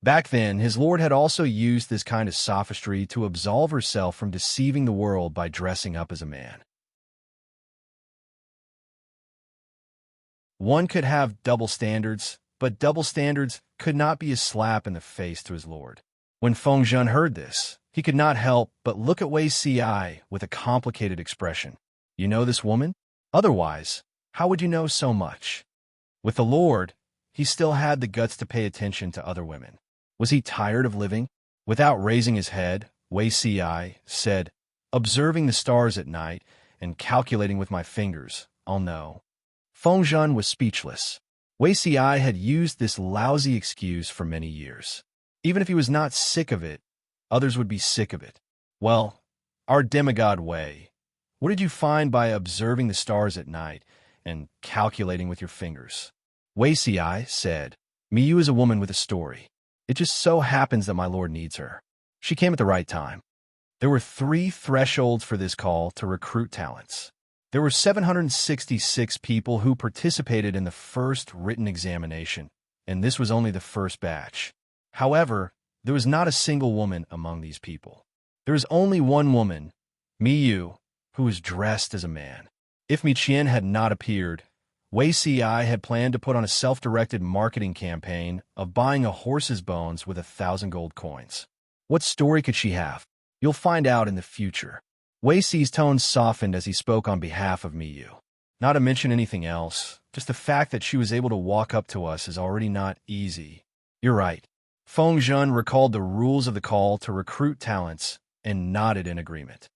Back then, his lord had also used this kind of sophistry to absolve herself from deceiving the world by dressing up as a man. One could have double standards, but double standards could not be a slap in the face to his lord. When Feng Zhen heard this, he could not help but look at Wei Si with a complicated expression. "You know this woman? Otherwise, How would you know so much? With the Lord, he still had the guts to pay attention to other women. Was he tired of living? Without raising his head, Wei Si said, "Observing the stars at night and calculating with my fingers, I'll know." Feng Zhen was speechless. Wei Si had used this lousy excuse for many years. Even if he was not sick of it, others would be sick of it. Well, our demigod Wei, what did you find by observing the stars at night and calculating with your fingers? Wei Si said, "Miyu is a woman with a story. It just so happens that my lord needs her. She came at the right time." There were 3 thresholds for this call to recruit talents. There were 766 people who participated in the first written examination, and this was only the first batch. However, there was not a single woman among these people. There was only one woman, Miyu, who was dressed as a man. If Mi Qian had not appeared, Wei Si had planned to put on a self-directed marketing campaign of buying a horse's bones with 1,000 gold coins. What story could she have? You'll find out in the future. Wei Si's tone softened as he spoke on behalf of Miyu. Not to mention anything else, just the fact that she was able to walk up to us is already not easy. You're right. Feng Zhen recalled the rules of the call to recruit talents and nodded in agreement.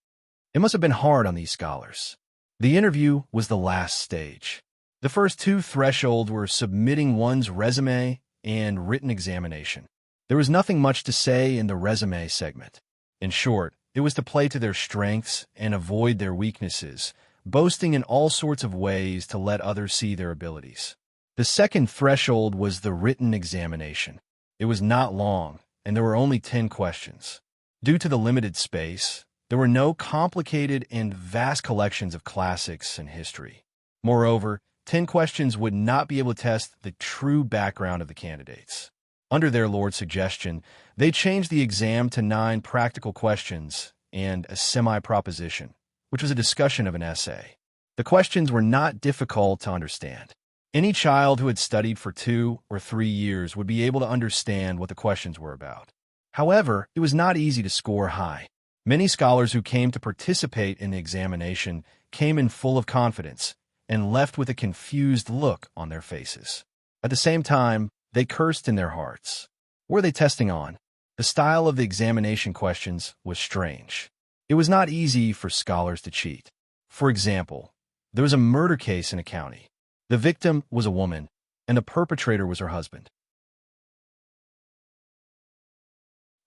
It must have been hard on these scholars. The interview was the last stage. The first 2 thresholds were submitting one's resume and written examination. There was nothing much to say in the resume segment. In short, it was to play to their strengths and avoid their weaknesses, boasting in all sorts of ways to let others see their abilities. The second threshold was the written examination. It was not long, and there were only 10 questions. Due to the limited space, there were no complicated and vast collections of classics and history. Moreover, 10 questions would not be able to test the true background of the candidates. Under their lord's suggestion, they changed the exam to 9 practical questions and a semi-proposition, which was a discussion of an essay. The questions were not difficult to understand. Any child who had studied for 2 or 3 years would be able to understand what the questions were about. However, it was not easy to score high. Many scholars who came to participate in the examination came in full of confidence and left with a confused look on their faces. At the same time, they cursed in their hearts. What were they testing on? The style of the examination questions was strange. It was not easy for scholars to cheat. For example, there was a murder case in a county. The victim was a woman, and the perpetrator was her husband.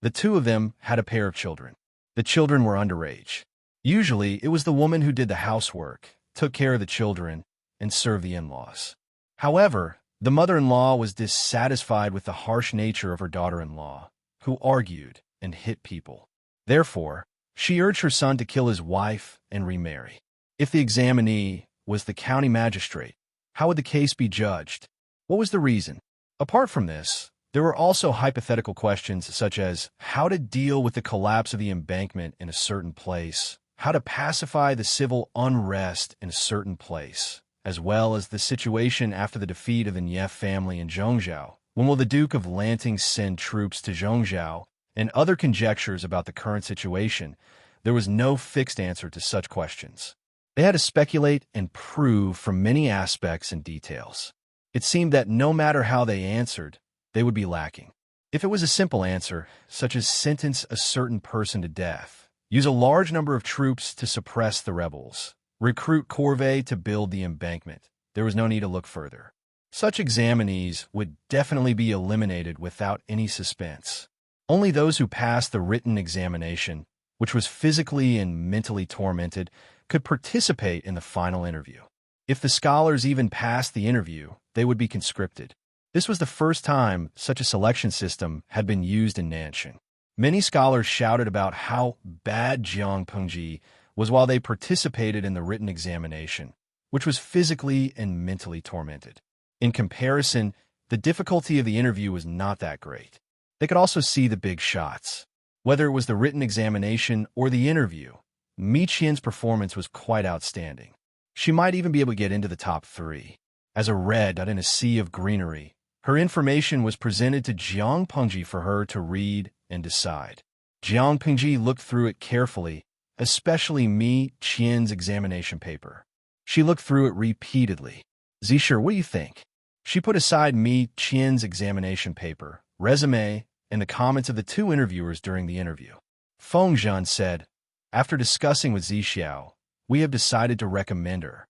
The 2 of them had a pair of children. The children were underage. Usually, it was the woman who did the housework, took care of the children, and served the in-laws. However, the mother-in-law was dissatisfied with the harsh nature of her daughter-in-law, who argued and hit people. Therefore, she urged her son to kill his wife and remarry. If the examinee was the county magistrate, how would the case be judged? What was the reason? Apart from this, there were also hypothetical questions such as how to deal with the collapse of the embankment in a certain place, how to pacify the civil unrest in a certain place, as well as the situation after the defeat of the Nief family in Zhongzhou. When will the Duke of Lanting send troops to Zhongzhou? And other conjectures about the current situation. There was no fixed answer to such questions. They had to speculate and prove from many aspects and details. It seemed that no matter how they answered, they would be lacking. If it was a simple answer, such as sentence a certain person to death, use a large number of troops to suppress the rebels, recruit corvée to build the embankment, there was no need to look further. Such examinees would definitely be eliminated without any suspense. Only those who passed the written examination, which was physically and mentally tormented, could participate in the final interview. If the scholars even passed the interview, they would be conscripted. This was the first time such a selection system had been used in Nanxing. Many scholars shouted about how bad Jiang Pengji was while they participated in the written examination, which was physically and mentally tormented. In comparison, the difficulty of the interview was not that great. They could also see the big shots. Whether it was the written examination or the interview, Mi Qian's performance was quite outstanding. She might even be able to get into the top 3. As a red dot in a sea of greenery, her information was presented to Jiang Pengji for her to read and decide. Jiang Pengji looked through it carefully, especially Mi Qian's examination paper. She looked through it repeatedly. Zisher, what do you think? She put aside Mi Qian's examination paper, resume, and the comments of the two interviewers during the interview. Feng Zhan said, after discussing with Zixiao, we have decided to recommend her.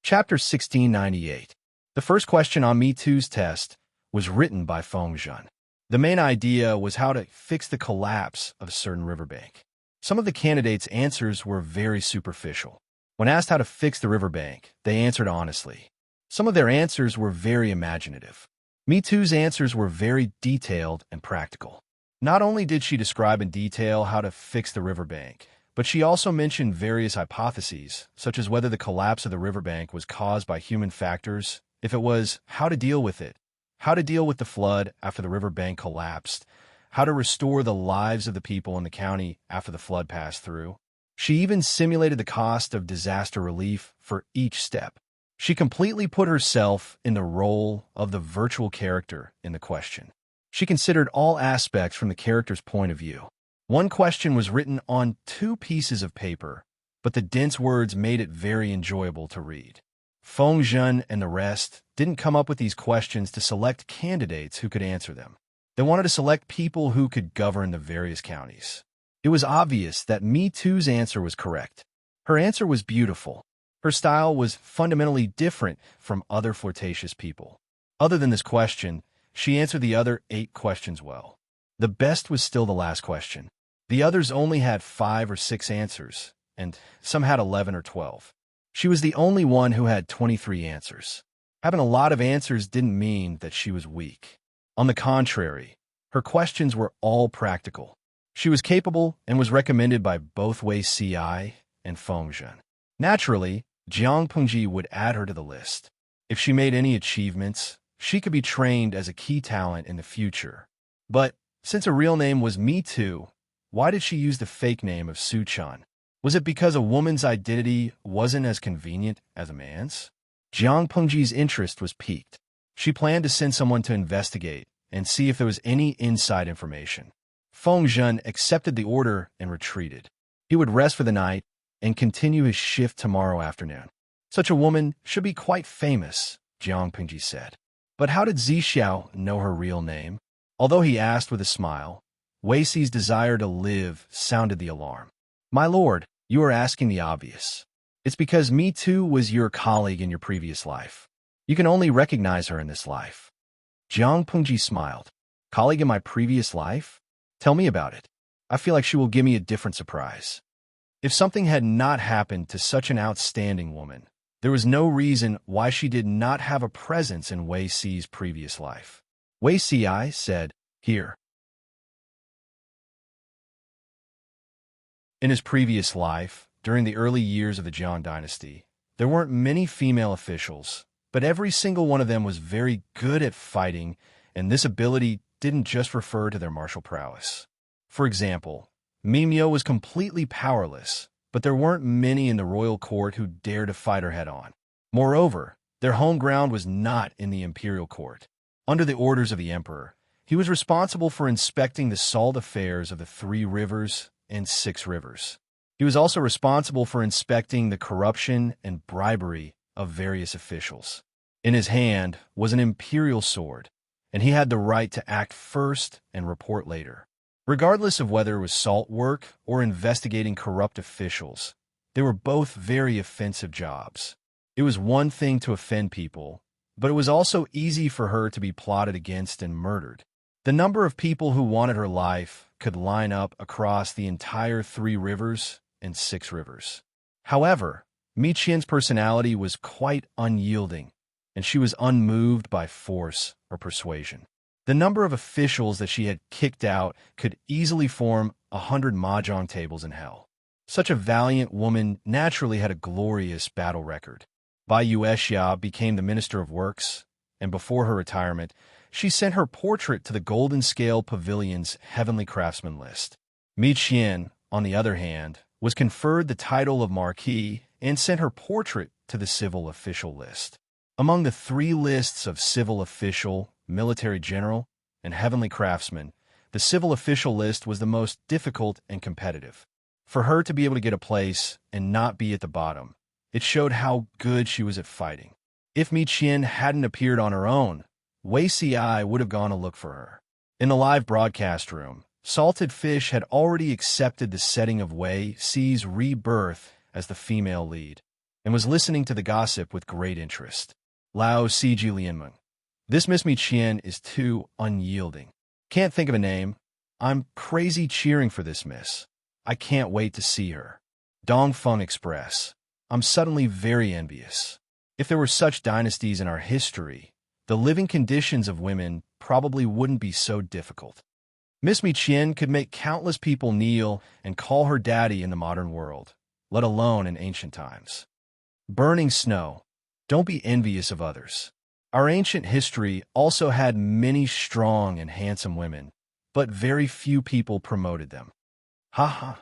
Chapter 1698. The first question on Me Too's test was written by Feng Zhan. The main idea was how to fix the collapse of a certain riverbank. Some of the candidates' answers were very superficial. When asked how to fix the riverbank, they answered honestly. Some of their answers were very imaginative. Me Too's answers were very detailed and practical. Not only did she describe in detail how to fix the riverbank, but she also mentioned various hypotheses, such as whether the collapse of the riverbank was caused by human factors, if it was, how to deal with it, how to deal with the flood after the riverbank collapsed, how to restore the lives of the people in the county after the flood passed through. She even simulated the cost of disaster relief for each step. She completely put herself in the role of the virtual character in the question. She considered all aspects from the character's point of view. One question was written on 2 pieces of paper, but the dense words made it very enjoyable to read. Feng Zhan and the rest didn't come up with these questions to select candidates who could answer them. They wanted to select people who could govern the various counties. It was obvious that Me Too's answer was correct. Her answer was beautiful. Her style was fundamentally different from other flirtatious people. Other than this question, she answered the other 8 questions well. The best was still the last question. The others only had 5 or 6 answers, and some had 11 or 12. She was the only one who had 23 answers. Having a lot of answers didn't mean that she was weak. On the contrary, her questions were all practical. She was capable and was recommended by both Wei Ci and Feng Zhan. Naturally, Jiang Pengji would add her to the list. If she made any achievements, she could be trained as a key talent in the future. But since her real name was Me Too, why did she use the fake name of Su Chan? Was it because a woman's identity wasn't as convenient as a man's? Jiang Pengji's interest was piqued. She planned to send someone to investigate and see if there was any inside information. Feng Zhan accepted the order and retreated. He would rest for the night and continue his shift tomorrow afternoon. Such a woman should be quite famous, Jiang Pengji said. But how did Zixiao know her real name? Although he asked with a smile, Wei Ci's desire to live sounded the alarm. My lord, you are asking the obvious. It's because Me Too was your colleague in your previous life. You can only recognize her in this life. Jiang Pengji smiled. Colleague in my previous life? Tell me about it. I feel like she will give me a different surprise. If something had not happened to such an outstanding woman, there was no reason why she did not have a presence in Wei Ci's previous life. Wei Ci said, here. In his previous life, during the early years of the Zhang dynasty, there weren't many female officials, but every single one of them was very good at fighting, and this ability didn't just refer to their martial prowess. For example, Mimyo was completely powerless, but there weren't many in the royal court who dared to fight her head-on. Moreover, their home ground was not in the imperial court. Under the orders of the emperor, he was responsible for inspecting the salt affairs of the 3 rivers and 6 rivers. He was also responsible for inspecting the corruption and bribery of various officials. In his hand was an imperial sword, and he had the right to act first and report later. Regardless of whether it was salt work or investigating corrupt officials, they were both very offensive jobs. It was one thing to offend people, but it was also easy for her to be plotted against and murdered. The number of people who wanted her life could line up across the entire 3 rivers and 6 rivers. However, Mi Qian's personality was quite unyielding, and she was unmoved by force or persuasion. The number of officials that she had kicked out could easily form 100 mahjong tables in hell. Such a valiant woman naturally had a glorious battle record. Bai Yuexia became the Minister of Works, and before her retirement, she sent her portrait to the Golden Scale Pavilion's Heavenly Craftsman list. Mi Qian, on the other hand, was conferred the title of Marquis and sent her portrait to the Civil Official list. Among the 3 lists of Civil Official, Military General, and Heavenly Craftsman, The civil official list was the most difficult and competitive. For her to be able to get a place and not be at the bottom, it showed how good she was at fighting. If Mi Qian hadn't appeared on her own, Wei Si would have gone to look for her. In the live broadcast room, Salted Fish had already accepted the setting of Wei Si's rebirth as the female lead, and was listening to the gossip with great interest. Lao Si Lianmeng. This Miss Mi Qian is too unyielding. Can't think of a name. I'm crazy cheering for this miss. I can't wait to see her. Dongfeng Express. I'm suddenly very envious. If there were such dynasties in our history, the living conditions of women probably wouldn't be so difficult. Miss Mi Qian could make countless people kneel and call her daddy in the modern world, let alone in ancient times. Burning snow. Don't be envious of others. Our ancient history also had many strong and handsome women, but very few people promoted them. Haha.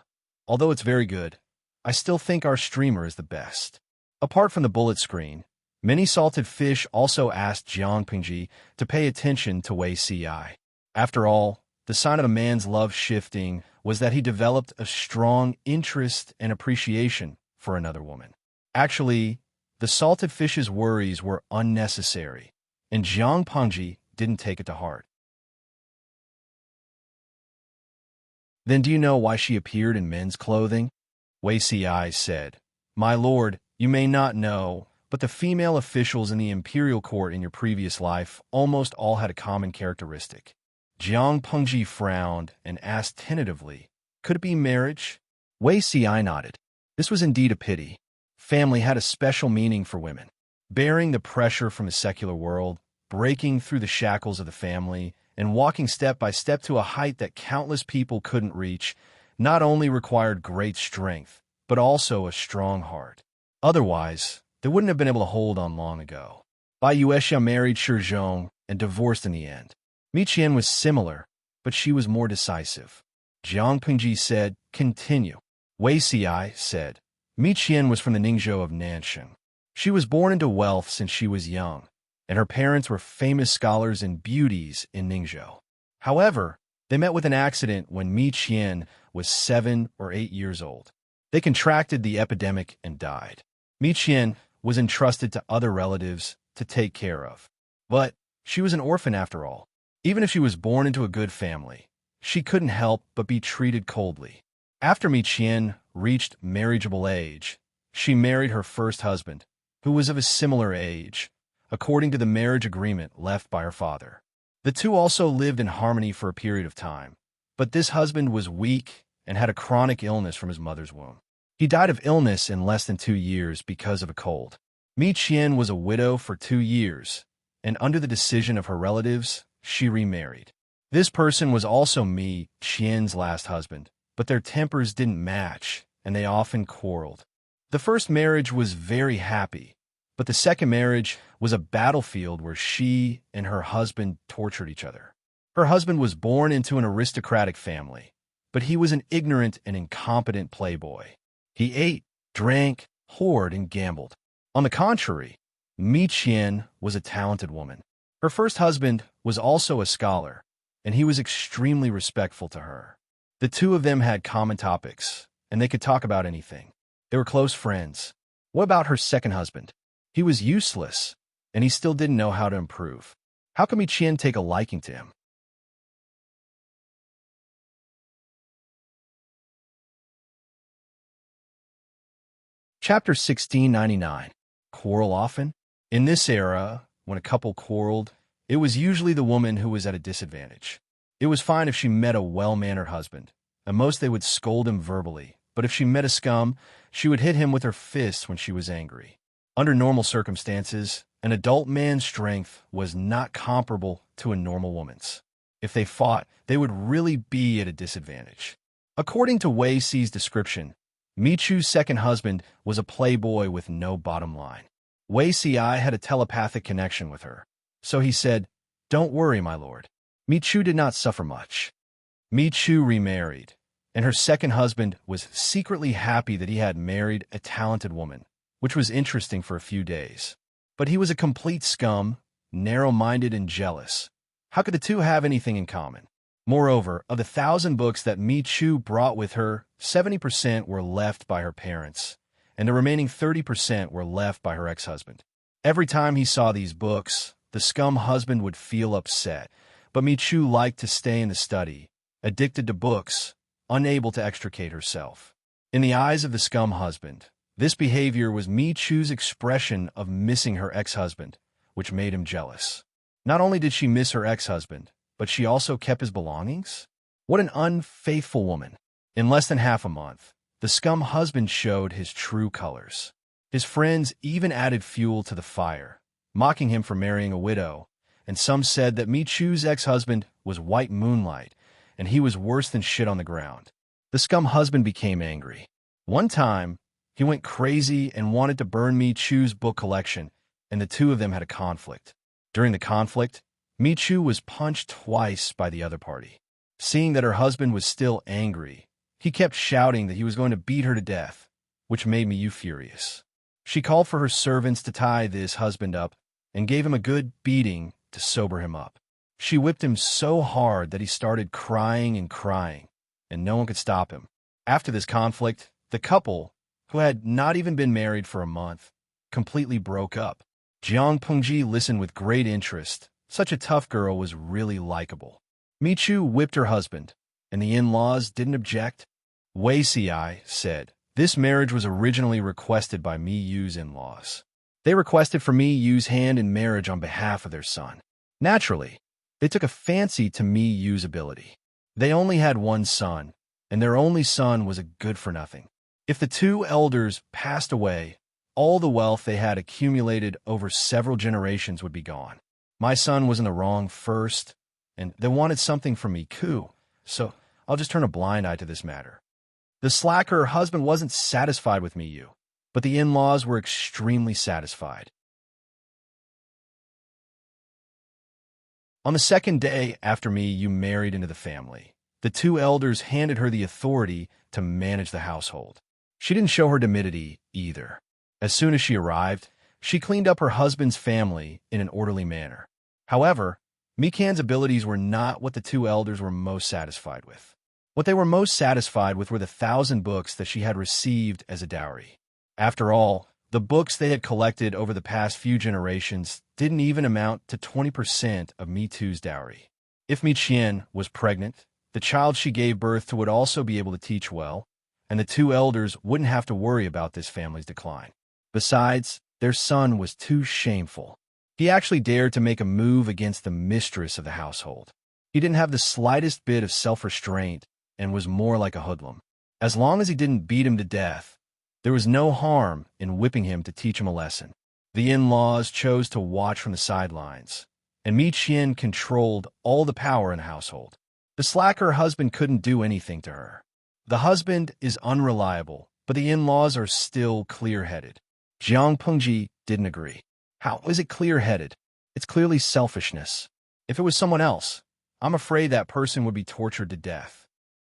Although it's very good, I still think our streamer is the best. Apart from the bullet screen, many Salted Fish also asked Jiang Pingji to pay attention to Wei Si. After all, the sign of a man's love shifting was that he developed a strong interest and appreciation for another woman. Actually, the Salted Fish's worries were unnecessary, and Jiang Pingji didn't take it to heart. Then do you know why she appeared in men's clothing? Wei Si said, "My lord, you may not know, but the female officials in the imperial court in your previous life almost all had a common characteristic." Jiang Pengji frowned and asked tentatively, "Could it be marriage?" Wei Si nodded. This was indeed a pity. Family had a special meaning for women. Bearing the pressure from the secular world, breaking through the shackles of the family, and walking step by step to a height that countless people couldn't reach, not only required great strength, but also a strong heart. Otherwise, they wouldn't have been able to hold on long ago. Bai Yuexia married Shi Zhong and divorced in the end. Mi Qian was similar, but she was more decisive. Jiang Pingji said, "Continue." Wei Si said, "Mi Qian was from the Ningzhou of Nanshan. She was born into wealth since she was young, and her parents were famous scholars and beauties in Ningzhou. However, they met with an accident when Mi Qian was 7 or 8 years old. They contracted the epidemic and died. Mi Qian was entrusted to other relatives to take care of. But she was an orphan after all. Even if she was born into a good family, she couldn't help but be treated coldly. After Mi Qian reached marriageable age, she married her first husband, who was of a similar age, according to the marriage agreement left by her father. The two also lived in harmony for a period of time, but this husband was weak and had a chronic illness from his mother's womb. He died of illness in less than 2 years because of a cold. Mi Qian was a widow for 2 years, and under the decision of her relatives, she remarried. This person was also Mi Qian's last husband, but their tempers didn't match, and they often quarreled. The first marriage was very happy, but the second marriage was a battlefield where she and her husband tortured each other. Her husband was born into an aristocratic family, but he was an ignorant and incompetent playboy. He ate, drank, whored, and gambled. On the contrary, Mi Qian was a talented woman. Her first husband was also a scholar, and he was extremely respectful to her. The two of them had common topics, and they could talk about anything. They were close friends. What about her second husband? He was useless, and he still didn't know how to improve. How could Mi Qian take a liking to him? Chapter 1699. Quarrel often? In this era, when a couple quarreled, it was usually the woman who was at a disadvantage. It was fine if she met a well-mannered husband. At most they would scold him verbally, but if she met a scum, she would hit him with her fists when she was angry. Under normal circumstances, an adult man's strength was not comparable to a normal woman's. If they fought, they would really be at a disadvantage. According to Wei Si's description, Mi Chu's second husband was a playboy with no bottom line. Wei Si had a telepathic connection with her, so he said, "Don't worry, my lord." Mi Chu did not suffer much. Mi Chu remarried, and her second husband was secretly happy that he had married a talented woman, which was interesting for a few days. But he was a complete scum, narrow-minded and jealous. How could the two have anything in common? Moreover, of the 1,000 books that Mi Chu brought with her, 70% were left by her parents, and the remaining 30% were left by her ex-husband. Every time he saw these books, the scum husband would feel upset, but Mi Chu liked to stay in the study, addicted to books, unable to extricate herself. In the eyes of the scum husband, this behavior was Mi Chu's expression of missing her ex-husband, which made him jealous. Not only did she miss her ex-husband, but she also kept his belongings? What an unfaithful woman. In less than half a month, the scum husband showed his true colors. His friends even added fuel to the fire, mocking him for marrying a widow, and some said that Mi Chu's ex-husband was white moonlight, and he was worse than shit on the ground. The scum husband became angry. One time, he went crazy and wanted to burn Mi Chu's book collection, and the two of them had a conflict. During the conflict, Mi Chu was punched twice by the other party. Seeing that her husband was still angry, he kept shouting that he was going to beat her to death, which made Mi Yu furious. She called for her servants to tie this husband up and gave him a good beating to sober him up. She whipped him so hard that he started crying, and no one could stop him. After this conflict, the couple, who had not even been married for a month, completely broke up. Jiang Pengji listened with great interest. Such a tough girl was really likable. Mi Chu whipped her husband, and the in-laws didn't object. Wei Xiai said, this marriage was originally requested by Mi Yu's in-laws. They requested for Mi Yu's hand in marriage on behalf of their son. Naturally, they took a fancy to Mi Yu's ability. They only had one son, and their only son was a good-for-nothing. If the two elders passed away, all the wealth they had accumulated over several generations would be gone. My son was in the wrong first, and they wanted something from me, so I'll just turn a blind eye to this matter. The slacker husband wasn't satisfied with Mi Yu, but the in-laws were extremely satisfied. On the second day after Mi Yu married into the family, the two elders handed her the authority to manage the household. She didn't show her timidity either. As soon as she arrived, she cleaned up her husband's family in an orderly manner. However, Mi Can's abilities were not what the two elders were most satisfied with. What they were most satisfied with were the 1,000 books that she had received as a dowry. After all, the books they had collected over the past few generations didn't even amount to 20% of Mi Tu's dowry. If Mi Qian was pregnant, the child she gave birth to would also be able to teach well, and the two elders wouldn't have to worry about this family's decline. Besides, their son was too shameful. He actually dared to make a move against the mistress of the household. He didn't have the slightest bit of self-restraint and was more like a hoodlum. As long as he didn't beat him to death, there was no harm in whipping him to teach him a lesson. The in-laws chose to watch from the sidelines, and Mi Qian controlled all the power in the household. The slacker husband couldn't do anything to her. The husband is unreliable, but the in-laws are still clear-headed. Jiang Pengji didn't agree. How is it clear-headed? It's clearly selfishness. If it was someone else, I'm afraid that person would be tortured to death.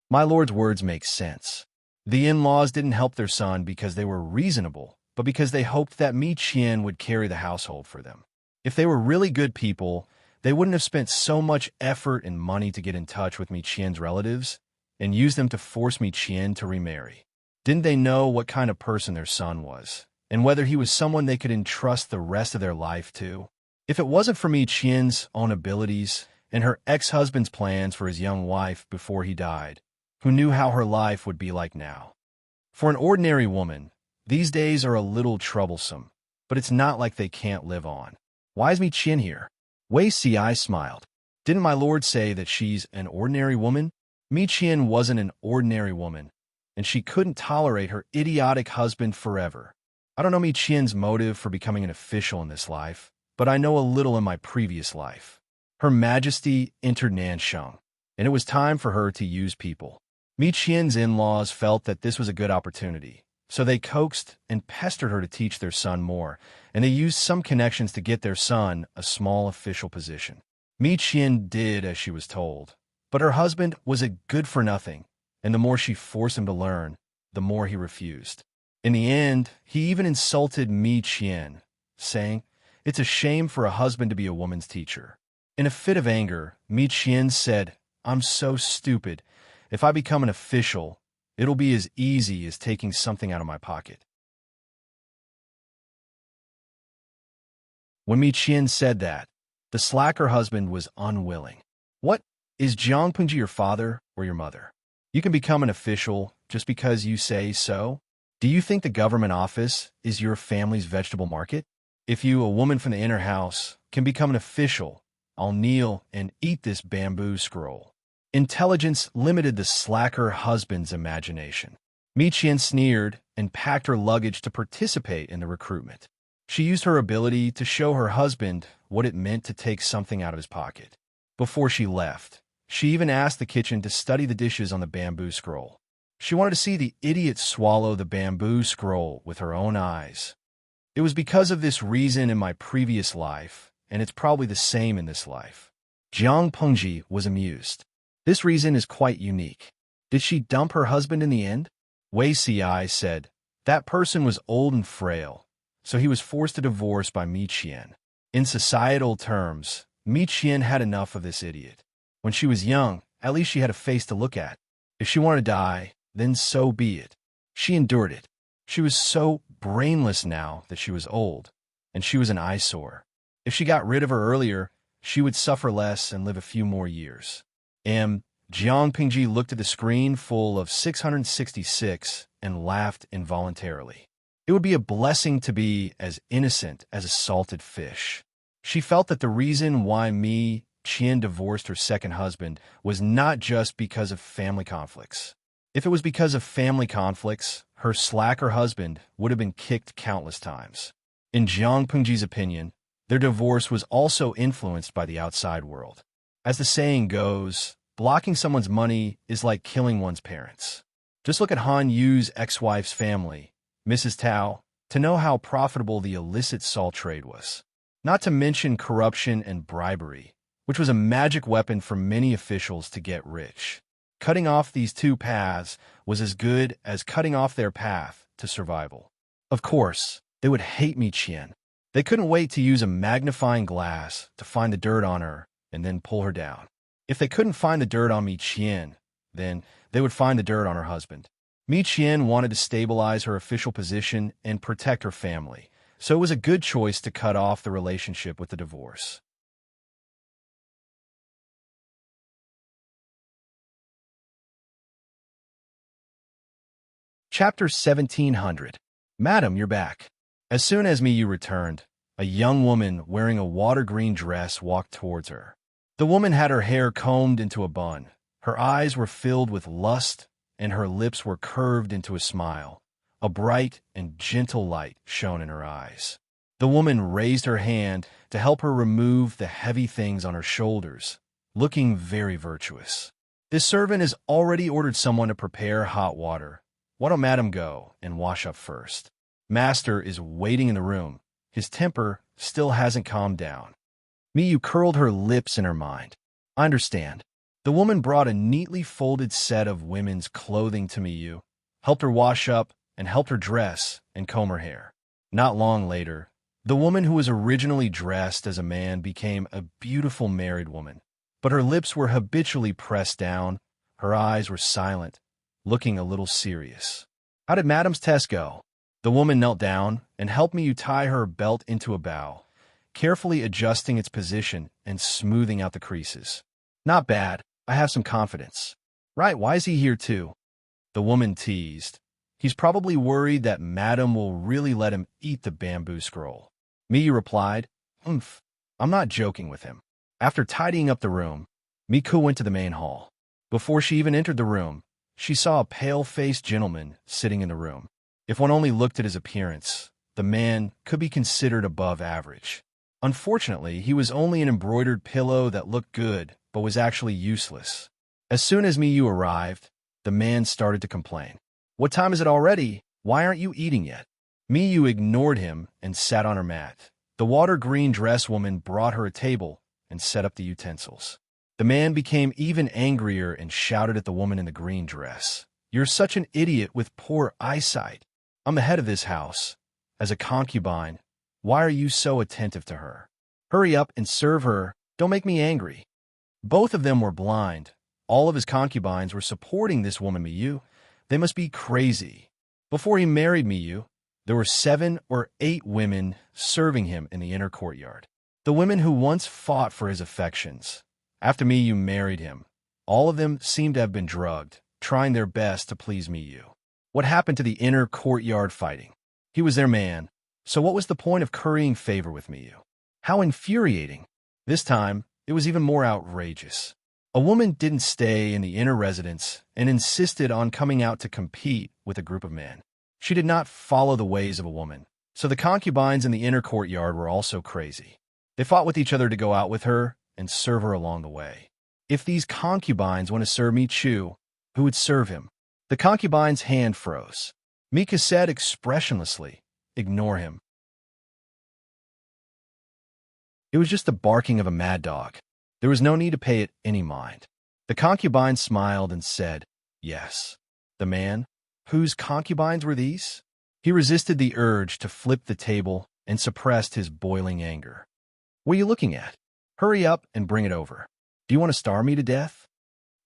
My lord's words make sense. The in-laws didn't help their son because they were reasonable, but because they hoped that Mi Qian would carry the household for them. If they were really good people, they wouldn't have spent so much effort and money to get in touch with Mi Qian's relatives and use them to force Mi Qian to remarry. Didn't they know what kind of person their son was, and whether he was someone they could entrust the rest of their life to? If it wasn't for Mi Qian's own abilities and her ex-husband's plans for his young wife before he died, who knew how her life would be like now? For an ordinary woman, these days are a little troublesome, but it's not like they can't live on. Why is Mi Qian here? Wei Xiai smiled. Didn't my lord say that she's an ordinary woman? Mi Qian wasn't an ordinary woman, and she couldn't tolerate her idiotic husband forever. I don't know Mi Qian's motive for becoming an official in this life, but I know a little in my previous life. Her Majesty entered Nansheng, and it was time for her to use people. Mi Qian's in-laws felt that this was a good opportunity, so they coaxed and pestered her to teach their son more, and they used some connections to get their son a small official position. Mi Qian did as she was told, but her husband was a good-for-nothing, and the more she forced him to learn, the more he refused. In the end, he even insulted Mi Qian, saying, "It's a shame for a husband to be a woman's teacher." In a fit of anger, Mi Qian said, I'm so stupid. If I become an official, it'll be as easy as taking something out of my pocket. When Mi Qian said that, the slacker husband was unwilling. What? Is Jiang Pengji your father or your mother? You can become an official just because you say so? Do you think the government office is your family's vegetable market? If you, a woman from the inner house, can become an official, I'll kneel and eat this bamboo scroll. Intelligence limited the slacker husband's imagination. Mi Qian sneered and packed her luggage to participate in the recruitment. She used her ability to show her husband what it meant to take something out of his pocket. Before she left, she even asked the kitchen to study the dishes on the bamboo scroll. She wanted to see the idiot swallow the bamboo scroll with her own eyes. It was because of this reason in my previous life, and it's probably the same in this life. Jiang Pengji was amused. This reason is quite unique. Did she dump her husband in the end? Wei Ci said, that person was old and frail, so he was forced to divorce by Mi Qian. In societal terms, Mi Qian had enough of this idiot. When she was young, at least she had a face to look at. If she wanted to die, then so be it. She endured it. She was so brainless now that she was old, and she was an eyesore. If she got rid of her earlier, she would suffer less and live a few more years. Jiang Pengji looked at the screen full of 666 and laughed involuntarily. It would be a blessing to be as innocent as a salted fish. She felt that the reason why Mi Qian divorced her second husband was not just because of family conflicts. If it was because of family conflicts, her slacker husband would have been kicked countless times. In Jiang Pengji's opinion, their divorce was also influenced by the outside world. As the saying goes, blocking someone's money is like killing one's parents. Just look at Han Yu's ex-wife's family, Mrs. Tao, to know how profitable the illicit salt trade was. Not to mention corruption and bribery, which was a magic weapon for many officials to get rich. Cutting off these two paths was as good as cutting off their path to survival. Of course, they would hate Mi Qian. They couldn't wait to use a magnifying glass to find the dirt on her and then pull her down. If they couldn't find the dirt on Mi Qian, then they would find the dirt on her husband. Mi Qian wanted to stabilize her official position and protect her family, so it was a good choice to cut off the relationship with the divorce. Chapter 1700. Madam, you're back. As soon as Miyu returned, a young woman wearing a water-green dress walked towards her. The woman had her hair combed into a bun. Her eyes were filled with lust, and her lips were curved into a smile. A bright and gentle light shone in her eyes. The woman raised her hand to help her remove the heavy things on her shoulders, looking very virtuous. This servant has already ordered someone to prepare hot water. Why don't Madam go and wash up first? Master is waiting in the room. His temper still hasn't calmed down. Miyu curled her lips in her mind. I understand. The woman brought a neatly folded set of women's clothing to Miyu, helped her wash up, and helped her dress and comb her hair. Not long later, the woman who was originally dressed as a man became a beautiful married woman, but her lips were habitually pressed down, her eyes were silent, looking a little serious. How did Madam's test go? The woman knelt down and helped Miyu tie her belt into a bow, carefully adjusting its position and smoothing out the creases. Not bad. I have some confidence. Right, why is he here too? The woman teased. He's probably worried that Madam will really let him eat the bamboo scroll. Miyu replied, "Oomph, I'm not joking with him." After tidying up the room, Miku went to the main hall. Before she even entered the room, she saw a pale-faced gentleman sitting in the room. If one only looked at his appearance, the man could be considered above average. Unfortunately, he was only an embroidered pillow that looked good, but was actually useless. As soon as Miyu arrived, the man started to complain. What time is it already? Why aren't you eating yet? Miyu ignored him and sat on her mat. The water-green dress woman brought her a table and set up the utensils. The man became even angrier and shouted at the woman in the green dress. You're such an idiot with poor eyesight. I'm the head of this house. As a concubine, why are you so attentive to her? Hurry up and serve her. Don't make me angry. Both of them were blind, All of his concubines were supporting this woman Miyu. They must be crazy. Before he married Miyu, there were 7 or 8 women serving him in the inner courtyard. The women who once fought for his affections. After Miyu married him, all of them seemed to have been drugged, trying their best to please Miyu. What happened to the inner courtyard fighting? He was their man, so what was the point of currying favor with Miyu? How infuriating! This time, it was even more outrageous. A woman didn't stay in the inner residence and insisted on coming out to compete with a group of men. She did not follow the ways of a woman, so the concubines in the inner courtyard were also crazy. They fought with each other to go out with her and serve her along the way. If these concubines want to serve Michu, who would serve him? The concubine's hand froze. Mika said expressionlessly, "Ignore him." It was just the barking of a mad dog. There was no need to pay it any mind. The concubine smiled and said, "Yes." The man, whose concubines were these? He resisted the urge to flip the table and suppressed his boiling anger. "What are you looking at? Hurry up and bring it over. Do you want to starve me to death?"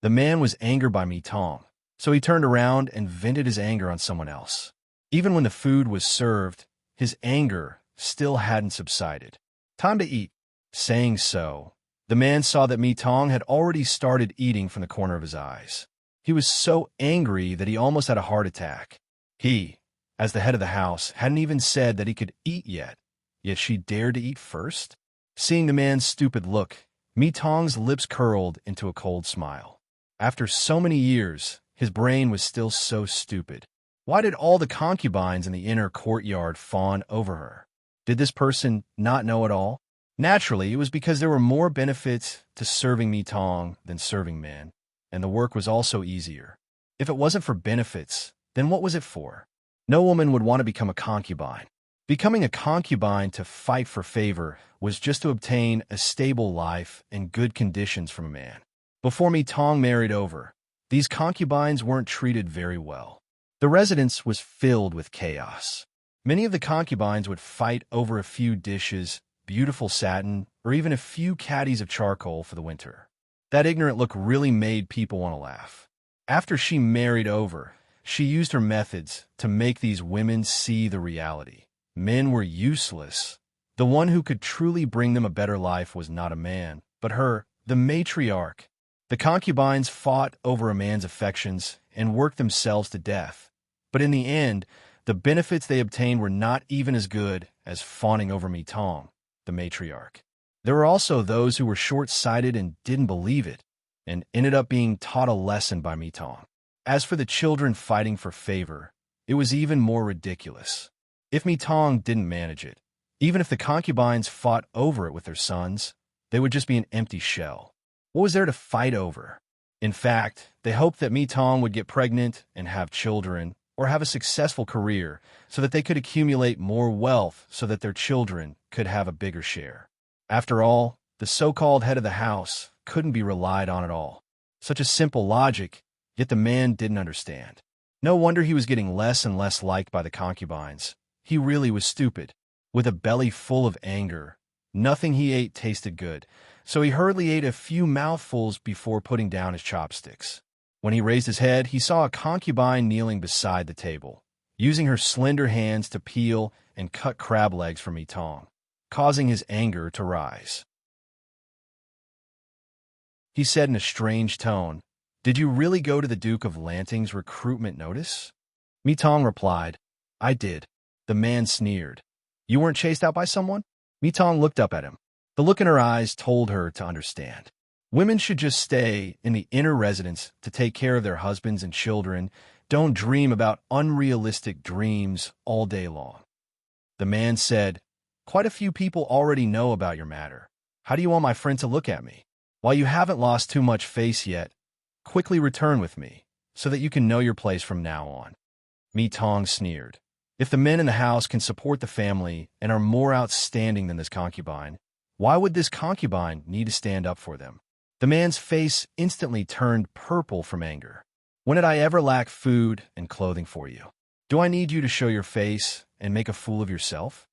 The man was angered by Mi Tong, so he turned around and vented his anger on someone else. Even when the food was served, his anger still hadn't subsided. "Time to eat." Saying so, the man saw that Mi Tong had already started eating from the corner of his eyes. He was so angry that he almost had a heart attack. He, as the head of the house, hadn't even said that he could eat yet she dared to eat first? Seeing the man's stupid look, Mi Tong's lips curled into a cold smile. After so many years, his brain was still so stupid. Why did all the concubines in the inner courtyard fawn over her? Did this person not know it all? Naturally, it was because there were more benefits to serving Mi Tong than serving men, and the work was also easier. If it wasn't for benefits, then what was it for? No woman would want to become a concubine. Becoming a concubine to fight for favor was just to obtain a stable life and good conditions from a man. Before Mi Tong married over, these concubines weren't treated very well. The residence was filled with chaos. Many of the concubines would fight over a few dishes, beautiful satin, or even a few caddies of charcoal for the winter. That ignorant look really made people want to laugh. After she married over, she used her methods to make these women see the reality. Men were useless. The one who could truly bring them a better life was not a man, but her, the matriarch. The concubines fought over a man's affections and worked themselves to death. But in the end, the benefits they obtained were not even as good as fawning over Mi Tong, the matriarch. There were also those who were short-sighted and didn't believe it, and ended up being taught a lesson by Mi Tong. As for the children fighting for favor, it was even more ridiculous. If Mi Tong didn't manage it, even if the concubines fought over it with their sons, they would just be an empty shell. What was there to fight over? In fact, they hoped that Mi Tong would get pregnant and have children, or have a successful career, so that they could accumulate more wealth so that their children could have a bigger share. After all, the so-called head of the house couldn't be relied on at all. Such a simple logic, yet the man didn't understand. No wonder he was getting less and less liked by the concubines. He really was stupid. With a belly full of anger, nothing he ate tasted good, so he hurriedly ate a few mouthfuls before putting down his chopsticks. When he raised his head, he saw a concubine kneeling beside the table, using her slender hands to peel and cut crab legs for Mi Tong, causing his anger to rise. He said in a strange tone, "Did you really go to the Duke of Lanting's recruitment notice?" Mi Tong replied, "I did." The man sneered. "You weren't chased out by someone?" Mi Tong looked up at him. The look in her eyes told her to understand. Women should just stay in the inner residence to take care of their husbands and children. Don't dream about unrealistic dreams all day long. The man said, "Quite a few people already know about your matter. How do you want my friend to look at me? While you haven't lost too much face yet, quickly return with me, so that you can know your place from now on." Mi Tong sneered. If the men in the house can support the family and are more outstanding than this concubine, why would this concubine need to stand up for them? The man's face instantly turned purple from anger. "When did I ever lack food and clothing for you? Do I need you to show your face and make a fool of yourself?"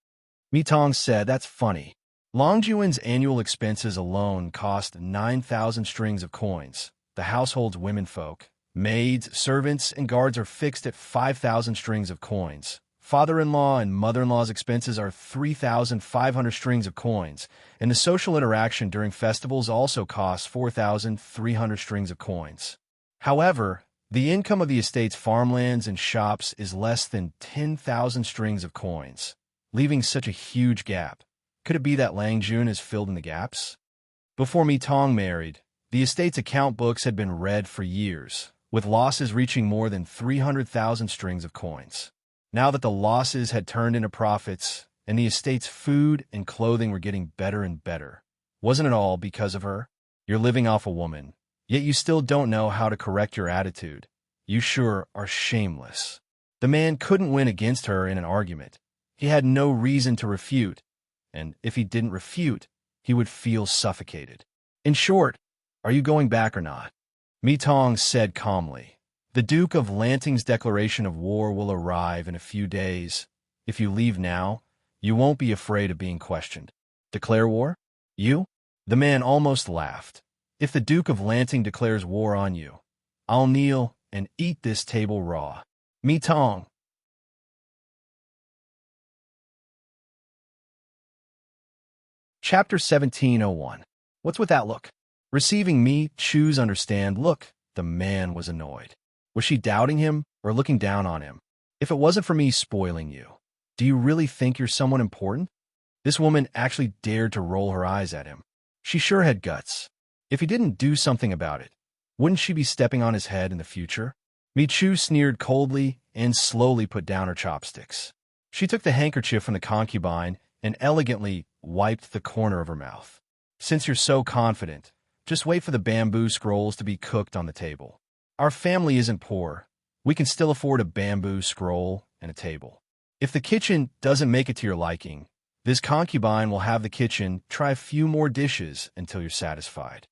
Mi Tong said, "That's funny. Long Juin's annual expenses alone cost 9,000 strings of coins, the household's womenfolk, maids, servants, and guards are fixed at 5,000 strings of coins. Father-in-law and mother-in-law's expenses are 3,500 strings of coins, and the social interaction during festivals also costs 4,300 strings of coins. However, the income of the estate's farmlands and shops is less than 10,000 strings of coins, leaving such a huge gap. Could it be that Lang Jun has filled in the gaps? Before Mi Tong married, the estate's account books had been read for years, with losses reaching more than 300,000 strings of coins. Now that the losses had turned into profits, and the estate's food and clothing were getting better and better, wasn't it all because of her? You're living off a woman, yet you still don't know how to correct your attitude. You sure are shameless. The man couldn't win against her in an argument. He had no reason to refute, and if he didn't refute, he would feel suffocated. In short, are you going back or not? Mi Tong said calmly. The Duke of Lanting's declaration of war will arrive in a few days. If you leave now, you won't be afraid of being questioned. Declare war? You? The man almost laughed. If the Duke of Lanting declares war on you, I'll kneel and eat this table raw. Mi Tong. Chapter 1701. What's with that look? Receiving Mi Chu's understand look, the man was annoyed. Was she doubting him or looking down on him? If it wasn't for me spoiling you, do you really think you're someone important? This woman actually dared to roll her eyes at him. She sure had guts. If he didn't do something about it, wouldn't she be stepping on his head in the future? Mi Chu sneered coldly and slowly put down her chopsticks. She took the handkerchief from the concubine and elegantly wiped the corner of her mouth. Since you're so confident, just wait for the bamboo scrolls to be cooked on the table. Our family isn't poor. We can still afford a bamboo scroll and a table. If the kitchen doesn't make it to your liking, this concubine will have the kitchen try a few more dishes until you're satisfied.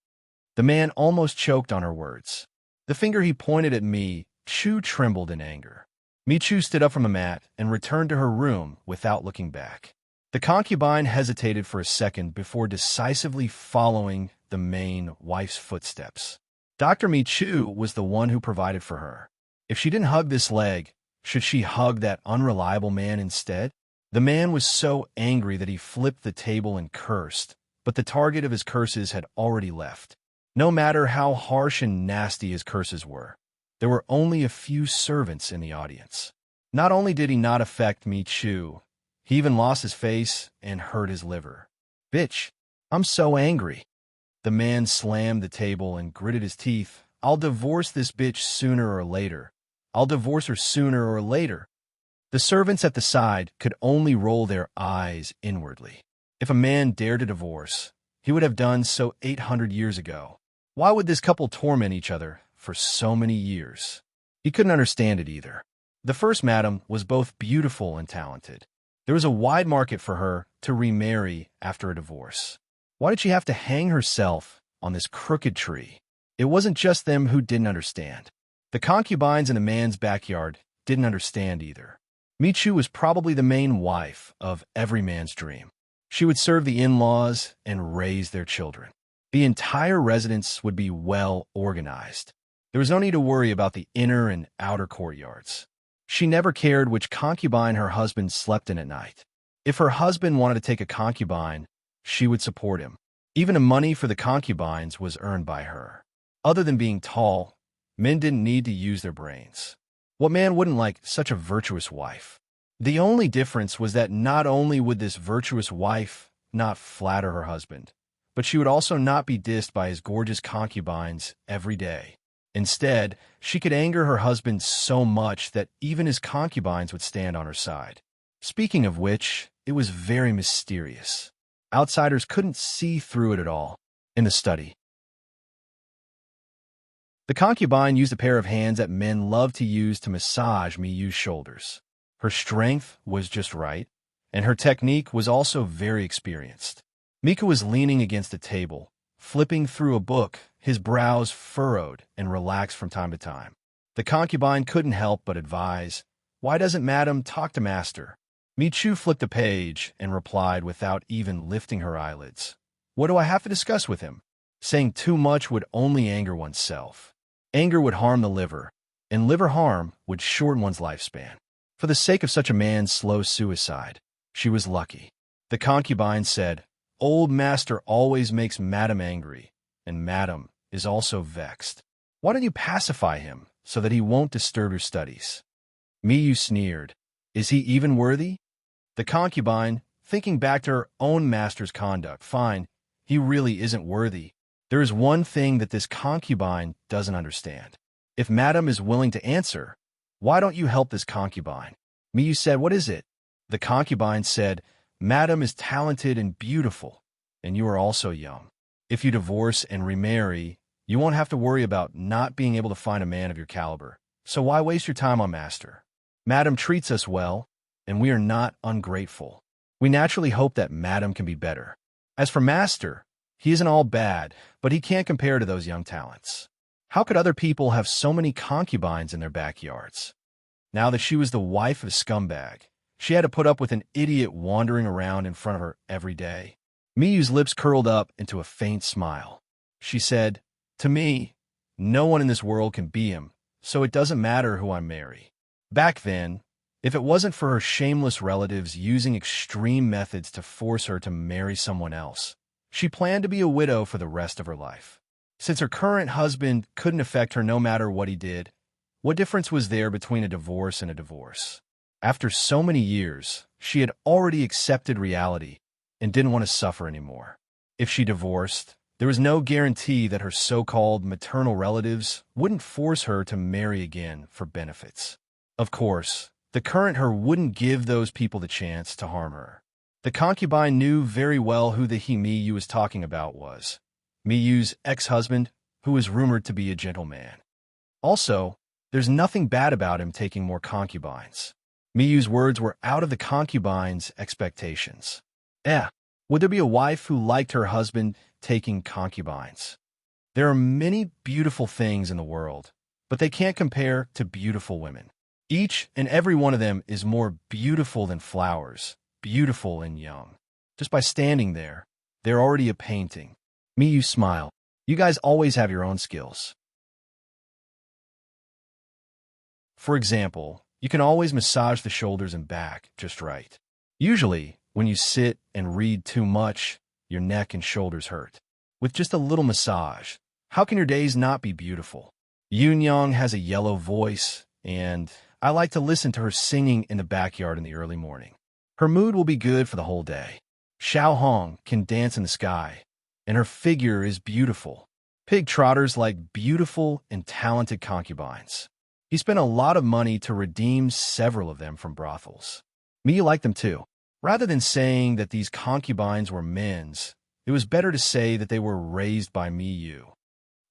The man almost choked on her words. The finger he pointed at Mi Chu trembled in anger. Mi Chu stood up from the mat and returned to her room without looking back. The concubine hesitated for a second before decisively following the main wife's footsteps. Dr. Mi Chu was the one who provided for her. If she didn't hug this leg, should she hug that unreliable man instead? The man was so angry that he flipped the table and cursed, but the target of his curses had already left. No matter how harsh and nasty his curses were, there were only a few servants in the audience. Not only did he not affect Mi Chu, he even lost his face and hurt his liver. Bitch, I'm so angry. The man slammed the table and gritted his teeth. I'll divorce this bitch sooner or later. I'll divorce her sooner or later. The servants at the side could only roll their eyes inwardly. If a man dared to divorce, he would have done so 800 years ago. Why would this couple torment each other for so many years? He couldn't understand it either. The first madam was both beautiful and talented. There was a wide market for her to remarry after a divorce. Why did she have to hang herself on this crooked tree? It wasn't just them who didn't understand. The concubines in the man's backyard didn't understand either. Mi Chu was probably the main wife of every man's dream. She would serve the in-laws and raise their children. The entire residence would be well organized. There was no need to worry about the inner and outer courtyards. She never cared which concubine her husband slept in at night. If her husband wanted to take a concubine, she would support him. Even the money for the concubines was earned by her. Other than being tall, men didn't need to use their brains. What man wouldn't like such a virtuous wife? The only difference was that not only would this virtuous wife not flatter her husband, but she would also not be dissed by his gorgeous concubines every day. Instead, she could anger her husband so much that even his concubines would stand on her side. Speaking of which, it was very mysterious. Outsiders couldn't see through it at all. In the study, the concubine used a pair of hands that men love to use to massage Mi Chu's shoulders. Her strength was just right, and her technique was also very experienced. Mika was leaning against a table, flipping through a book, his brows furrowed and relaxed from time to time. The concubine couldn't help but advise, "Why doesn't Madam talk to Master?" Mi Chu flipped a page and replied without even lifting her eyelids, "What do I have to discuss with him? Saying too much would only anger oneself. Anger would harm the liver, and liver harm would shorten one's lifespan. For the sake of such a man's slow suicide, she was lucky. The concubine said, "Old master always makes madam angry, and madam is also vexed. Why don't you pacify him so that he won't disturb your studies?" Miyu sneered. "Is he even worthy?" The concubine, thinking back to her own master's conduct, fine, he really isn't worthy. There is one thing that this concubine doesn't understand. If madam is willing to answer, why don't you help this concubine? Miyu said, "What is it?" The concubine said, "Madam is talented and beautiful, and you are also young. If you divorce and remarry, you won't have to worry about not being able to find a man of your caliber. So why waste your time on master? Madam treats us well, and we are not ungrateful. We naturally hope that madam can be better. As for master, he isn't all bad, but he can't compare to those young talents. How could other people have so many concubines in their backyards?" Now that she was the wife of a scumbag, she had to put up with an idiot wandering around in front of her every day. Miyu's lips curled up into a faint smile. She said, "To me, no one in this world can be him, so it doesn't matter who I marry." Back then, if it wasn't for her shameless relatives using extreme methods to force her to marry someone else, she planned to be a widow for the rest of her life. Since her current husband couldn't affect her no matter what he did, what difference was there between a divorce and a divorce? After so many years, she had already accepted reality and didn't want to suffer anymore. If she divorced, there was no guarantee that her so-called maternal relatives wouldn't force her to marry again for benefits. Of course, the current her wouldn't give those people the chance to harm her. The concubine knew very well who the he Miyu was talking about was. Miyu's ex-husband, who was rumored to be a gentleman. Also, there's nothing bad about him taking more concubines. Miyu's words were out of the concubine's expectations. Would there be a wife who liked her husband taking concubines? There are many beautiful things in the world, but they can't compare to beautiful women. Each and every one of them is more beautiful than flowers, beautiful and young. Just by standing there, they're already a painting. Miyu smiled. "You guys always have your own skills. For example, you can always massage the shoulders and back just right. Usually, when you sit and read too much, your neck and shoulders hurt. With just a little massage, how can your days not be beautiful? Yoon has a yellow voice, and I like to listen to her singing in the backyard in the early morning. Her mood will be good for the whole day. Xiao Hong can dance in the sky, and her figure is beautiful. Pig trotters like beautiful and talented concubines. He spent a lot of money to redeem several of them from brothels. Miyu liked them too. Rather than saying that these concubines were men's, it was better to say that they were raised by Miyu.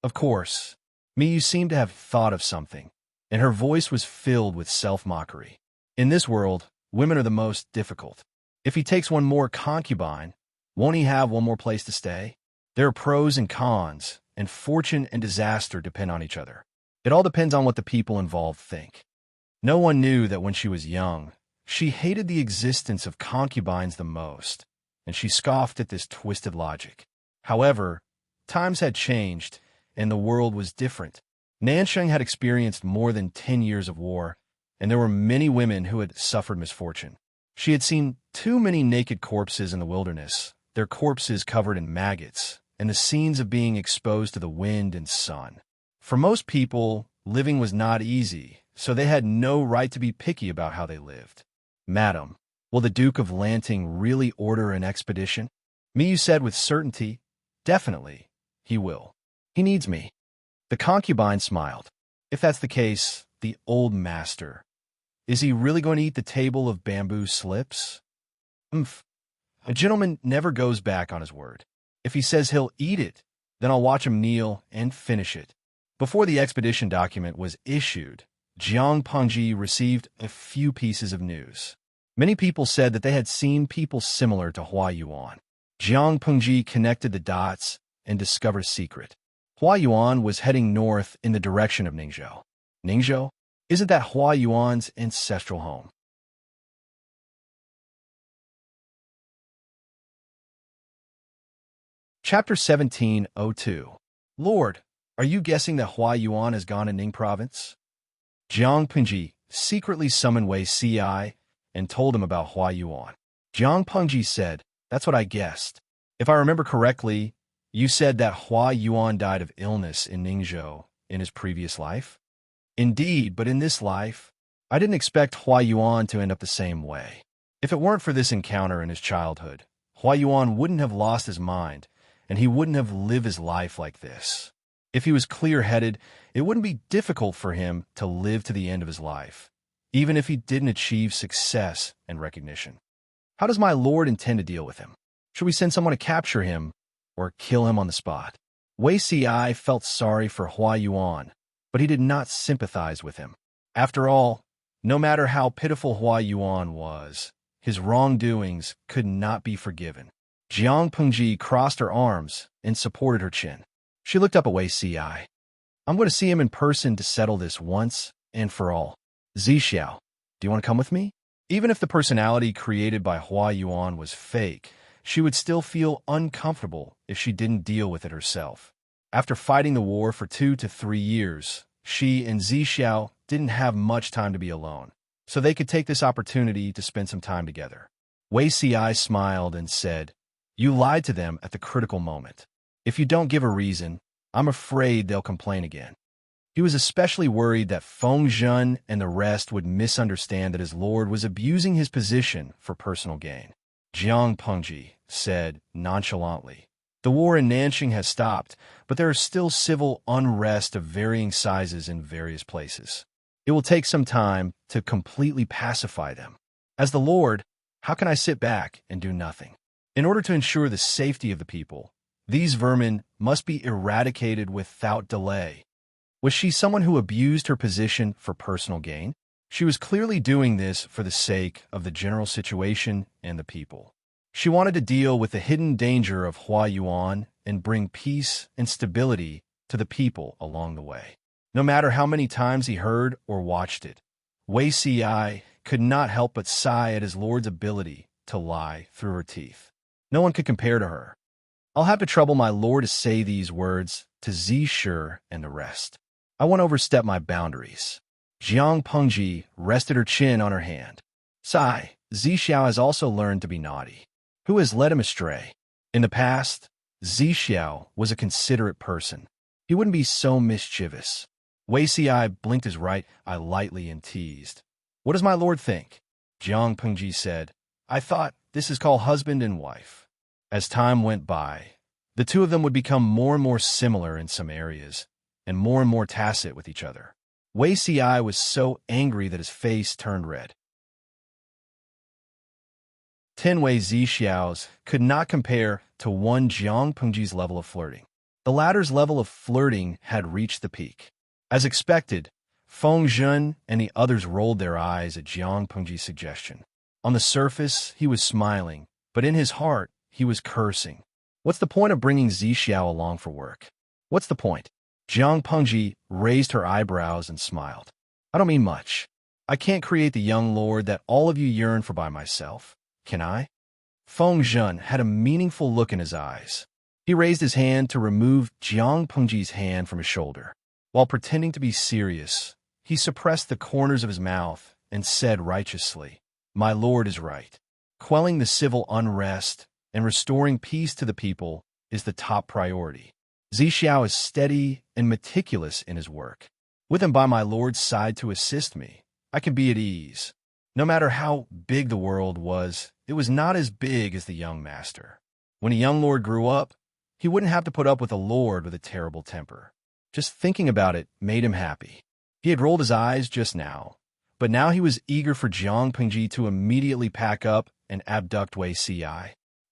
Of course, Miyu seemed to have thought of something, and her voice was filled with self-mockery. In this world, women are the most difficult. If he takes one more concubine, won't he have one more place to stay? There are pros and cons, and fortune and disaster depend on each other. It all depends on what the people involved think. No one knew that when she was young, she hated the existence of concubines the most, and she scoffed at this twisted logic. However, times had changed, and the world was different. Nansheng had experienced more than 10 years of war, and there were many women who had suffered misfortune. She had seen too many naked corpses in the wilderness, their corpses covered in maggots, and the scenes of being exposed to the wind and sun. For most people, living was not easy, so they had no right to be picky about how they lived. "Madam, will the Duke of Lanting really order an expedition?" Miyu said with certainty. "Definitely, he will. He needs me." The concubine smiled. "If that's the case, the old master, is he really going to eat the table of bamboo slips?" A gentleman never goes back on his word. If he says he'll eat it, then I'll watch him kneel and finish it. Before the expedition document was issued, Jiang Pengji received a few pieces of news. Many people said that they had seen people similar to Hua Yuan. Jiang Pengji connected the dots and discovered a secret. Hua Yuan was heading north in the direction of Ningzhou. Ningzhou? Isn't that Hua Yuan's ancestral home? Chapter 1702. Lord, are you guessing that Hua Yuan has gone to Ning province? Jiang Pengji secretly summoned Wei Si and told him about Hua Yuan. Jiang Pengji said, "That's what I guessed. If I remember correctly, you said that Hua Yuan died of illness in Ningzhou in his previous life?" Indeed, but in this life, I didn't expect Hua Yuan to end up the same way. If it weren't for this encounter in his childhood, Hua Yuan wouldn't have lost his mind, and he wouldn't have lived his life like this. If he was clear-headed, it wouldn't be difficult for him to live to the end of his life, even if he didn't achieve success and recognition. How does my lord intend to deal with him? Should we send someone to capture him or kill him on the spot? Wei Si felt sorry for Hua Yuan, but he did not sympathize with him. After all, no matter how pitiful Hua Yuan was, his wrongdoings could not be forgiven. Jiang Pengji crossed her arms and supported her chin. She looked up at Wei Si. "I'm going to see him in person to settle this once and for all. Zixiao, do you want to come with me?" Even if the personality created by Hua Yuan was fake, she would still feel uncomfortable if she didn't deal with it herself. After fighting the war for 2 to 3 years, she and Zixiao didn't have much time to be alone, so they could take this opportunity to spend some time together. Wei Si smiled and said, "You lied to them at the critical moment. If you don't give a reason, I'm afraid they'll complain again." He was especially worried that Feng Zhen and the rest would misunderstand that his lord was abusing his position for personal gain. Jiang Pengji said nonchalantly, "The war in Nanxing has stopped, but there is still civil unrest of varying sizes in various places. It will take some time to completely pacify them. As the lord, how can I sit back and do nothing? In order to ensure the safety of the people, these vermin must be eradicated without delay." Was she someone who abused her position for personal gain? She was clearly doing this for the sake of the general situation and the people. She wanted to deal with the hidden danger of Hua Yuan and bring peace and stability to the people along the way. No matter how many times he heard or watched it, Wei Si could not help but sigh at his lord's ability to lie through her teeth. No one could compare to her. I'll have to trouble my lord to say these words to Zixi and the rest. I won't overstep my boundaries. Jiang Pengji rested her chin on her hand. Sigh, Zixiao has also learned to be naughty. Who has led him astray? In the past, Zixiao was a considerate person. He wouldn't be so mischievous. Wei Si blinked his right eye lightly and teased. What does my lord think? Jiang Pengji said, I thought this is called husband and wife. As time went by, the two of them would become more and more similar in some areas, and more tacit with each other. Wei Si was so angry that his face turned red. Wei Zixiao's could not compare to one Jiang Pengji's level of flirting. The latter's level of flirting had reached the peak. As expected, Feng Zhen and the others rolled their eyes at Jiang Pengji's suggestion. On the surface, he was smiling, but in his heart, he was cursing. What's the point of bringing Zixiao along for work? What's the point? Jiang Pengji raised her eyebrows and smiled. I don't mean much. I can't create the young lord that all of you yearn for by myself, can I? Feng Zhen had a meaningful look in his eyes. He raised his hand to remove Jiang Pengji's hand from his shoulder. While pretending to be serious, he suppressed the corners of his mouth and said righteously, My lord is right. Quelling the civil unrest and restoring peace to the people is the top priority. Zixiao is steady and meticulous in his work. With him by my lord's side to assist me, I can be at ease. No matter how big the world was, it was not as big as the young master. When a young lord grew up, he wouldn't have to put up with a lord with a terrible temper. Just thinking about it made him happy. He had rolled his eyes just now, but now he was eager for Jiang Pengji to immediately pack up and abduct Wei Si.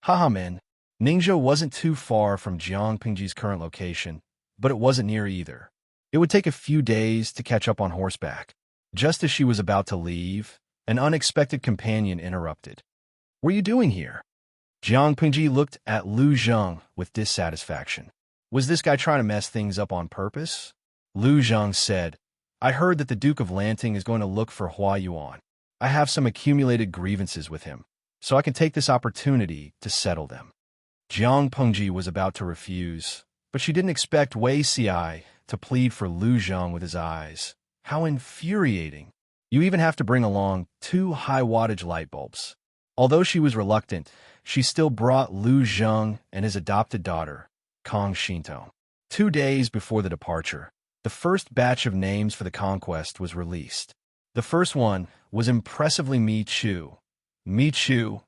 Haha, man. Ningzhou wasn't too far from Jiang Pengji's current location, but it wasn't near either. It would take a few days to catch up on horseback. Just as she was about to leave, an unexpected companion interrupted. What are you doing here? Jiang Pengji looked at Lu Zheng with dissatisfaction. Was this guy trying to mess things up on purpose? Lu Zheng said, I heard that the Duke of Lanting is going to look for Hua Yuan. I have some accumulated grievances with him, so I can take this opportunity to settle them. Jiang Pengji was about to refuse, but she didn't expect Wei Xiai to plead for Lu Zheng with his eyes. How infuriating. You even have to bring along 2 high-wattage light bulbs. Although she was reluctant, she still brought Lu Zheng and his adopted daughter, Kong Shinto. 2 days before the departure, the first batch of names for the conquest was released. The first one was impressively Mi Chu. Mi Chu,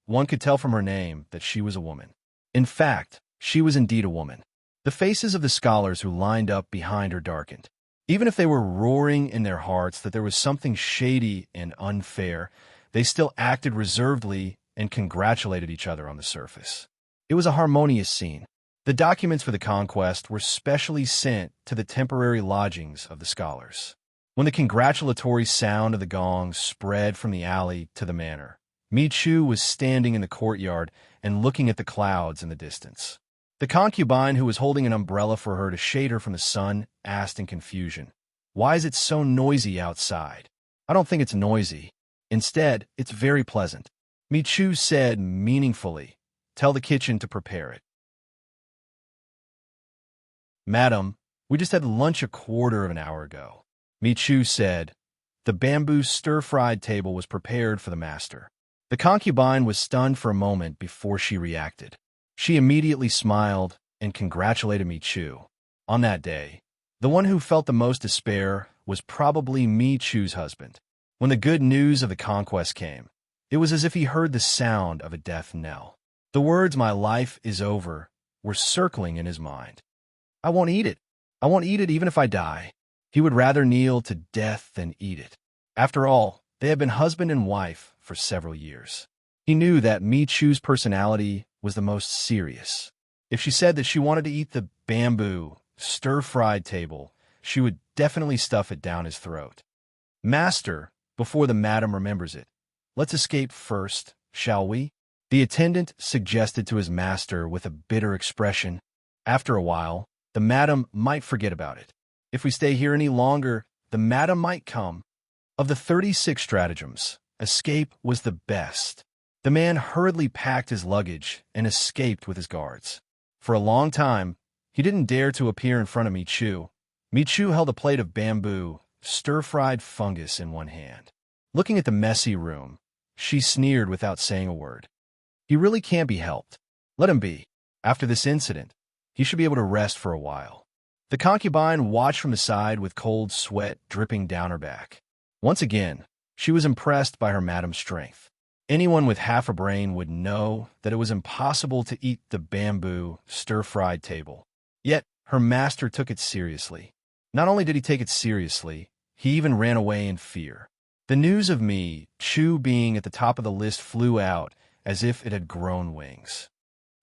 one could tell from her name that she was a woman. In fact, she was indeed a woman. The faces of the scholars who lined up behind her darkened. Even if they were roaring in their hearts that there was something shady and unfair, they still acted reservedly and congratulated each other on the surface. It was a harmonious scene. The documents for the conquest were specially sent to the temporary lodgings of the scholars. When the congratulatory sound of the gong spread from the alley to the manor, Mi Chu was standing in the courtyard and looking at the clouds in the distance. The concubine who was holding an umbrella for her to shade her from the sun asked in confusion, "Why is it so noisy outside?" "I don't think it's noisy. Instead, it's very pleasant." Mi Chu said meaningfully, "Tell the kitchen to prepare it." "Madam, we just had lunch a quarter of an hour ago." Mi Chu said. The bamboo stir-fried table was prepared for the master. The concubine was stunned for a moment before she reacted. She immediately smiled and congratulated Mi Chu. On that day, the one who felt the most despair was probably Mi Chu's husband. When the good news of the conquest came, it was as if he heard the sound of a death knell. The words, "My life is over," were circling in his mind. "I won't eat it. I won't eat it even if I die." He would rather kneel to death than eat it. After all, they had been husband and wife for several years. He knew that Mi Chu's personality was the most serious. If she said that she wanted to eat the bamboo, stir-fried table, she would definitely stuff it down his throat. "Master, before the madam remembers it, let's escape first, shall we?" The attendant suggested to his master with a bitter expression. After a while, the madam might forget about it. If we stay here any longer, the madam might come. Of the 36 stratagems, escape was the best. The man hurriedly packed his luggage and escaped with his guards. For a long time, he didn't dare to appear in front of Mi Chu. Mi Chu held a plate of bamboo, stir-fried fungus in one hand. Looking at the messy room, she sneered without saying a word. He really can't be helped. Let him be. After this incident, he should be able to rest for a while. The concubine watched from the side with cold sweat dripping down her back. Once again, she was impressed by her madam's strength. Anyone with half a brain would know that it was impossible to eat the bamboo, stir-fried table. Yet, her master took it seriously. Not only did he take it seriously, he even ran away in fear. The news of Mi Chu being at the top of the list flew out as if it had grown wings.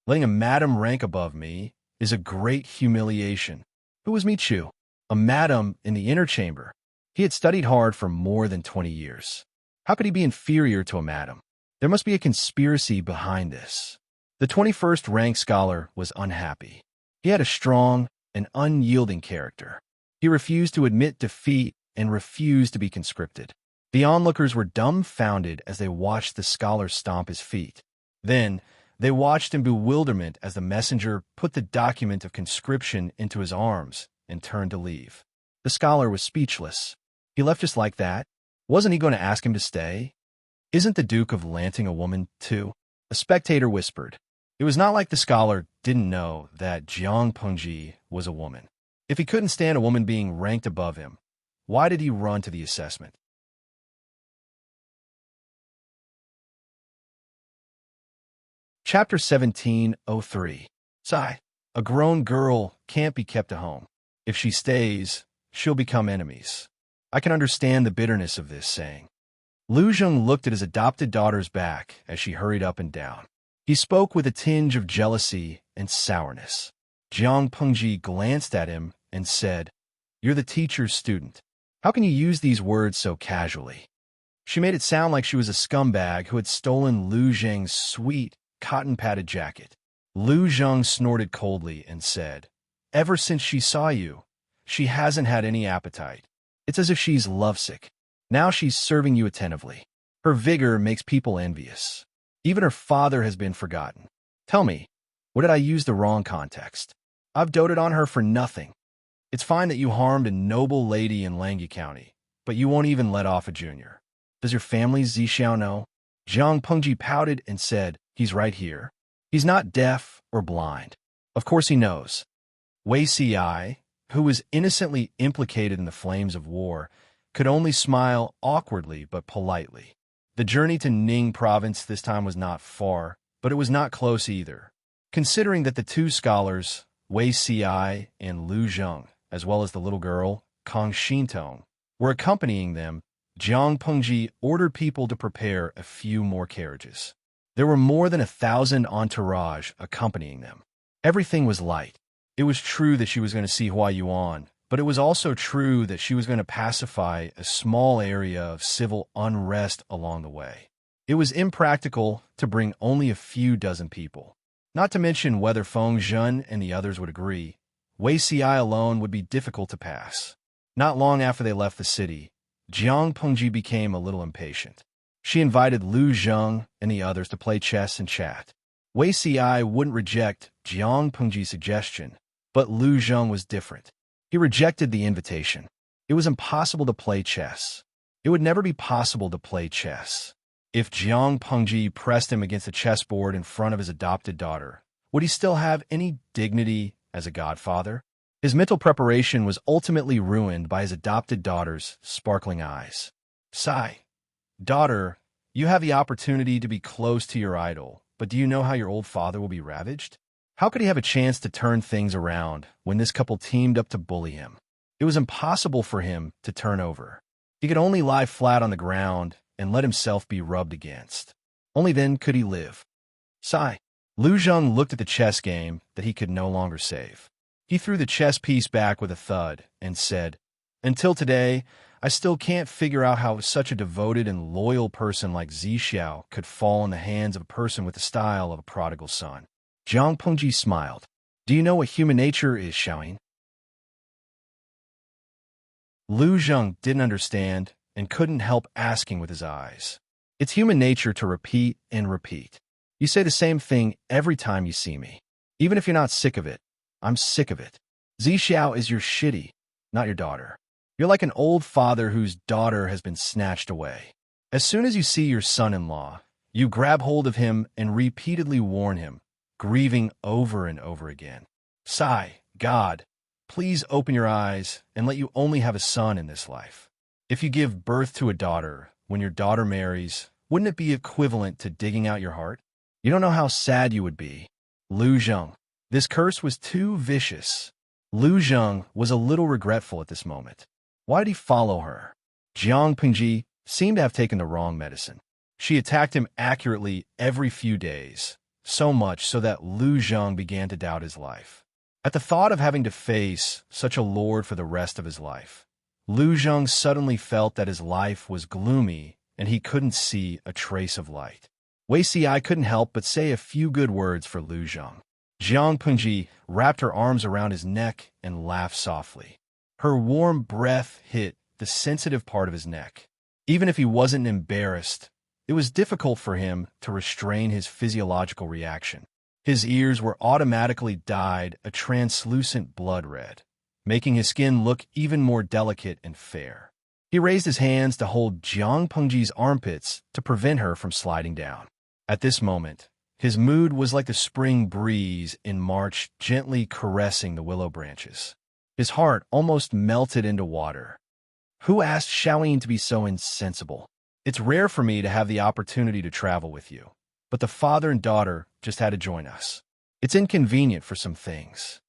Letting a madam rank above me is a great humiliation. Who was Mi Chu? A madam in the inner chamber. He had studied hard for more than 20 years. How could he be inferior to a madam? There must be a conspiracy behind this. The 21st rank scholar was unhappy. He had a strong and unyielding character. He refused to admit defeat and refused to be conscripted. The onlookers were dumbfounded as they watched the scholar stomp his feet. Then, they watched in bewilderment as the messenger put the document of conscription into his arms and turned to leave. The scholar was speechless. He left just like that? Wasn't he going to ask him to stay? Isn't the Duke of Lanting a woman, too? A spectator whispered. It was not like the scholar didn't know that Jiang Pengji was a woman. If he couldn't stand a woman being ranked above him, why did he run to the assessment? Chapter 1703. Sigh. A grown girl can't be kept at home. If she stays, she'll become enemies. I can understand the bitterness of this saying. Lu Zheng looked at his adopted daughter's back as she hurried up and down. He spoke with a tinge of jealousy and sourness. Jiang Pengji glanced at him and said, "You're the teacher's student. How can you use these words so casually?" She made it sound like she was a scumbag who had stolen Lu Zheng's sweet, cotton-padded jacket. Lu Zheng snorted coldly and said, "Ever since she saw you, she hasn't had any appetite. It's as if she's lovesick. Now she's serving you attentively. Her vigor makes people envious. Even her father has been forgotten. Tell me, What did I use the wrong context? I've doted on her for nothing. It's fine that you harmed a noble lady in Langya County, but you won't even let off a junior. Does your family Zhixiao know? Jiang Pengji pouted and said, he's right here. He's not deaf or blind. Of course he knows. Wei Ci, who was innocently implicated in the flames of war, could only smile awkwardly but politely. The journey to Ning province this time was not far, but it was not close either. Considering that the two scholars, Wei Ci and Lu Zheng, as well as the little girl, Kang Xintong, were accompanying them, Jiang Pengji ordered people to prepare a few more carriages. There were more than 1,000 entourage accompanying them. Everything was light. It was true that she was going to see Hua Yuan, but it was also true that she was going to pacify a small area of civil unrest along the way. It was impractical to bring only a few dozen people. Not to mention whether Feng Zhen and the others would agree. Wei Ci alone would be difficult to pass. Not long after they left the city, Jiang Pengji became a little impatient. She invited Lu Zheng and the others to play chess and chat. Wei Ci wouldn't reject Jiang Pengji's suggestion, but Lu Zheng was different. He rejected the invitation. It was impossible to play chess. It would never be possible to play chess. If Jiang Pengji pressed him against the chessboard in front of his adopted daughter, would he still have any dignity as a godfather? His mental preparation was ultimately ruined by his adopted daughter's sparkling eyes. Sigh. Daughter, you have the opportunity to be close to your idol, but do you know how your old father will be ravaged? How could he have a chance to turn things around when this couple teamed up to bully him? It was impossible for him to turn over. He could only lie flat on the ground and let himself be rubbed against. Only then could he live. Sigh. Lu Zheng looked at the chess game that he could no longer save. He threw the chess piece back with a thud and said, until today, I still can't figure out how such a devoted and loyal person like Zhixiao could fall in the hands of a person with the style of a prodigal son. Jiang Pengji smiled. Do you know what human nature is, Xiaoyin? Lu Zheng didn't understand and couldn't help asking with his eyes. It's human nature to repeat and repeat. You say the same thing every time you see me. Even if you're not sick of it, I'm sick of it. Zhixiao is your shitty, not your daughter. You're like an old father whose daughter has been snatched away. As soon as you see your son-in-law, you grab hold of him and repeatedly warn him, grieving over and over again. Sigh, God, please open your eyes and let you only have a son in this life. If you give birth to a daughter, when your daughter marries, wouldn't it be equivalent to digging out your heart? You don't know how sad you would be. Lu Zheng. This curse was too vicious. Lu Zheng was a little regretful at this moment. Why did he follow her? Jiang Pengji seemed to have taken the wrong medicine. She attacked him accurately every few days, so much so that Lu Zheng began to doubt his life. At the thought of having to face such a lord for the rest of his life, Lu Zheng suddenly felt that his life was gloomy and he couldn't see a trace of light. Wei Ci couldn't help but say a few good words for Lu Zheng. Jiang Pengji wrapped her arms around his neck and laughed softly. Her warm breath hit the sensitive part of his neck. Even if he wasn't embarrassed, it was difficult for him to restrain his physiological reaction. His ears were automatically dyed a translucent blood red, making his skin look even more delicate and fair. He raised his hands to hold Jiang Pengji's armpits to prevent her from sliding down. At this moment, his mood was like the spring breeze in March gently caressing the willow branches. His heart almost melted into water. Who asked Xiaoyin to be so insensible? It's rare for me to have the opportunity to travel with you, but the father and daughter just had to join us. It's inconvenient for some things.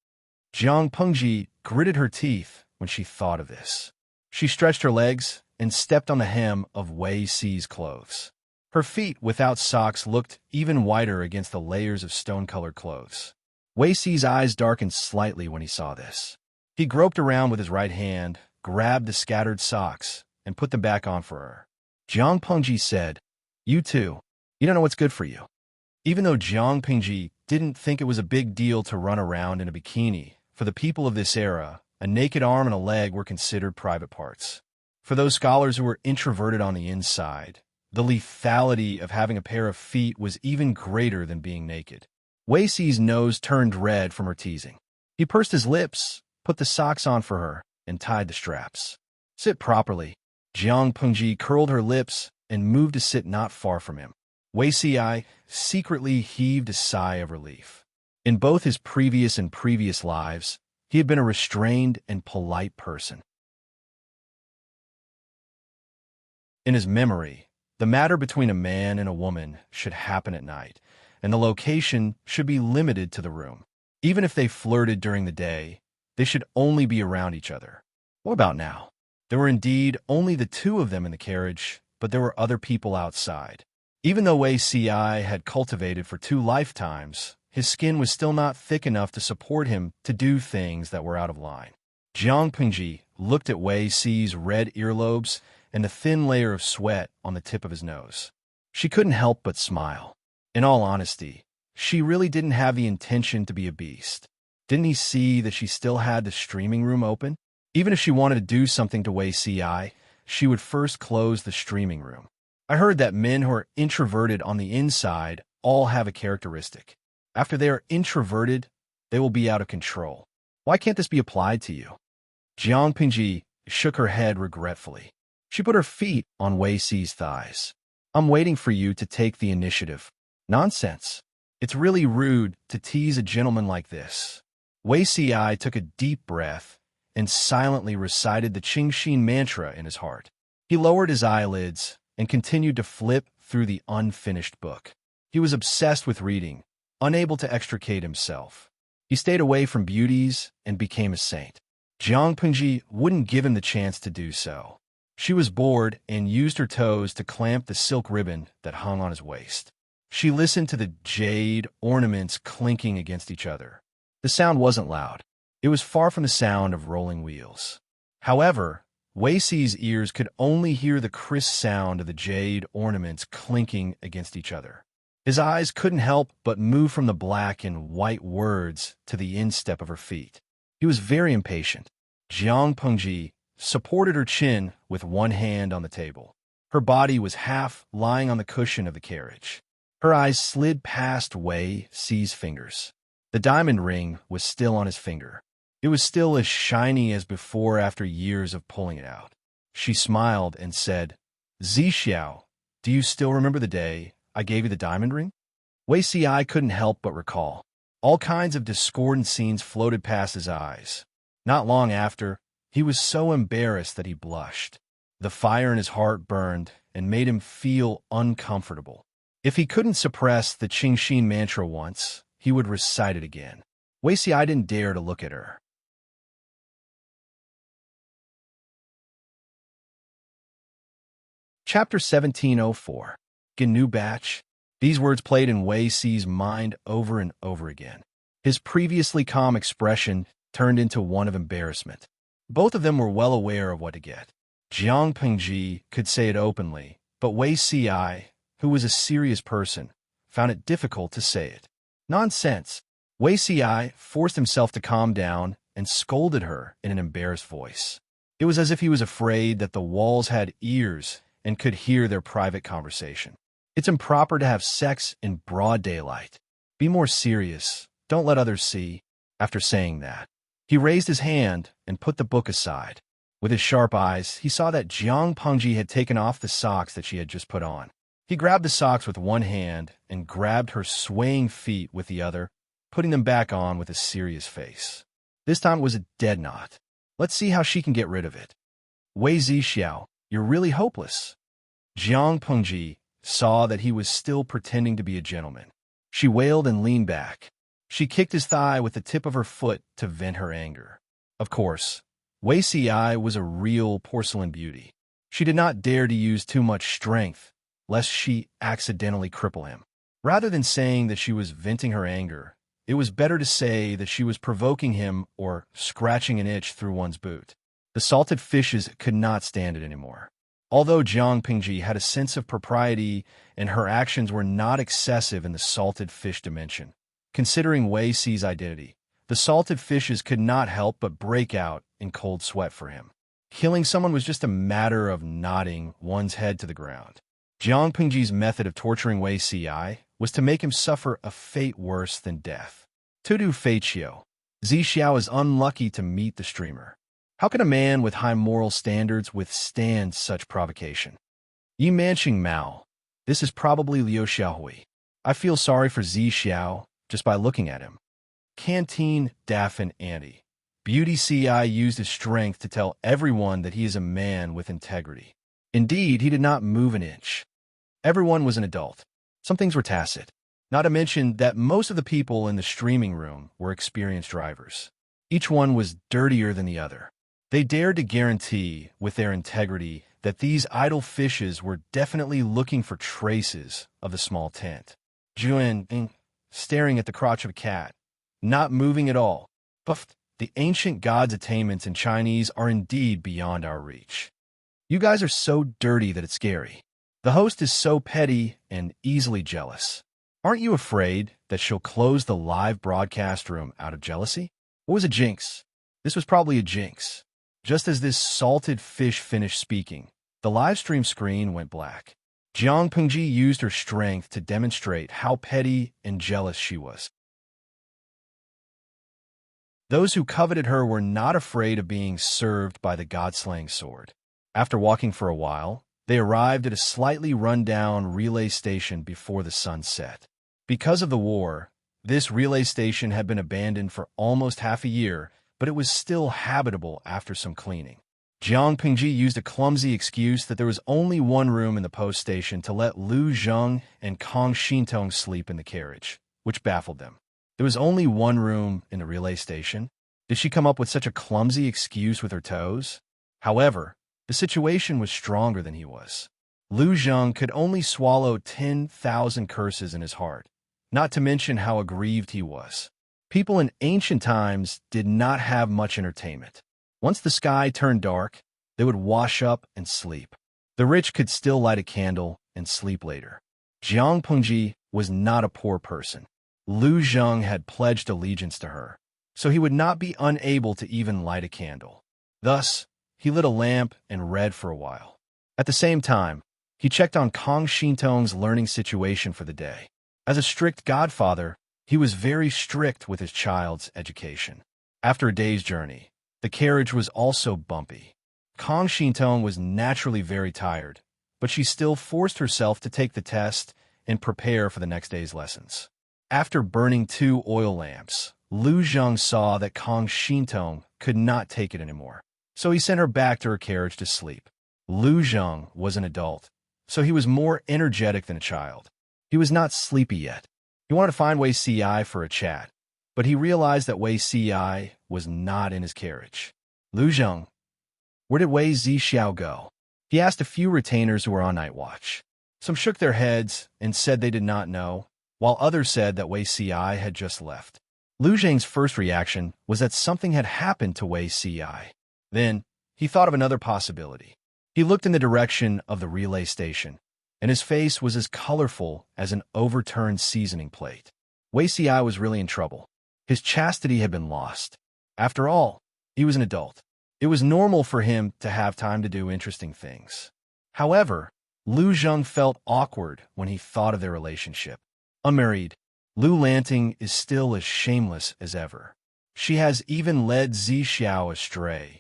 Jiang Pengji gritted her teeth when she thought of this. She stretched her legs and stepped on the hem of Wei Ci's clothes. Her feet without socks looked even whiter against the layers of stone-colored clothes. Wei Ci's eyes darkened slightly when he saw this. He groped around with his right hand, grabbed the scattered socks, and put them back on for her. Jiang Pengji said, "You too. You don't know what's good for you." Even though Jiang Pengji didn't think it was a big deal to run around in a bikini, for the people of this era, a naked arm and a leg were considered private parts. For those scholars who were introverted on the inside, the lethality of having a pair of feet was even greater than being naked. Wei Si's nose turned red from her teasing. He pursed his lips, put the socks on for her, and tied the straps. Sit properly. Jiang Pengji curled her lips and moved to sit not far from him. Wei Si secretly heaved a sigh of relief. In both his previous and previous lives, he had been a restrained and polite person. In his memory, the matter between a man and a woman should happen at night, and the location should be limited to the room. Even if they flirted during the day, they should only be around each other. What about now? There were indeed only the two of them in the carriage, but there were other people outside. Even though Wei Si had cultivated for 2 lifetimes, his skin was still not thick enough to support him to do things that were out of line. Jiang Pengji looked at Wei Si's red earlobes and the thin layer of sweat on the tip of his nose. She couldn't help but smile. In all honesty, she really didn't have the intention to be a beast. Didn't he see that she still had the streaming room open? Even if she wanted to do something to Wei Si, she would first close the streaming room. I heard that men who are introverted on the inside all have a characteristic. After they are introverted, they will be out of control. Why can't this be applied to you? Jiang Pengji shook her head regretfully. She put her feet on Wei Si's thighs. I'm waiting for you to take the initiative. Nonsense. It's really rude to tease a gentleman like this. Wei Si took a deep breath and silently recited the Qingxin mantra in his heart. He lowered his eyelids and continued to flip through the unfinished book. He was obsessed with reading, unable to extricate himself. He stayed away from beauties and became a saint. Jiang Pengji wouldn't give him the chance to do so. She was bored and used her toes to clamp the silk ribbon that hung on his waist. She listened to the jade ornaments clinking against each other. The sound wasn't loud. It was far from the sound of rolling wheels. However, Wei Si's ears could only hear the crisp sound of the jade ornaments clinking against each other. His eyes couldn't help but move from the black and white words to the instep of her feet. He was very impatient. Jiang Pengji supported her chin with one hand on the table. Her body was half lying on the cushion of the carriage. Her eyes slid past Wei Si's fingers. The diamond ring was still on his finger. It was still as shiny as before after years of pulling it out. She smiled and said, Zixiao, do you still remember the day I gave you the diamond ring? Wei Si couldn't help but recall. All kinds of discordant scenes floated past his eyes. Not long after, he was so embarrassed that he blushed. The fire in his heart burned and made him feel uncomfortable. If he couldn't suppress the Qingxin mantra once, he would recite it again. Wei Si didn't dare to look at her. Chapter 1704. GNU Batch. These words played in Wei Si's mind over and over again. His previously calm expression turned into one of embarrassment. Both of them were well aware of what to get. Jiang Pengji could say it openly, but Wei Si, who was a serious person, found it difficult to say it. Nonsense. Wei Si forced himself to calm down and scolded her in an embarrassed voice. It was as if he was afraid that the walls had ears and could hear their private conversation. It's improper to have sex in broad daylight. Be more serious. Don't let others see. After saying that, he raised his hand and put the book aside. With his sharp eyes, he saw that Jiang Pengji had taken off the socks that she had just put on. He grabbed the socks with one hand and grabbed her swaying feet with the other, putting them back on with a serious face. This time it was a dead knot. Let's see how she can get rid of it. Wei Zixiao, you're really hopeless. Jiang Pengji saw that he was still pretending to be a gentleman. She wailed and leaned back. She kicked his thigh with the tip of her foot to vent her anger. Of course, Wei Si was a real porcelain beauty. She did not dare to use too much strength, lest she accidentally cripple him. Rather than saying that she was venting her anger, it was better to say that she was provoking him or scratching an itch through one's boot. The salted fishes could not stand it anymore. Although Jiang Pengji had a sense of propriety and her actions were not excessive in the salted fish dimension, considering Wei Si's identity, the salted fishes could not help but break out in cold sweat for him. Killing someone was just a matter of nodding one's head to the ground. Jiang Pingji's method of torturing Wei Ci was to make him suffer a fate worse than death. Tudu Fatio. Zi Xiao is unlucky to meet the streamer. How can a man with high moral standards withstand such provocation? Yi Manqing Mao. This is probably Liu Xiaohui. I feel sorry for Zi Xiao just by looking at him. Canteen Daffin Anti. Beauty Ci used his strength to tell everyone that he is a man with integrity. Indeed, he did not move an inch. Everyone was an adult. Some things were tacit. Not to mention that most of the people in the streaming room were experienced drivers. Each one was dirtier than the other. They dared to guarantee, with their integrity, that these idle fishes were definitely looking for traces of the small tent. Juan, staring at the crotch of a cat, not moving at all. Buffed. The ancient gods' attainments in Chinese are indeed beyond our reach. You guys are so dirty that it's scary. The host is so petty and easily jealous. Aren't you afraid that she'll close the live broadcast room out of jealousy? What was a jinx? This was probably a jinx. Just as this salted fish finished speaking, the live stream screen went black. Jiang Pingji used her strength to demonstrate how petty and jealous she was. Those who coveted her were not afraid of being served by the god-slaying sword. After walking for a while, they arrived at a slightly run-down relay station before the sun set. Because of the war, this relay station had been abandoned for almost half a year, but it was still habitable after some cleaning. Jiang Pingji used a clumsy excuse that there was only one room in the post station to let Lu Zheng and Kong Xintong sleep in the carriage, which baffled them. There was only one room in the relay station. Did she come up with such a clumsy excuse with her toes? However, the situation was stronger than he was. Lu Zheng could only swallow 10,000 curses in his heart, not to mention how aggrieved he was. People in ancient times did not have much entertainment. Once the sky turned dark, they would wash up and sleep. The rich could still light a candle and sleep later. Jiang Pingji was not a poor person. Lu Zheng had pledged allegiance to her, so he would not be unable to even light a candle. Thus, he lit a lamp and read for a while. At the same time, he checked on Kong Xintong's learning situation for the day. As a strict godfather, he was very strict with his child's education. After a day's journey, the carriage was also bumpy. Kong Xintong was naturally very tired, but she still forced herself to take the test and prepare for the next day's lessons. After burning 2 oil lamps, Lu Zheng saw that Kong Xintong could not take it anymore, so he sent her back to her carriage to sleep. Lu Zheng was an adult, so he was more energetic than a child. He was not sleepy yet. He wanted to find Wei Ci for a chat, but he realized that Wei Ci was not in his carriage. Lu Zheng, where did Wei Zi Xiao go? He asked a few retainers who were on night watch. Some shook their heads and said they did not know, while others said that Wei Ci had just left. Lu Zheng's first reaction was that something had happened to Wei Ci. Then, he thought of another possibility. He looked in the direction of the relay station, and his face was as colorful as an overturned seasoning plate. Wei Ci was really in trouble. His chastity had been lost. After all, he was an adult. It was normal for him to have time to do interesting things. However, Lu Zheng felt awkward when he thought of their relationship. Unmarried, Lu Lanting is still as shameless as ever. She has even led Zi Xiao astray.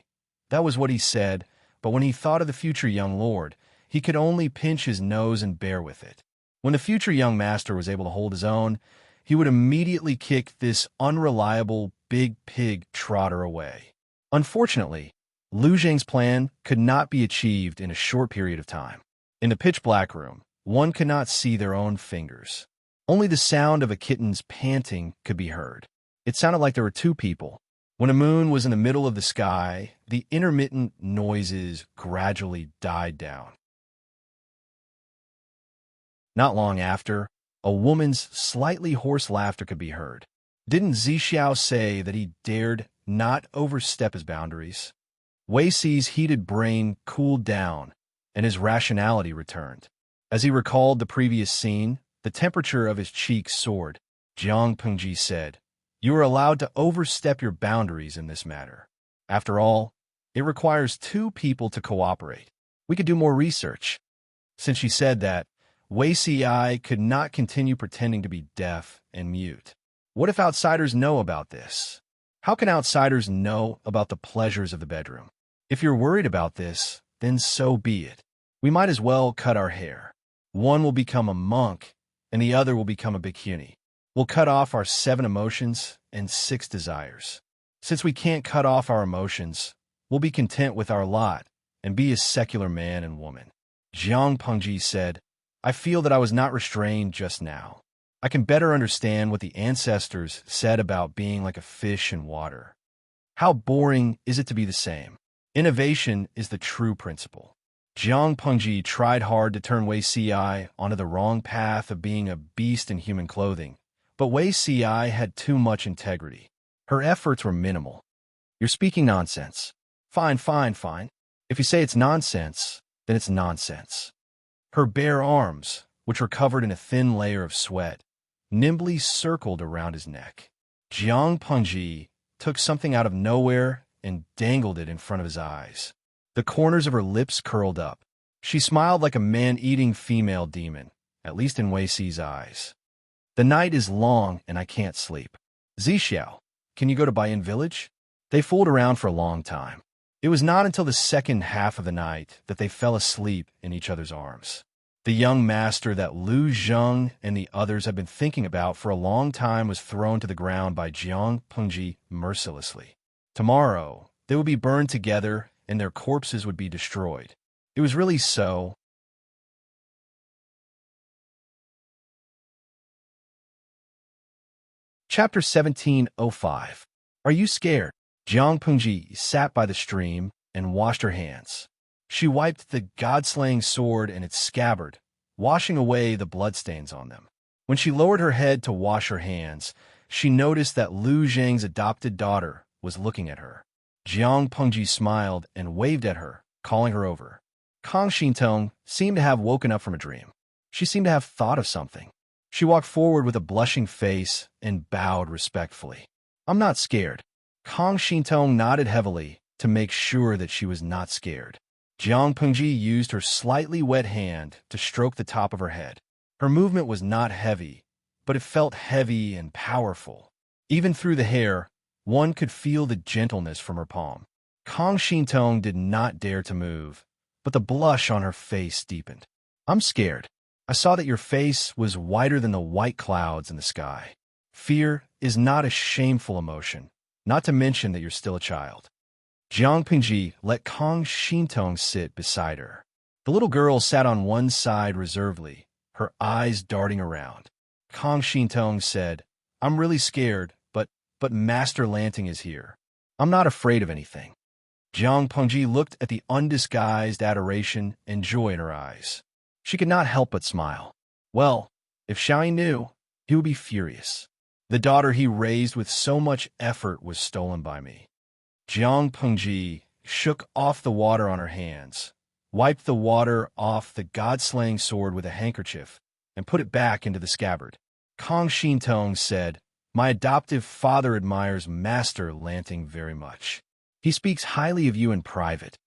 That was what he said, but when he thought of the future young lord, he could only pinch his nose and bear with it. When the future young master was able to hold his own, he would immediately kick this unreliable big pig trotter away. Unfortunately, Lu Zheng's plan could not be achieved in a short period of time. In the pitch-black room, one could not see their own fingers. Only the sound of a kitten's panting could be heard. It sounded like there were 2 people. When a moon was in the middle of the sky, the intermittent noises gradually died down. Not long after, a woman's slightly hoarse laughter could be heard. Didn't Zi Xiao say that he dared not overstep his boundaries? Wei Ci's heated brain cooled down, and his rationality returned. As he recalled the previous scene, the temperature of his cheeks soared. Jiang Pingji said, "You are allowed to overstep your boundaries in this matter. After all, it requires 2 people to cooperate. We could do more research." Since she said that, Wei Si could not continue pretending to be deaf and mute. What if outsiders know about this? How can outsiders know about the pleasures of the bedroom? If you're worried about this, then so be it. We might as well cut our hair. One will become a monk, and the other will become a bhikkhuni. We'll cut off our 7 emotions and 6 desires. Since we can't cut off our emotions, we'll be content with our lot and be a secular man and woman. Jiang Pengji said, I feel that I was not restrained just now. I can better understand what the ancestors said about being like a fish in water. How boring is it to be the same? Innovation is the true principle. Jiang Pengji tried hard to turn Wei Si onto the wrong path of being a beast in human clothing, but Wei Si had too much integrity. Her efforts were minimal. You're speaking nonsense. Fine. If you say it's nonsense, then it's nonsense. Her bare arms, which were covered in a thin layer of sweat, nimbly circled around his neck. Jiang Pengji took something out of nowhere and dangled it in front of his eyes. The corners of her lips curled up. She smiled like a man-eating female demon, at least in Wei Si's eyes. The night is long and I can't sleep. Zixiao, can you go to Baiyan village? They fooled around for a long time. It was not until the second half of the night that they fell asleep in each other's arms. The young master that Lu Zheng and the others had been thinking about for a long time was thrown to the ground by Jiang Pengji mercilessly. Tomorrow, they would be burned together and their corpses would be destroyed. It was really so. Chapter 1705. Are you scared? Jiang Pengji sat by the stream and washed her hands. She wiped the god-slaying sword and its scabbard, washing away the bloodstains on them. When she lowered her head to wash her hands, she noticed that Lu Zheng's adopted daughter was looking at her. Jiang Pengji smiled and waved at her, calling her over. Kang Xintong seemed to have woken up from a dream. She seemed to have thought of something. She walked forward with a blushing face and bowed respectfully. I'm not scared. Kang Xintong nodded heavily to make sure that she was not scared. Jiang Pengji used her slightly wet hand to stroke the top of her head. Her movement was not heavy, but it felt heavy and powerful. Even through the hair, one could feel the gentleness from her palm. Kang Xintong did not dare to move, but the blush on her face deepened. I'm scared. I saw that your face was whiter than the white clouds in the sky. Fear is not a shameful emotion, not to mention that you're still a child. Jiang Pengji let Kang Xintong sit beside her. The little girl sat on one side reservedly, her eyes darting around. Kang Xintong said, I'm really scared, but Master Lanting is here. I'm not afraid of anything. Jiang Pengji looked at the undisguised adoration and joy in her eyes. She could not help but smile. Well, if Xiaoyi knew, he would be furious. The daughter he raised with so much effort was stolen by me. Jiang Pengji shook off the water on her hands, wiped the water off the god-slaying sword with a handkerchief, and put it back into the scabbard. Kang Xintong said, My adoptive father admires Master Lanting very much. He speaks highly of you in private.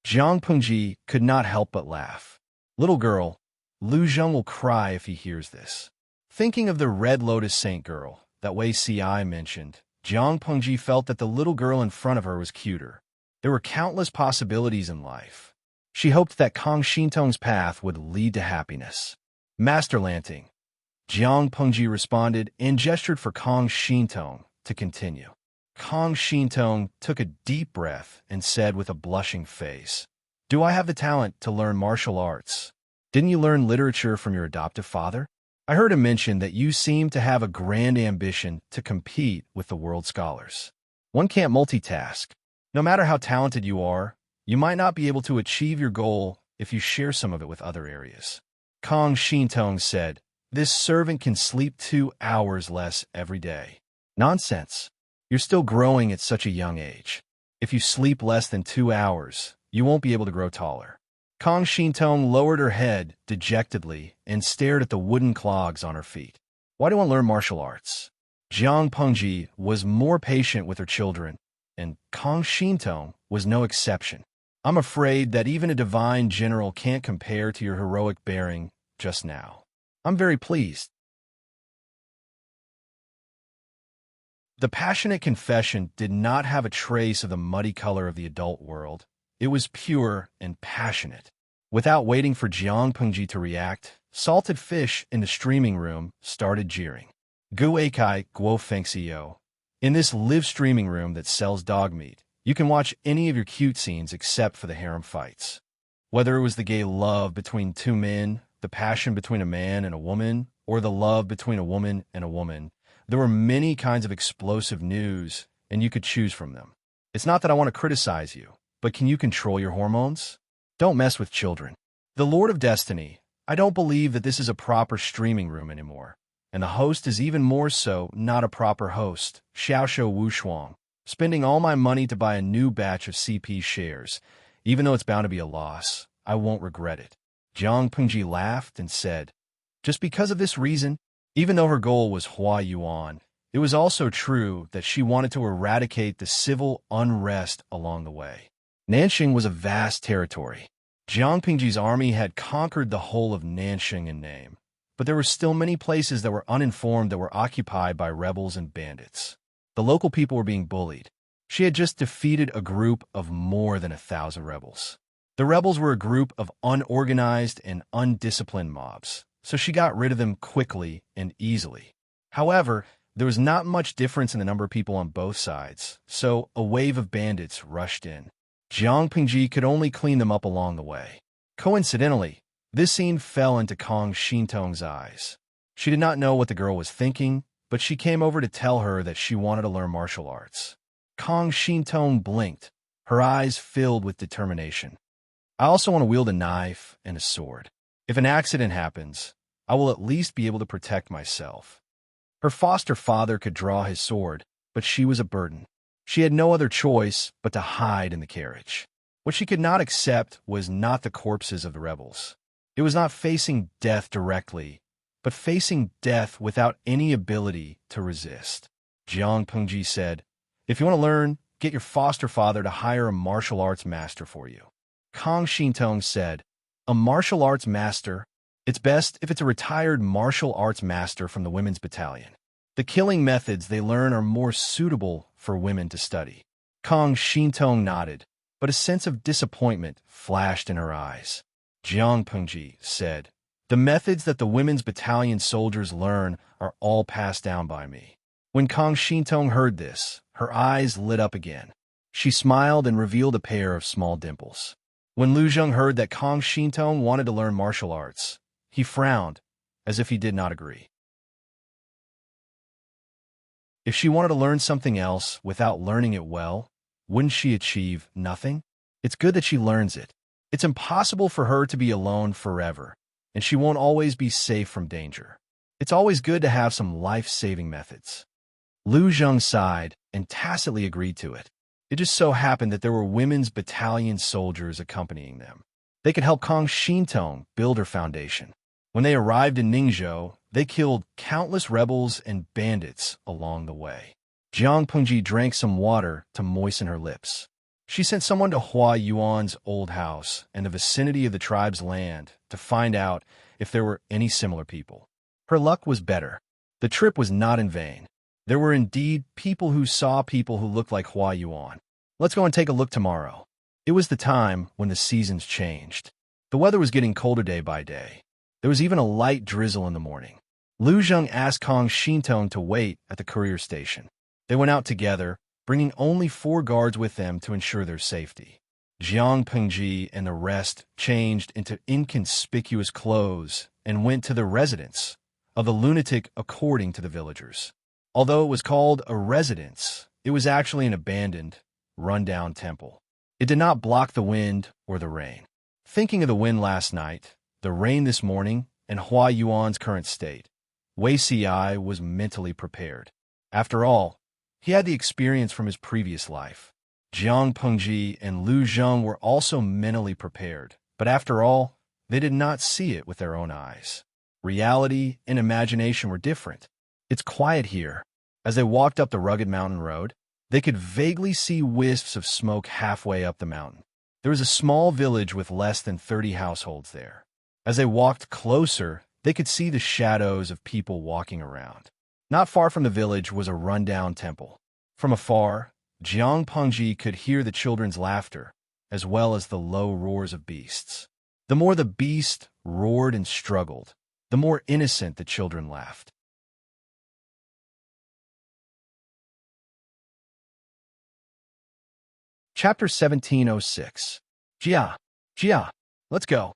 Jiang Pengji could not help but laugh. Little girl, Lu Zheng will cry if he hears this. Thinking of the Red Lotus Saint girl that Wei Si mentioned, Jiang Pengji felt that the little girl in front of her was cuter. There were countless possibilities in life. She hoped that Kang Xintong's path would lead to happiness. Master Lanting, Jiang Pengji responded and gestured for Kang Xintong to continue. Kang Xintong took a deep breath and said with a blushing face, Do I have the talent to learn martial arts? Didn't you learn literature from your adoptive father? I heard him mention that you seem to have a grand ambition to compete with the world scholars. One can't multitask. No matter how talented you are, you might not be able to achieve your goal if you share some of it with other areas. Kang Xintong said, This servant can sleep 2 hours less every day. Nonsense. You're still growing at such a young age. If you sleep less than 2 hours, you won't be able to grow taller. Kang Xintong lowered her head dejectedly and stared at the wooden clogs on her feet. Why do I learn martial arts? Jiang Pengji was more patient with her children, and Kang Xintong was no exception. I'm afraid that even a divine general can't compare to your heroic bearing just now. I'm very pleased. The passionate confession did not have a trace of the muddy color of the adult world. It was pure and passionate. Without waiting for Jiang Pengji to react, Salted Fish in the streaming room started jeering. Gu Eikai Guo Fengxiyo. In this live streaming room that sells dog meat, you can watch any of your cute scenes except for the harem fights. Whether it was the gay love between two men, the passion between a man and a woman, or the love between a woman and a woman, there were many kinds of explosive news, and you could choose from them. It's not that I want to criticize you, but can you control your hormones? Don't mess with children. The Lord of Destiny, I don't believe that this is a proper streaming room anymore. And the host is even more so not a proper host, Xiaoshuo Wushuang, spending all my money to buy a new batch of CP shares. Even though it's bound to be a loss, I won't regret it. Jiang Pengji laughed and said, just because of this reason, even though her goal was Hua Yuan, it was also true that she wanted to eradicate the civil unrest along the way. Nanxing was a vast territory. Jiang Pengji's army had conquered the whole of Nanxing in name, but there were still many places that were uninformed that were occupied by rebels and bandits. The local people were being bullied. She had just defeated a group of more than 1,000 rebels. The rebels were a group of unorganized and undisciplined mobs, so she got rid of them quickly and easily. However, there was not much difference in the number of people on both sides, so a wave of bandits rushed in. Jiang Pengji could only clean them up along the way. Coincidentally, this scene fell into Kong Shintong's eyes. She did not know what the girl was thinking, but she came over to tell her that she wanted to learn martial arts. Kong Shintong blinked, her eyes filled with determination. I also want to wield a knife and a sword. If an accident happens, I will at least be able to protect myself. Her foster father could draw his sword, but she was a burden. She had no other choice but to hide in the carriage. What she could not accept was not the corpses of the rebels. It was not facing death directly, but facing death without any ability to resist. Jiang Pengji said, if you want to learn, get your foster father to hire a martial arts master for you. Kong Shintong said, a martial arts master? It's best if it's a retired martial arts master from the women's battalion. The killing methods they learn are more suitable for women to study. Kong Shintong nodded, but a sense of disappointment flashed in her eyes. Jiang Pengji said, the methods that the women's battalion soldiers learn are all passed down by me. When Kong Shintong heard this, her eyes lit up again. She smiled and revealed a pair of small dimples. When Lu Zheng heard that Kong Shintong wanted to learn martial arts, he frowned, as if he did not agree. If she wanted to learn something else without learning it well, wouldn't she achieve nothing? It's good that she learns it. It's impossible for her to be alone forever, and she won't always be safe from danger. It's always good to have some life-saving methods. Lu Zheng sighed and tacitly agreed to it. It just so happened that there were women's battalion soldiers accompanying them. They could help Kong Shintong build her foundation. When they arrived in Ningzhou, they killed countless rebels and bandits along the way. Jiang Pengji drank some water to moisten her lips. She sent someone to Hua Yuan's old house in the vicinity of the tribe's land to find out if there were any similar people. Her luck was better. The trip was not in vain. There were indeed people who saw people who looked like Hua Yuan. Let's go and take a look tomorrow. It was the time when the seasons changed. The weather was getting colder day by day. There was even a light drizzle in the morning. Lu Zheng asked Kong Shintong to wait at the courier station. They went out together, bringing only 4 guards with them to ensure their safety. Jiang Pengji and the rest changed into inconspicuous clothes and went to the residence of the lunatic according to the villagers. Although it was called a residence, it was actually an abandoned, run-down temple. It did not block the wind or the rain. Thinking of the wind last night, the rain this morning, and Hua Yuan's current state, Wei Ci was mentally prepared. After all, he had the experience from his previous life. Jiang Pengji and Lu Zheng were also mentally prepared, but after all, they did not see it with their own eyes. Reality and imagination were different. It's quiet here. As they walked up the rugged mountain road, they could vaguely see wisps of smoke halfway up the mountain. There was a small village with less than 30 households there. As they walked closer, they could see the shadows of people walking around. Not far from the village was a rundown temple. From afar, Jiang Pengji could hear the children's laughter, as well as the low roars of beasts. The more the beast roared and struggled, the more innocent the children laughed. Chapter 1706. Jia, Jia, let's go.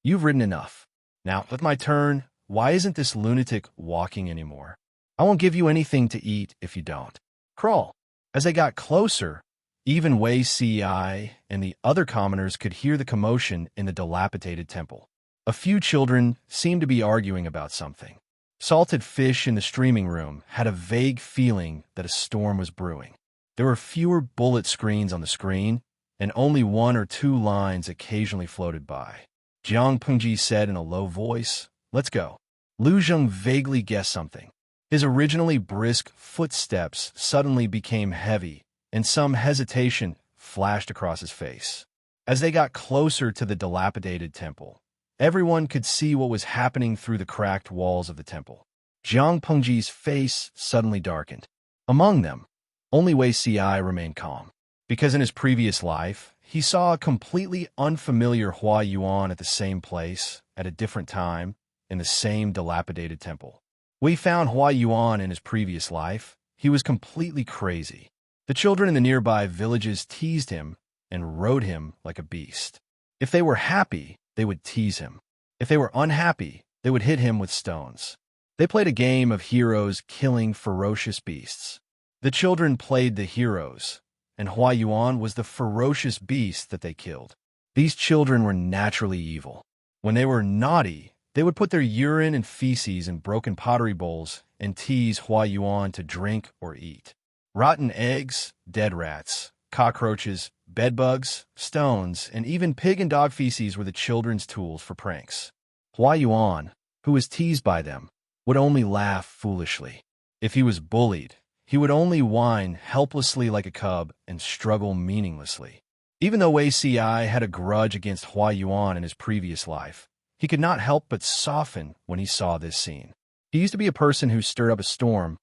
You've ridden enough. Now, with my turn, why isn't this lunatic walking anymore? I won't give you anything to eat if you don't. Crawl. As they got closer, even Wei Ci and the other commoners could hear the commotion in the dilapidated temple. A few children seemed to be arguing about something. Salted fish in the streaming room had a vague feeling that a storm was brewing. There were fewer bullet screens on the screen, and only 1 or 2 lines occasionally floated by. Jiang Pengji said in a low voice, "Let's go." Lu Zheng vaguely guessed something. His originally brisk footsteps suddenly became heavy, and some hesitation flashed across his face. As they got closer to the dilapidated temple, everyone could see what was happening through the cracked walls of the temple. Jiang Pengji's face suddenly darkened. Among them, only Wei Ci remained calm, because in his previous life, he saw a completely unfamiliar Hua Yuan at the same place, at a different time, in the same dilapidated temple. When he found Hua Yuan in his previous life, he was completely crazy. The children in the nearby villages teased him and rode him like a beast. If they were happy, they would tease him. If they were unhappy, they would hit him with stones. They played a game of heroes killing ferocious beasts. The children played the heroes, and Hua Yuan was the ferocious beast that they killed. These children were naturally evil. When they were naughty, they would put their urine and feces in broken pottery bowls and tease Hua Yuan to drink or eat. Rotten eggs, dead rats, cockroaches, bedbugs, stones, and even pig and dog feces were the children's tools for pranks. Hua Yuan, who was teased by them, would only laugh foolishly. If he was bullied, he would only whine helplessly like a cub and struggle meaninglessly. Even though Wei Ci had a grudge against Hua Yuan in his previous life, he could not help but soften when he saw this scene. He used to be a person who stirred up a storm,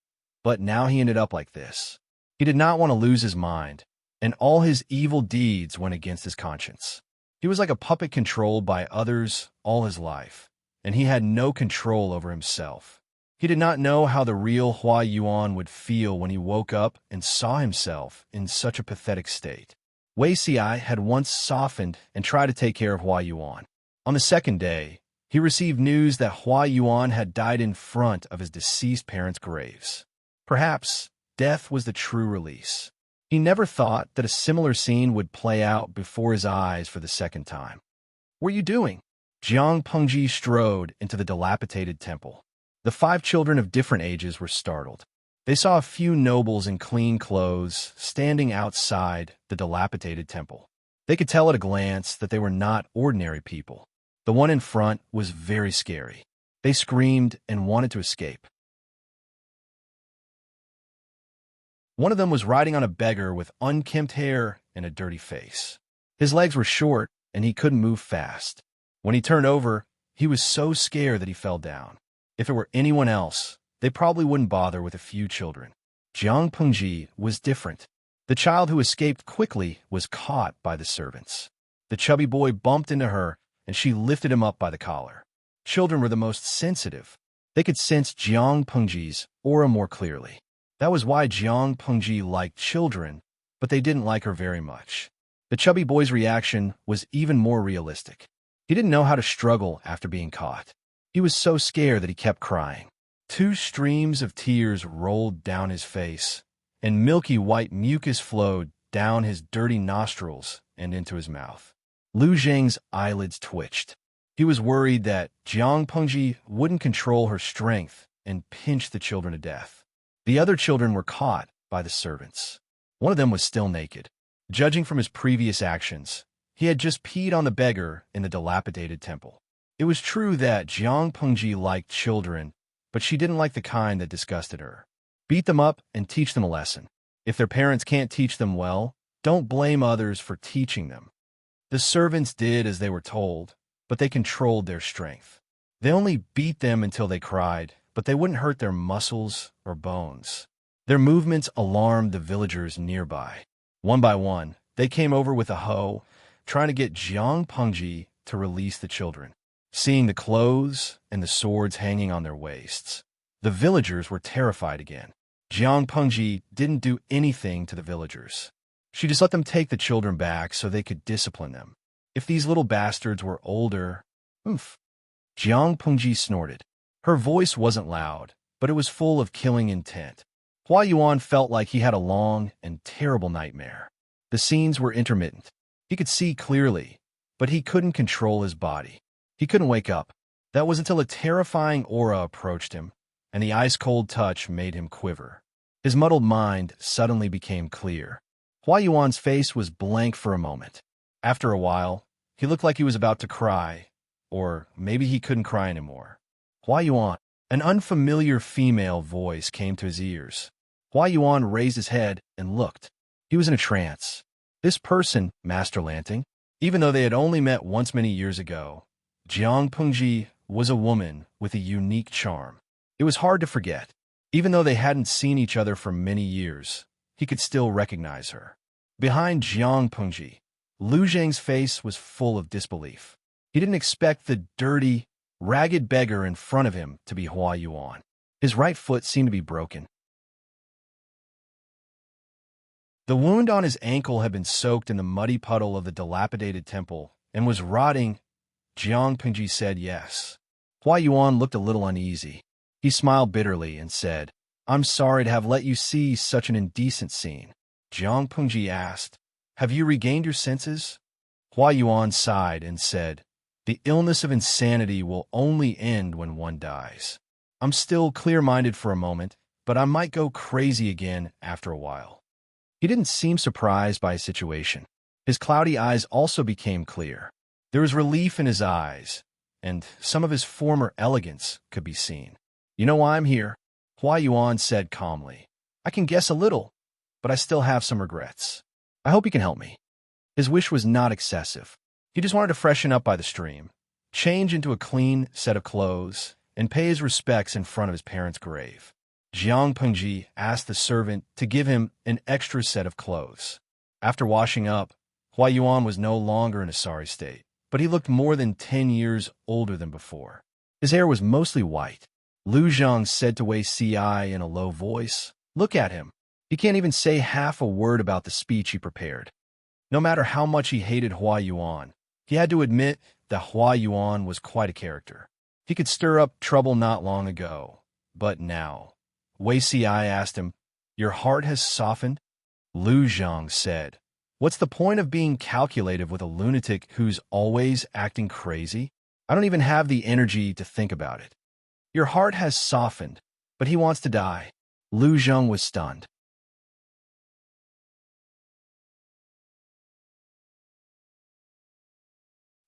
but now he ended up like this. He did not want to lose his mind, and all his evil deeds went against his conscience. He was like a puppet controlled by others all his life, and he had no control over himself. He did not know how the real Hua Yuan would feel when he woke up and saw himself in such a pathetic state. Wei Ci had once softened and tried to take care of Hua Yuan. On the second day, he received news that Hua Yuan had died in front of his deceased parents' graves. Perhaps death was the true release. He never thought that a similar scene would play out before his eyes for the second time. "What are you doing?" Jiang Pengji strode into the dilapidated temple. The 5 children of different ages were startled. They saw a few nobles in clean clothes standing outside the dilapidated temple. They could tell at a glance that they were not ordinary people. The one in front was very scary. They screamed and wanted to escape. One of them was riding on a beggar with unkempt hair and a dirty face. His legs were short, and he couldn't move fast. When he turned over, he was so scared that he fell down. If it were anyone else, they probably wouldn't bother with a few children. Jiang Pengji was different. The child who escaped quickly was caught by the servants. The chubby boy bumped into her, and she lifted him up by the collar. Children were the most sensitive. They could sense Jiang Pengji's aura more clearly. That was why Jiang Pengji liked children, but they didn't like her very much. The chubby boy's reaction was even more realistic. He didn't know how to struggle after being caught. He was so scared that he kept crying. 2 streams of tears rolled down his face, and milky white mucus flowed down his dirty nostrils and into his mouth. Lu Zheng's eyelids twitched. He was worried that Jiang Pengji wouldn't control her strength and pinch the children to death. The other children were caught by the servants. One of them was still naked. Judging from his previous actions, he had just peed on the beggar in the dilapidated temple. It was true that Jiang Pengji liked children, but she didn't like the kind that disgusted her. Beat them up and teach them a lesson. If their parents can't teach them well, don't blame others for teaching them. The servants did as they were told, but they controlled their strength. They only beat them until they cried, but they wouldn't hurt their muscles or bones. Their movements alarmed the villagers nearby. One by one, they came over with a hoe, trying to get Jiang Pengji to release the children. Seeing the clothes and the swords hanging on their waists, the villagers were terrified again. Jiang Pengji didn't do anything to the villagers. She just let them take the children back so they could discipline them. If these little bastards were older... Oomph. Jiang Pengji snorted. Her voice wasn't loud, but it was full of killing intent. Hua Yuan felt like he had a long and terrible nightmare. The scenes were intermittent. He could see clearly, but he couldn't control his body. He couldn't wake up. That was until a terrifying aura approached him, and the ice-cold touch made him quiver. His muddled mind suddenly became clear. Hua Yuan's face was blank for a moment. After a while, he looked like he was about to cry, or maybe he couldn't cry anymore. Hua Yuan. An unfamiliar female voice came to his ears. Hua Yuan raised his head and looked. He was in a trance. This person, Master Lanting, even though they had only met once many years ago, Jiang Pengji was a woman with a unique charm. It was hard to forget. Even though they hadn't seen each other for many years, he could still recognize her. Behind Jiang Pengji, Lu Zhang's face was full of disbelief. He didn't expect the dirty, ragged beggar in front of him to be Hua Yuan. His right foot seemed to be broken. The wound on his ankle had been soaked in the muddy puddle of the dilapidated temple and was rotting. Jiang Pengji said yes. Hua Yuan looked a little uneasy. He smiled bitterly and said, "I'm sorry to have let you see such an indecent scene." Jiang Pengji asked, "Have you regained your senses?" Hua Yuan sighed and said, "The illness of insanity will only end when one dies. I'm still clear-minded for a moment, but I might go crazy again after a while." He didn't seem surprised by his situation. His cloudy eyes also became clear. There was relief in his eyes, and some of his former elegance could be seen. "You know why I'm here?" Hua Yuan said calmly. "I can guess a little, but I still have some regrets. I hope you can help me." His wish was not excessive. He just wanted to freshen up by the stream, change into a clean set of clothes, and pay his respects in front of his parents' grave. Jiang Pengji asked the servant to give him an extra set of clothes. After washing up, Hua Yuan was no longer in a sorry state, but he looked more than 10 years older than before. His hair was mostly white. Lu Zhang said to Wei Si in a low voice, "Look at him. He can't even say half a word about the speech he prepared." No matter how much he hated Hua Yuan, he had to admit that Hua Yuan was quite a character. He could stir up trouble not long ago, but now. Wei Si asked him, "Your heart has softened?" Lu Zhang said, "What's the point of being calculative with a lunatic who's always acting crazy? I don't even have the energy to think about it." "Your heart has softened, but he wants to die." Lu Zhang was stunned.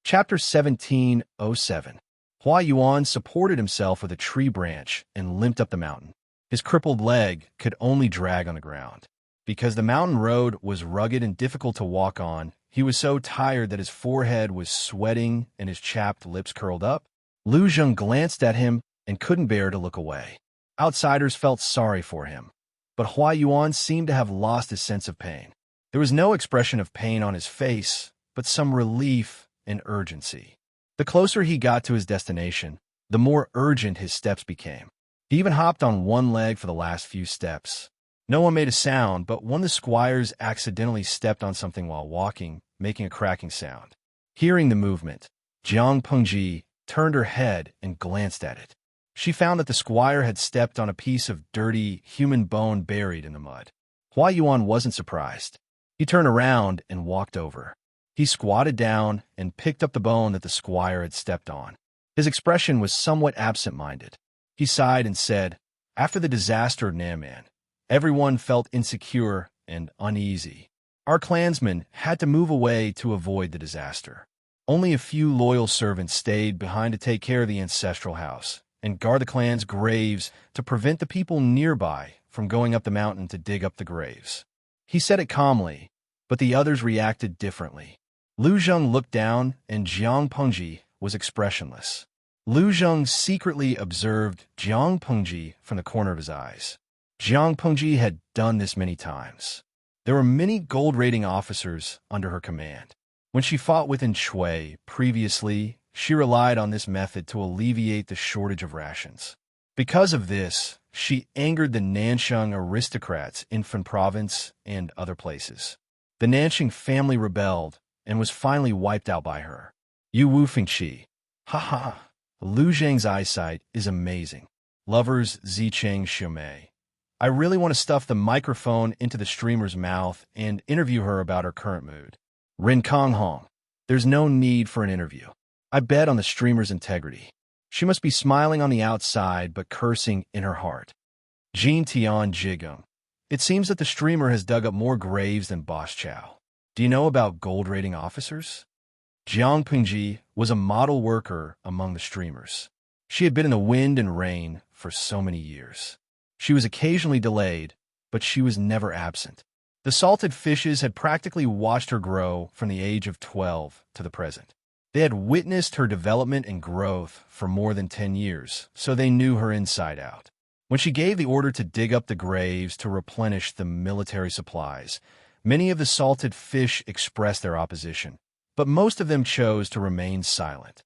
Chapter 17:07. Hua Yuan supported himself with a tree branch and limped up the mountain. His crippled leg could only drag on the ground. Because the mountain road was rugged and difficult to walk on, he was so tired that his forehead was sweating and his chapped lips curled up. Lu Zhang glanced at him and couldn't bear to look away. Outsiders felt sorry for him, but Hua Yuan seemed to have lost his sense of pain. There was no expression of pain on his face, but some relief and urgency. The closer he got to his destination, the more urgent his steps became. He even hopped on one leg for the last few steps. No one made a sound, but one of the squires accidentally stepped on something while walking, making a cracking sound. Hearing the movement, Jiang Pengji turned her head and glanced at it. She found that the squire had stepped on a piece of dirty human bone buried in the mud. Hua Yuan wasn't surprised. He turned around and walked over. He squatted down and picked up the bone that the squire had stepped on. His expression was somewhat absent-minded. He sighed and said, "After the disaster of Nanman, everyone felt insecure and uneasy. Our clansmen had to move away to avoid the disaster. Only a few loyal servants stayed behind to take care of the ancestral house and guard the clan's graves to prevent the people nearby from going up the mountain to dig up the graves." He said it calmly, but the others reacted differently. Lu Zhang looked down, and Jiang Pengji was expressionless. Lu Zheng secretly observed Jiang Pengji from the corner of his eyes. Jiang Pengji had done this many times. There were many gold-rating officers under her command. When she fought within Shui previously, she relied on this method to alleviate the shortage of rations. Because of this, she angered the Nansheng aristocrats in Fen Province and other places. The Nansheng family rebelled and was finally wiped out by her. Yu Wu Fengqi. Haha. Lu Zheng's eyesight is amazing. Lovers Zicheng Xiumei. I really want to stuff the microphone into the streamer's mouth and interview her about her current mood. Rin Kong Hong. There's no need for an interview. I bet on the streamer's integrity. She must be smiling on the outside but cursing in her heart. Jin Tian Jigong. It seems that the streamer has dug up more graves than Boss Chow. Do you know about gold-rating officers? Jiang Pengji was a model worker among the streamers. She had been in the wind and rain for so many years. She was occasionally delayed, but she was never absent. The salted fishes had practically watched her grow from the age of 12 to the present. They had witnessed her development and growth for more than 10 years, so they knew her inside out. When she gave the order to dig up the graves to replenish the military supplies, many of the salted fish expressed their opposition, but most of them chose to remain silent.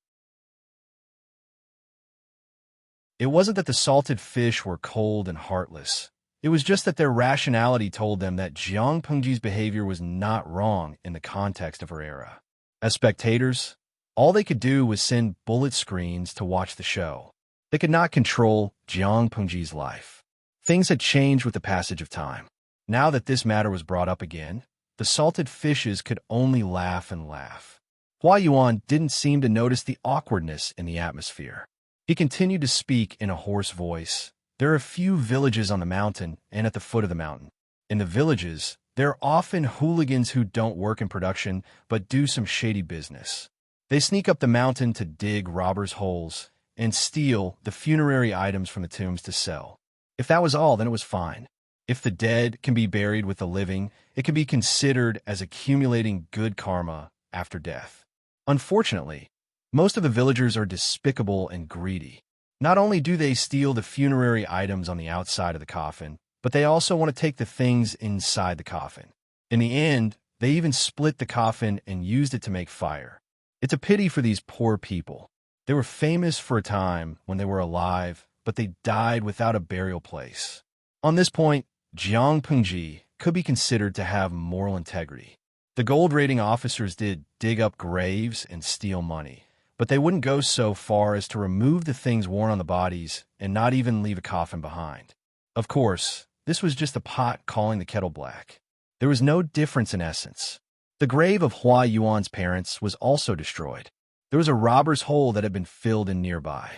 It wasn't that the salted fish were cold and heartless. It was just that their rationality told them that Jiang Pengji's behavior was not wrong in the context of her era. As spectators, all they could do was send bullet screens to watch the show. They could not control Jiang Pengji's life. Things had changed with the passage of time. Now that this matter was brought up again, the salted fishes could only laugh and laugh. Hua Yuan didn't seem to notice the awkwardness in the atmosphere. He continued to speak in a hoarse voice. There are a few villages on the mountain and at the foot of the mountain. In the villages, there are often hooligans who don't work in production but do some shady business. They sneak up the mountain to dig robbers' holes and steal the funerary items from the tombs to sell. If that was all, then it was fine. If the dead can be buried with the living, it can be considered as accumulating good karma after death. Unfortunately, most of the villagers are despicable and greedy. Not only do they steal the funerary items on the outside of the coffin, but they also want to take the things inside the coffin. In the end, they even split the coffin and used it to make fire. It's a pity for these poor people. They were famous for a time when they were alive, but they died without a burial place. On this point, Jiang Pengji could be considered to have moral integrity. The gold-rating officers did dig up graves and steal money, but they wouldn't go so far as to remove the things worn on the bodies and not even leave a coffin behind. Of course, this was just the pot calling the kettle black. There was no difference in essence. The grave of Hua Yuan's parents was also destroyed. There was a robber's hole that had been filled in nearby.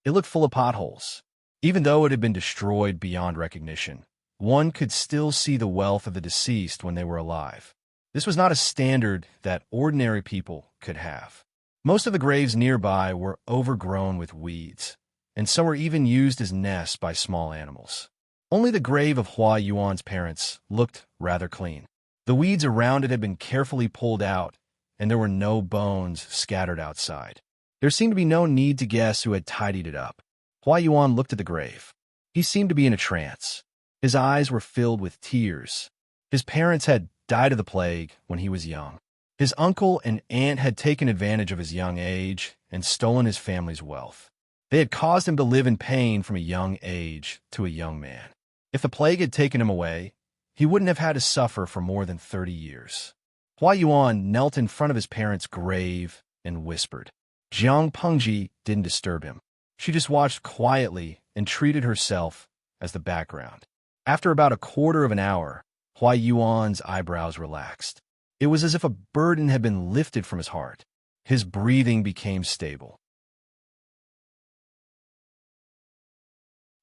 It looked full of potholes. Even though it had been destroyed beyond recognition, one could still see the wealth of the deceased when they were alive. This was not a standard that ordinary people could have. Most of the graves nearby were overgrown with weeds, and some were even used as nests by small animals. Only the grave of Hua Yuan's parents looked rather clean. The weeds around it had been carefully pulled out, and there were no bones scattered outside. There seemed to be no need to guess who had tidied it up. Hua Yuan looked at the grave. He seemed to be in a trance. His eyes were filled with tears. His parents had died of the plague when he was young. His uncle and aunt had taken advantage of his young age and stolen his family's wealth. They had caused him to live in pain from a young age to a young man. If the plague had taken him away, he wouldn't have had to suffer for more than 30 years. Hua Yuan knelt in front of his parents' grave and whispered. Jiang Pengji didn't disturb him. She just watched quietly and treated herself as the background. After about a quarter of an hour, Hua Yuan's eyebrows relaxed. It was as if a burden had been lifted from his heart. His breathing became stable.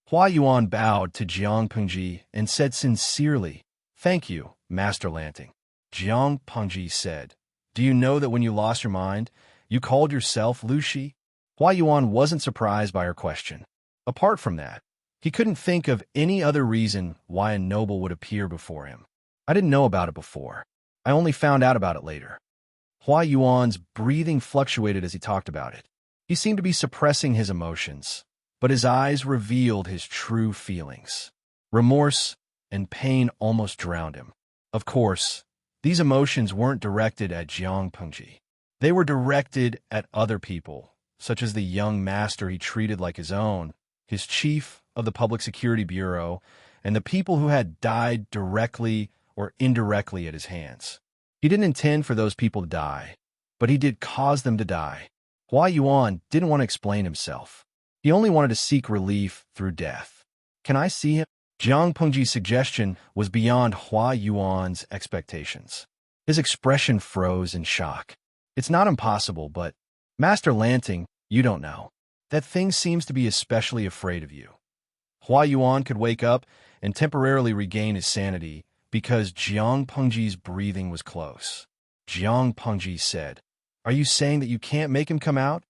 Hua Yuan bowed to Jiang Pengji and said sincerely, "Thank you, Master Lanting." Jiang Pengji said, "Do you know that when you lost your mind, you called yourself Lu Shi?" Hua Yuan wasn't surprised by her question. Apart from that, he couldn't think of any other reason why a noble would appear before him. I didn't know about it before. I only found out about it later. Hua Yuan's breathing fluctuated as he talked about it. He seemed to be suppressing his emotions, but his eyes revealed his true feelings. Remorse and pain almost drowned him. Of course, these emotions weren't directed at Jiang Pengji. They were directed at other people, such as the young master he treated like his own, his chief of the Public Security Bureau, and the people who had died directly or indirectly at his hands. He didn't intend for those people to die, but he did cause them to die. Hua Yuan didn't want to explain himself. He only wanted to seek relief through death. Can I see him? Jiang Pengji's suggestion was beyond Hua Yuan's expectations. His expression froze in shock. It's not impossible, but Master Lanting, you don't know. That thing seems to be especially afraid of you. Hua Yuan could wake up and temporarily regain his sanity because Jiang Pengji's breathing was close. Jiang Pengji said, "Are you saying that you can't make him come out?"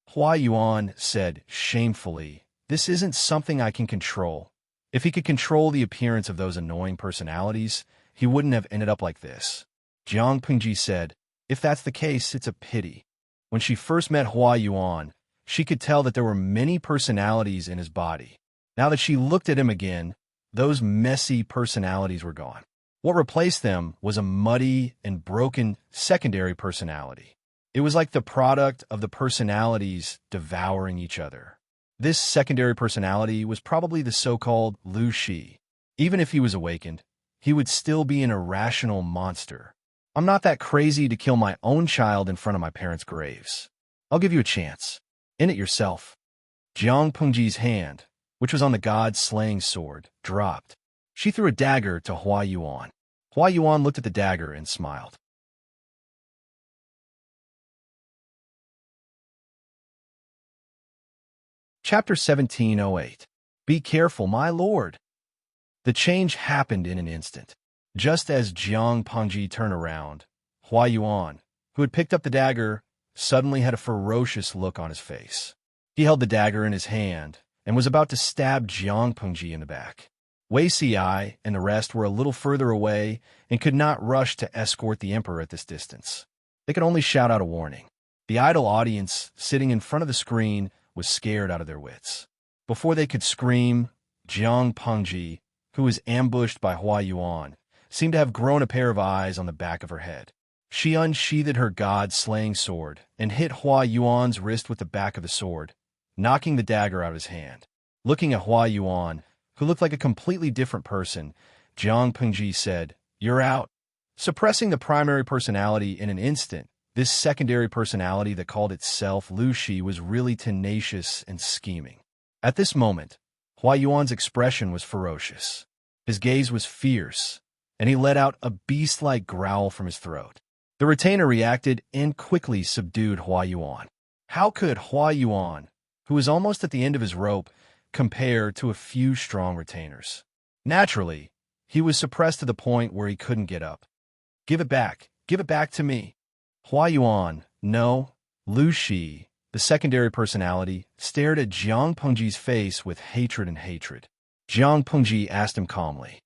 Hua Yuan said shamefully, "This isn't something I can control. If he could control the appearance of those annoying personalities, he wouldn't have ended up like this." Jiang Pengji said, "If that's the case, it's a pity." When she first met Hua Yuan, she could tell that there were many personalities in his body. Now that she looked at him again, those messy personalities were gone. What replaced them was a muddy and broken secondary personality. It was like the product of the personalities devouring each other. This secondary personality was probably the so-called Lu Shi. Even if he was awakened, he would still be an irrational monster. I'm not that crazy to kill my own child in front of my parents' graves. I'll give you a chance. End it yourself. Jiang Pengji's hand, which was on the god-slaying sword, dropped. She threw a dagger to Hua Yuan. Hua Yuan looked at the dagger and smiled. Chapter 1708. Be careful, my lord. The change happened in an instant. Just as Jiang Pengji turned around, Hua Yuan, who had picked up the dagger, suddenly had a ferocious look on his face. He held the dagger in his hand and was about to stab Jiang Pengji in the back. Wei Xiai and the rest were a little further away and could not rush to escort the emperor at this distance. They could only shout out a warning. The idle audience sitting in front of the screen was scared out of their wits. Before they could scream, Jiang Pengji, who was ambushed by Hua Yuan, seemed to have grown a pair of eyes on the back of her head. She unsheathed her god-slaying sword and hit Hua Yuan's wrist with the back of the sword, knocking the dagger out of his hand. Looking at Hua Yuan, who looked like a completely different person, Jiang Pengji said, "You're out." Suppressing the primary personality in an instant, this secondary personality that called itself Lu Shi was really tenacious and scheming. At this moment, Hua Yuan's expression was ferocious. His gaze was fierce, and he let out a beast-like growl from his throat. The retainer reacted and quickly subdued Hua Yuan. How could Hua Yuan, who was almost at the end of his rope, compare to a few strong retainers? Naturally, he was suppressed to the point where he couldn't get up. Give it back to me." Hua Yuan, no, Lu Shi, the secondary personality, stared at Jiang Pengji's face with hatred and hatred. Jiang Pengji asked him calmly,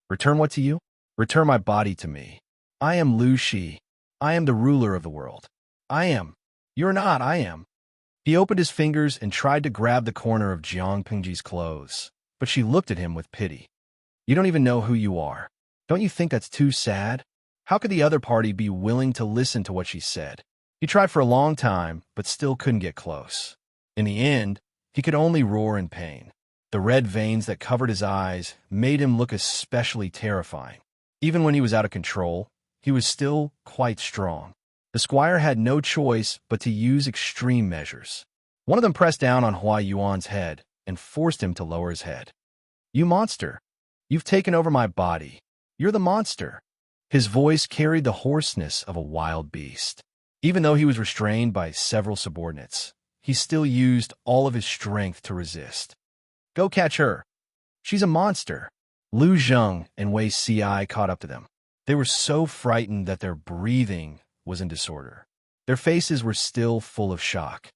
"Return what to you?" "Return my body to me. I am Lu Shi. I am the ruler of the world. I am. You're not, I am." He opened his fingers and tried to grab the corner of Jiang Pengji's clothes, but she looked at him with pity. "You don't even know who you are. Don't you think that's too sad?" How could the other party be willing to listen to what she said? He tried for a long time, but still couldn't get close. In the end, he could only roar in pain. The red veins that covered his eyes made him look especially terrifying. Even when he was out of control, he was still quite strong. The squire had no choice but to use extreme measures. One of them pressed down on Hua Yuan's head and forced him to lower his head. "You monster! You've taken over my body. You're the monster." His voice carried the hoarseness of a wild beast. Even though he was restrained by several subordinates, he still used all of his strength to resist. "Go catch her. She's a monster." Lu Zheng and Wei Xiai caught up to them. They were so frightened that their breathing was in disorder. Their faces were still full of shock.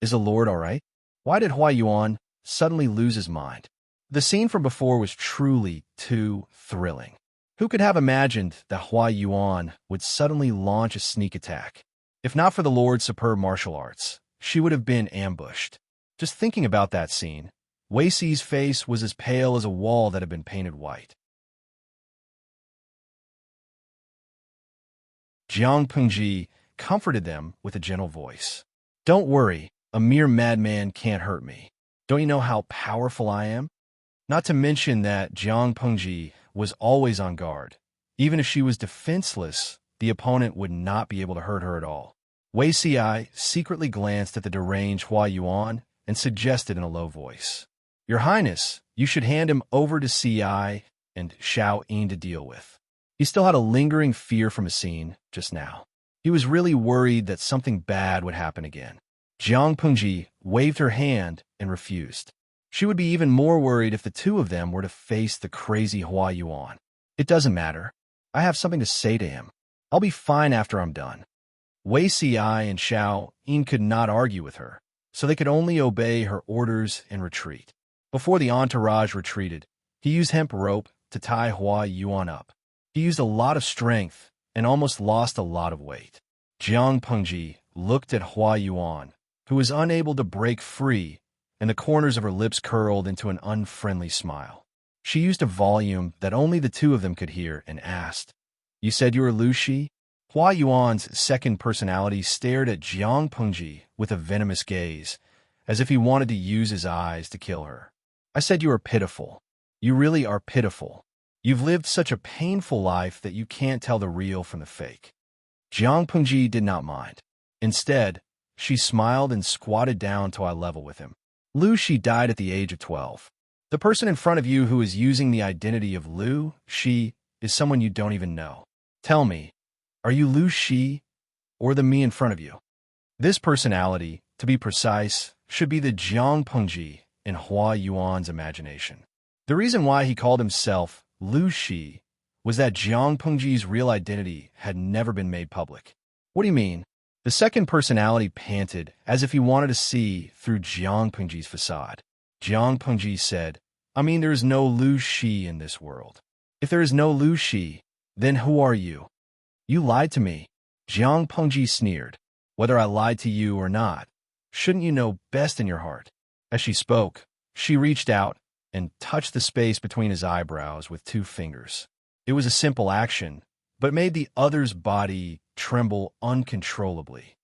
"Is the Lord all right? Why did Hua Yuan suddenly lose his mind?" The scene from before was truly too thrilling. Who could have imagined that Hua Yuan would suddenly launch a sneak attack? If not for the Lord's superb martial arts, she would have been ambushed. Just thinking about that scene, Wei Si's face was as pale as a wall that had been painted white. Jiang Pengji comforted them with a gentle voice. Don't worry, a mere madman can't hurt me. Don't you know how powerful I am? Not to mention that Jiang Pengji was always on guard. Even if she was defenseless, the opponent would not be able to hurt her at all. Wei Si secretly glanced at the deranged Hua Yuan and suggested in a low voice, Your Highness, you should hand him over to Si and Xiao Yin to deal with. He still had a lingering fear from a scene just now. He was really worried that something bad would happen again. Jiang Pengji waved her hand and refused. She would be even more worried if the two of them were to face the crazy Hua Yuan. It doesn't matter. I have something to say to him. I'll be fine after I'm done. Wei Si and Xiao Yin could not argue with her, so they could only obey her orders and retreat. Before the entourage retreated, he used hemp rope to tie Hua Yuan up. He used a lot of strength and almost lost a lot of weight. Jiang Pengji looked at Hua Yuan, who was unable to break free, and the corners of her lips curled into an unfriendly smile. She used a volume that only the two of them could hear and asked, You said you were Lu Shi? Hua Yuan's second personality stared at Jiang Pengji with a venomous gaze, as if he wanted to use his eyes to kill her. I said you are pitiful. You really are pitiful. You've lived such a painful life that you can't tell the real from the fake. Jiang Pengji did not mind. Instead, she smiled and squatted down to eye level with him. Lu Shi died at the age of 12. The person in front of you who is using the identity of Lu Shi is someone you don't even know. Tell me, are you Lu Shi or the me in front of you? This personality, to be precise, should be the Jiang Pengji in Hua Yuan's imagination. The reason why he called himself Lu Shi was that Jiang Pengji's real identity had never been made public. What do you mean? The second personality panted as if he wanted to see through Jiang Pengji's facade. Jiang Pengji said, I mean, there is no Lu Shi in this world. If there is no Lu Shi, then who are you? You lied to me. Jiang Pengji sneered. Whether I lied to you or not, shouldn't you know best in your heart? As she spoke, she reached out and touched the space between his eyebrows with 2 fingers. It was a simple action, but made the other's body tremble uncontrollably.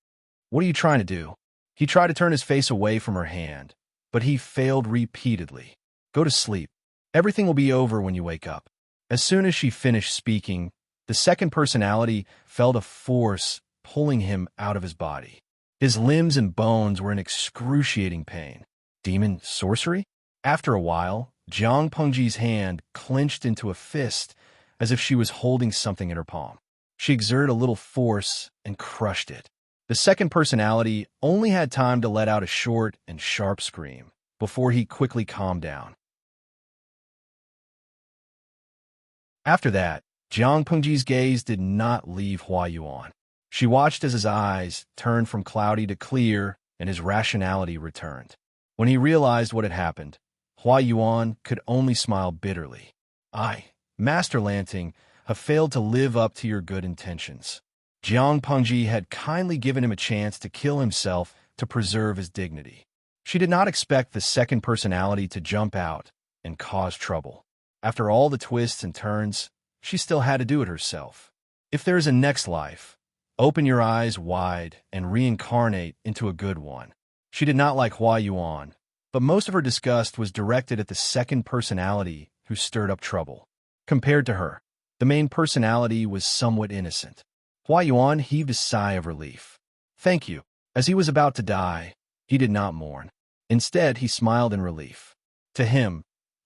What are you trying to do? He tried to turn his face away from her hand, but he failed repeatedly. Go to sleep. Everything will be over when you wake up. As soon as she finished speaking, the second personality felt a force pulling him out of his body. His limbs and bones were in excruciating pain. Demon sorcery? After a while, Jiang Pengji's hand clenched into a fist as if she was holding something in her palm. She exerted a little force and crushed it. The second personality only had time to let out a short and sharp scream before he quickly calmed down. After that, Jiang Pengji's gaze did not leave Hua Yuan. She watched as his eyes turned from cloudy to clear and his rationality returned. When he realized what had happened, Hua Yuan could only smile bitterly. I, Master Lanting, have failed to live up to your good intentions. Jiang Pengji had kindly given him a chance to kill himself to preserve his dignity. She did not expect the second personality to jump out and cause trouble. After all the twists and turns, she still had to do it herself. If there is a next life, open your eyes wide and reincarnate into a good one. She did not like Hua Yuan, but most of her disgust was directed at the second personality who stirred up trouble. Compared to her, the main personality was somewhat innocent. Hua Yuan heaved a sigh of relief. Thank you. As he was about to die, he did not mourn. Instead, he smiled in relief. To him,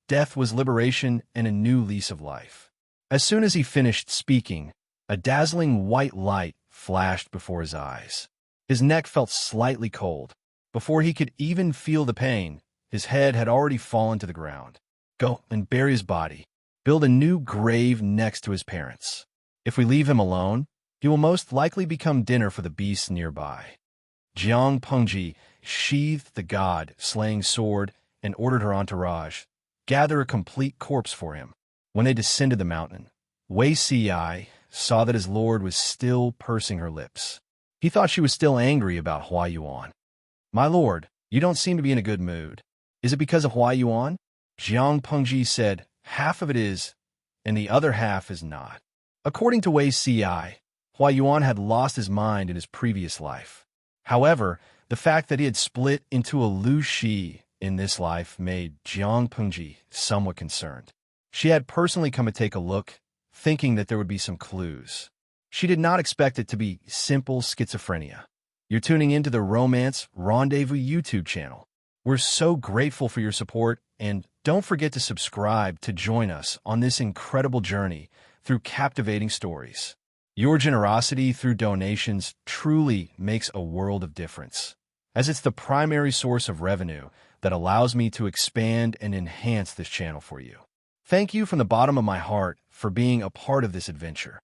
death was liberation and a new lease of life. As soon as he finished speaking, a dazzling white light flashed before his eyes. His neck felt slightly cold. Before he could even feel the pain, his head had already fallen to the ground. Go and bury his body. Build a new grave next to his parents. If we leave him alone, he will most likely become dinner for the beasts nearby. Jiang Pengji sheathed the god-slaying sword and ordered her entourage, gather a complete corpse for him. When they descended the mountain, Wei Si saw that his lord was still pursing her lips. He thought she was still angry about Hua Yuan. My lord, you don't seem to be in a good mood. Is it because of Hua Yuan? Jiang Pengji said, half of it is, and the other half is not. According to Wei Ci, Hua Yuan had lost his mind in his previous life. However, the fact that he had split into a Lu Shi in this life made Jiang Pengji somewhat concerned. She had personally come to take a look, thinking that there would be some clues. She did not expect it to be simple schizophrenia. You're tuning into the Romance Rendezvous YouTube channel. We're so grateful for your support, and don't forget to subscribe to join us on this incredible journey through captivating stories. Your generosity through donations truly makes a world of difference, as it's the primary source of revenue that allows me to expand and enhance this channel for you. Thank you from the bottom of my heart for being a part of this adventure.